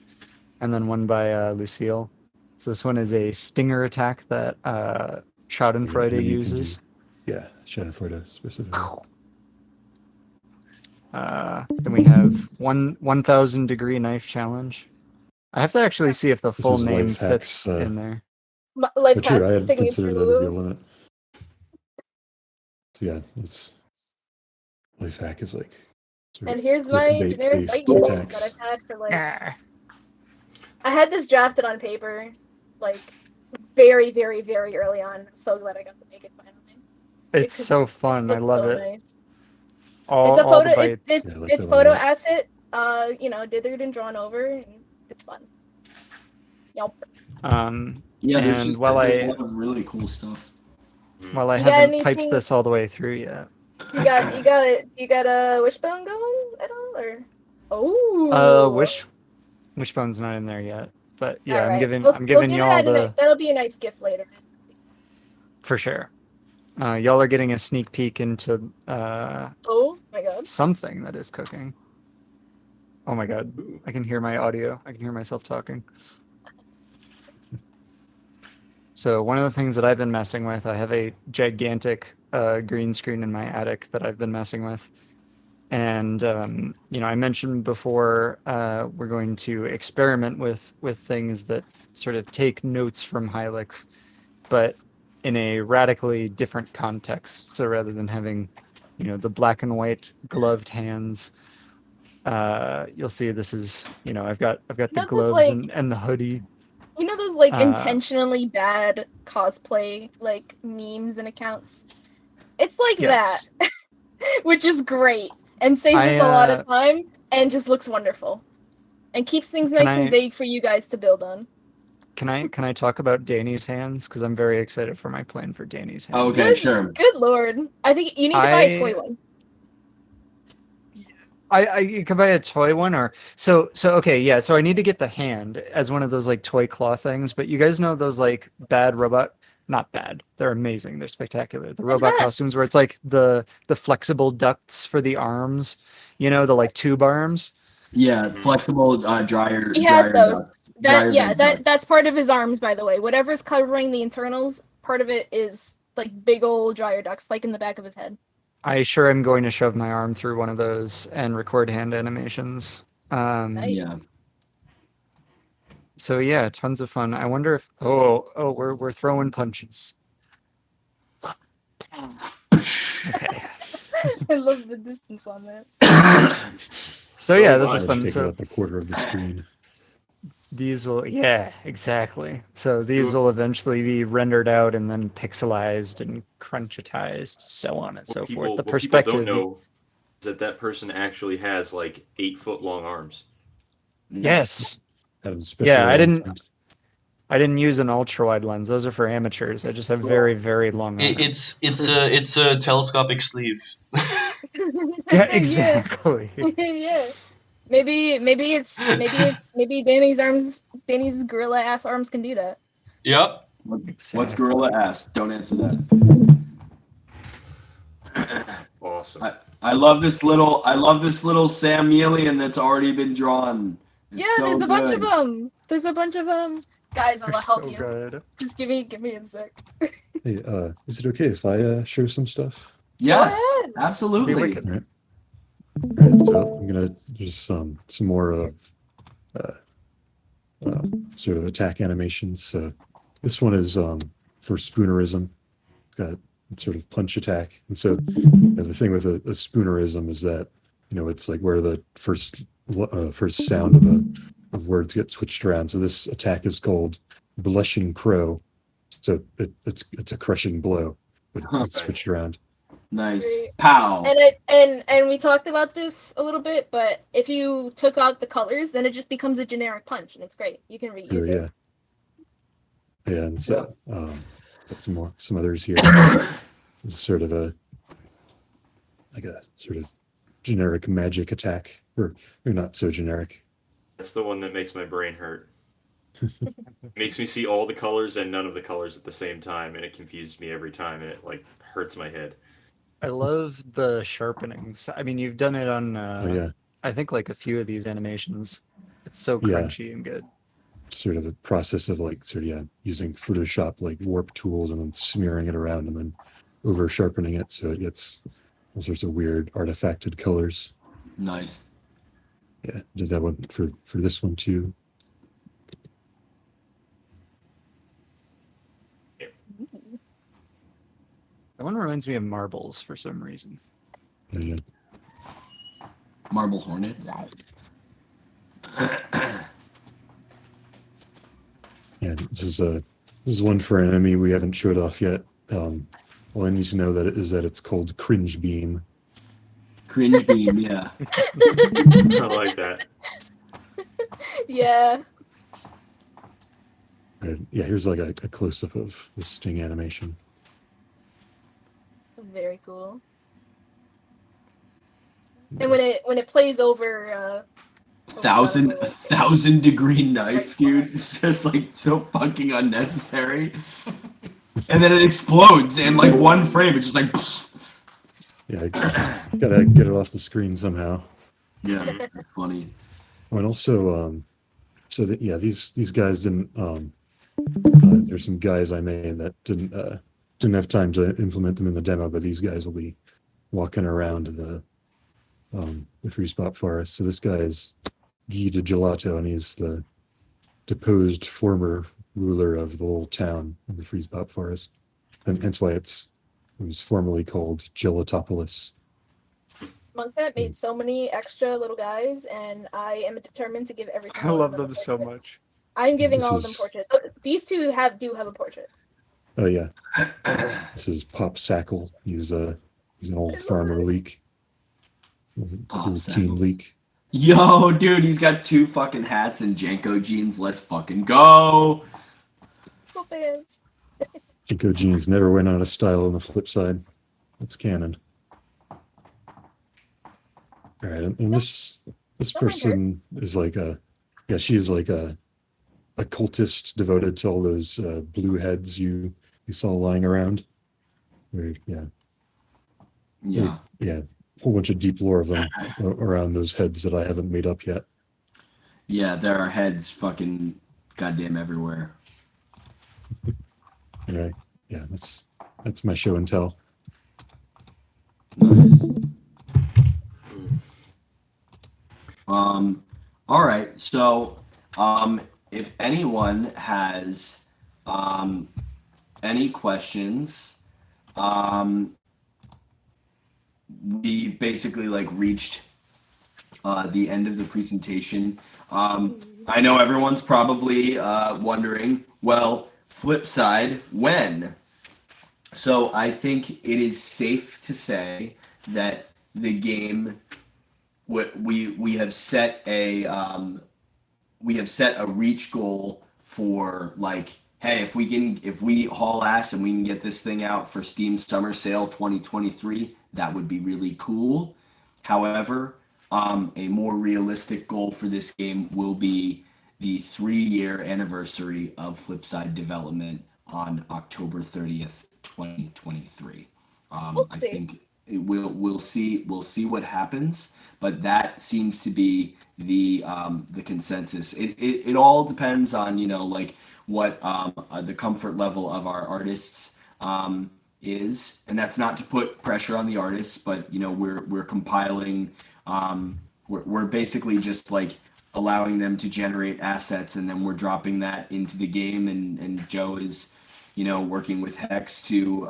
And then one by Lucille. So this one is a stinger attack that Schadenfreude uses. Schadenfreude specifically. Then we have 1,000 degree knife challenge. I have to actually see if the full name fits in there. Life Sure, I hack had signature considered that to be a move. limit. So yeah, it's life hack is like. sort And of here's my generic clickbait-based bite move attacks. that I've had for like. I had this drafted on paper, like very, very, very early on. I'm so glad I got to make it finally. It's so fun. I love it. Nice. All, It's a all the photo. bites. It's photo asset. Dithered and drawn over, and it's fun. Yep. There's and a while lot of really cool stuff. While I You got haven't piped anything- this all the way through yet. You got a wishbone going at all, or Wishbone's not in there yet, but yeah, All right. I'm giving get y'all it that'll be a nice gift later. for sure. Y'all are getting a sneak peek into Oh my god. something that is cooking. Oh my god, I can hear my audio. I can hear myself talking. So one of the things that I've been messing with, I have a gigantic green screen in my attic that I've been messing with. And, I mentioned before we're going to experiment with things that sort of take notes from Hylix, but in a radically different context. So rather than having, the black and white gloved hands, you'll see this is, I've got the gloves and the hoodie. You know those intentionally bad cosplay memes and accounts? It's like that. Which is great and saves us a lot of time and just looks wonderful. And keeps things nice and vague for you guys to build on. Can I talk about Danny's hands? Because I'm very excited for my plan for Danny's hands. Okay, sure. Good lord. I think you need to buy a toy one. You can buy a toy one or so okay, yeah, so I need to get the hand as one of those like toy claw things, but you guys know those like bad robot, not bad, they're amazing, they're spectacular. The robot costumes where it's like the flexible ducts for the arms, you know, the like tube arms. Yeah, flexible dryer. He has dryer those. duct. Dryer vent duct. That's part of his arms, by the way. Whatever's covering the internals, part of it is like big old dryer ducts, like in the back of his head. I sure am going to shove my arm through one of those and record hand animations. Nice. Yeah. So yeah, tons of fun. I wonder if we're throwing punches. Okay. I love the distance on that. So yeah, this is I've fun. taken So up a quarter of the screen. these will, yeah, exactly. So these will eventually be rendered out and then pixelized and crunchitized, so on and so forth. The perspective. People don't know is that person actually has like 8-foot long arms. Yes. Special Yeah, I announcement. didn't use an ultra wide lens. Those are for amateurs. I just have very, very long arms. It's a telescopic sleeve. Yeah, exactly. Yeah. Maybe Danny's gorilla ass arms can do that. Yep. What's gorilla ass? Don't answer that. Awesome. I love this little Sam Melian that's already been drawn. It's Yeah, there's so a bunch of good. them. There's a bunch of them. Guys, I'll They're help so you. good. Just give me a sec. Hey, is it okay if I show some stuff? Yes, Go ahead. absolutely. Be wicked. All right. All right, so I'm gonna just some more of sort of attack animations. So this one is for spoonerism. It's got sort of punch attack, and so the thing with a spoonerism is that it's like where the first sound of words get switched around. So this attack is called Blushing Crow. So it's a crushing blow, but it's switched around. Nice. Great. Pow. And we talked about this a little bit, but if you took out the colors, then it just becomes a generic punch, and it's great. You can reuse Yeah. it. Yeah, and so got some others here. It's sort of a sort of generic magic attack, or not so generic. That's the one that makes my brain hurt. Makes me see all the colors and none of the colors at the same time, and it confuses me every time, and it like hurts my head. I love the sharpenings. I mean, you've done it on, I think, like a few of these animations. It's so Yeah. crunchy and good. Sort of a process of using Photoshop like warp tools and then smearing it around and then over sharpening it so it gets all sorts of weird artifacted colors. Nice. Yeah, did that one for this one too. That one reminds me of marbles for some reason. Yeah. Marble hornets. Yeah, this is one for an enemy we haven't showed off yet. All I need to know that it's called Cringe Beam. Cringe beam, yeah. I like that. Yeah. Yeah, here's like a close up of the sting animation. Very cool. And when it plays over 1,000 degree knife, dude. It's just like so fucking unnecessary. And then it explodes in like one frame. It's just like. Yeah, I gotta get it off the screen somehow. Yeah, funny. Oh, and also, these guys didn't. There's some guys I made that didn't have time to implement them in the demo, but these guys will be walking around the free spot forest. So this guy is Guy de Gelato, and he's the deposed former ruler of the little town in the free spot forest, and hence why it was formerly called Gelatopolis. Monkpat made so many extra little guys, and I am determined to give every I single one love of them them a so portrait. much. I'm giving This all of them is- portraits. These two do have a portrait. Oh yeah, this is Pop Sackle. He's an old farmer leak. Cool teen leak. Yo, dude, he's got 2 fucking hats and Janko jeans. Let's fucking go. Hope it is. Jinko jeans never went out of style on the flip side. That's canon. All right, and this Don't mind her. person is like she's like a cultist devoted to all those blue heads you saw lying around. Yeah, a whole bunch of deep lore of them around those heads that I haven't made up yet. Yeah, there are heads fucking goddamn everywhere. Anyway, yeah, that's my show and tell. Nice. All right. So, if anyone has any questions, we've basically like reached the end of the presentation. I know everyone's probably wondering, well, Flipside, when? So I think it is safe to say that the game, we have set a reach goal for like, hey, if we haul ass and we can get this thing out for Steam Summer Sale 2023, that would be really cool. However, a more realistic goal for this game will be the 3-year anniversary of Flipside development on October 30th, 2023. We'll see. I think we'll see what happens, but that seems to be the consensus. It all depends on like what the comfort level of our artists is, and that's not to put pressure on the artists, but we're compiling. We're basically just like allowing them to generate assets, and then we're dropping that into the game, and Joe is working with Hex to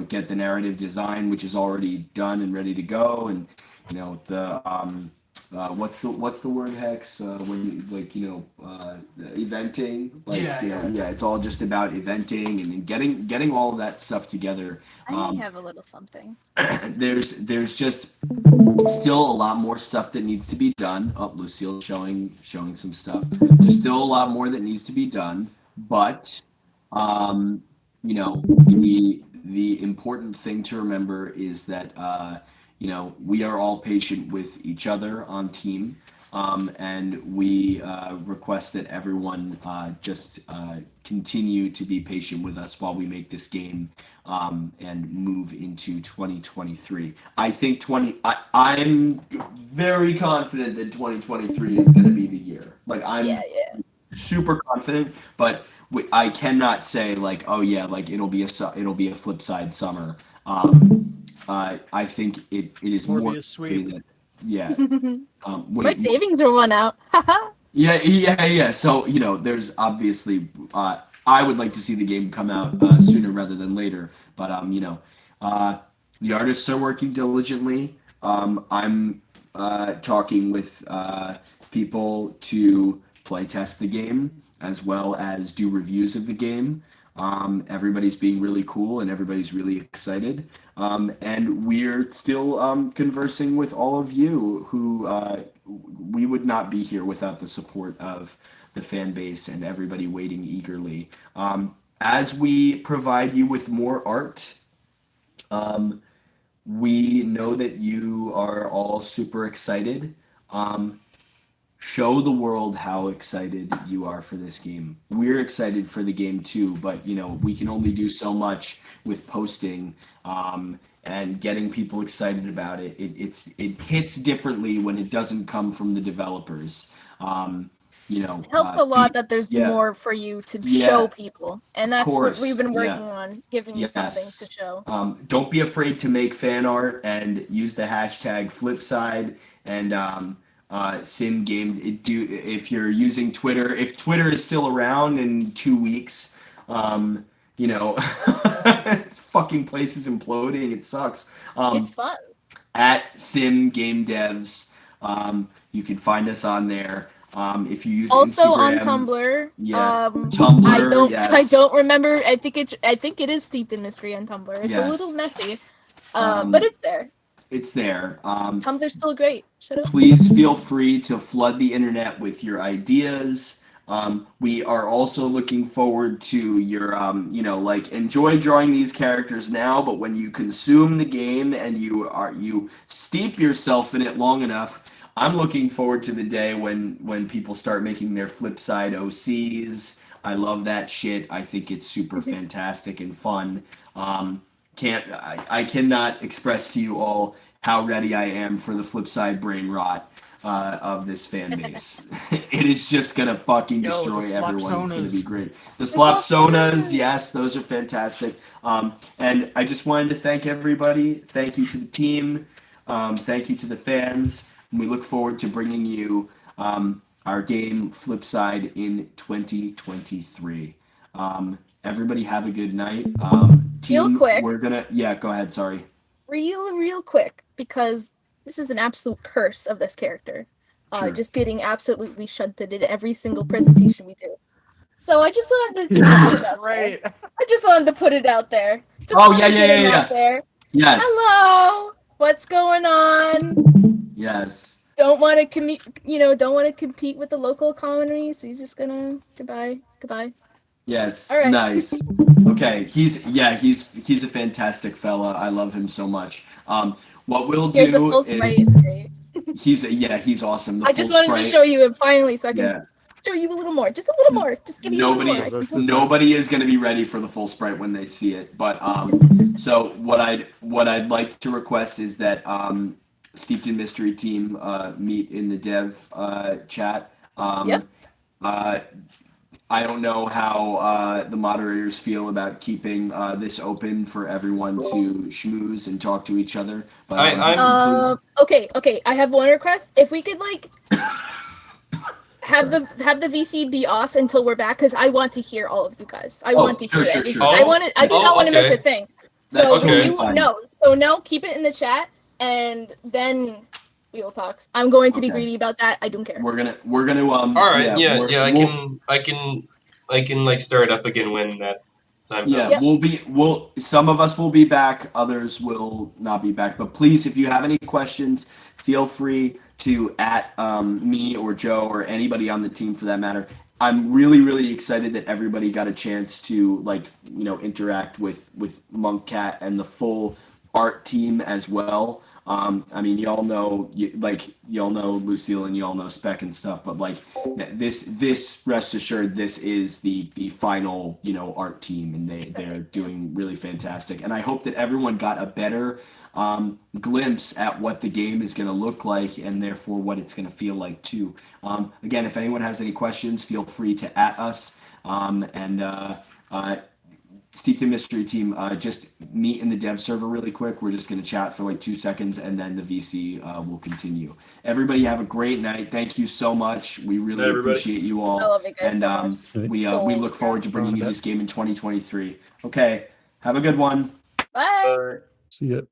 get the narrative design, which is already done and ready to go, and the what's the word, Hex, when you eventing, like yeah, it's all just about eventing and getting all of that stuff together. I may have a little something. There's just still a lot more stuff that needs to be done. Oh, Lucille's showing some stuff. There's still a lot more that needs to be done, but the important thing to remember is that we are all patient with each other on team, and we request that everyone just continue to be patient with us while we make this game and move into 2023. I think I'm very confident that 2023 is going to be the year. Like I'm super confident, but I cannot say like, oh yeah, like it'll be a Flipside summer. I think it is more that, yeah. My savings are run out. yeah. So there's obviously I would like to see the game come out sooner rather than later, but the artists are working diligently. I'm talking with people to play test the game as well as do reviews of the game. Everybody's being really cool and everybody's really excited. And we're still conversing with all of you who we would not be here without the support of the fan base and everybody waiting eagerly. As we provide you with more art, we know that you are all super excited. Show the world how excited you are for this game. We're excited for the game too, but we can only do so much with posting and getting people excited about it. It hits differently when it doesn't come from the developers. It helps a lot that there's more for you to show people, and that's what we've been working on, giving you something to show. Don't be afraid to make fan art and use the hashtag Flipside and sim game. If you're using Twitter, if Twitter is still around in 2 weeks, fucking place is imploding. It sucks. It's fun. At Sim Game Devs, you can find us on there. If you use also Instagram, on Tumblr. Tumblr. I don't remember. I think it is steeped in mystery on Tumblr. It's a little messy, but it's there. It's there. Tumblr's still great. Shut up. Please feel free to flood the internet with your ideas. We are also looking forward to your, enjoy drawing these characters now, but when you consume the game and you steep yourself in it long enough, I'm looking forward to the day when people start making their Flipside OCs. I love that shit. I think it's super fantastic and fun. I cannot express to you all how ready I am for the Flipside brain rot of this fan base. It is just gonna fucking destroy everyone. It's gonna be great. The Slopsonas, yes, those are fantastic. And I just wanted to thank everybody. Thank you to the team. Thank you to the fans. And we look forward to bringing you our game Flipside in 2023. Everybody have a good night. Team, Real quick. We're gonna, go ahead. Sorry. Real quick, because this is an absolute curse of this character. Sure. Just getting absolutely shunted in every single presentation we do. So I just wanted to That's right. I just wanted to put it out there. Just Oh, wanted to get it out there. Yes. Hello. What's going on? Yes. Don't want to compete with the local economy, so you're just gonna goodbye. Yes. All right. Nice. Okay. He's a fantastic fella. I love him so much. What we'll do Here's a full sprite. It's great. he's awesome. I just wanted to show you him finally, so I can show you a little more. Just a little more. Just give you a little more. Nobody is going to be ready for the full sprite when they see it. But so what I'd like to request is that Steeped in Mystery team meet in the dev chat. Yep. I don't know how the moderators feel about keeping this open for everyone to schmooze and talk to each other. But okay. I have one request. If we could have the VC be off until we're back, because I want to hear all of you guys. I want to hear everything. Sure. I do not want to miss a thing. So Fine. keep it in the chat, and then we will talk. I'm going to be Okay. greedy about that. I don't care. We're gonna All right, I can start up again when that time comes. Some of us will be back, others will not be back. But please, if you have any questions, feel free to at me or Joe or anybody on the team for that matter. I'm really, really excited that everybody got a chance to interact with Monk Cat and the full art team as well. Y'all know Lucille and y'all know Spec and stuff, but this rest assured, this is the final art team, and they're doing really fantastic. And I hope that everyone got a better glimpse at what the game is going to look like, and therefore what it's going to feel like too. Again, if anyone has any questions, feel free to at us. Steeped in Mystery team, just meet in the dev server really quick. We're just going to chat for 2 seconds, and then the VC will continue. Everybody have a great night. Thank you so much. We really appreciate you all. I love you guys so much. We look forward to bringing you this game in 2023. Okay, have a good one. Bye. See ya.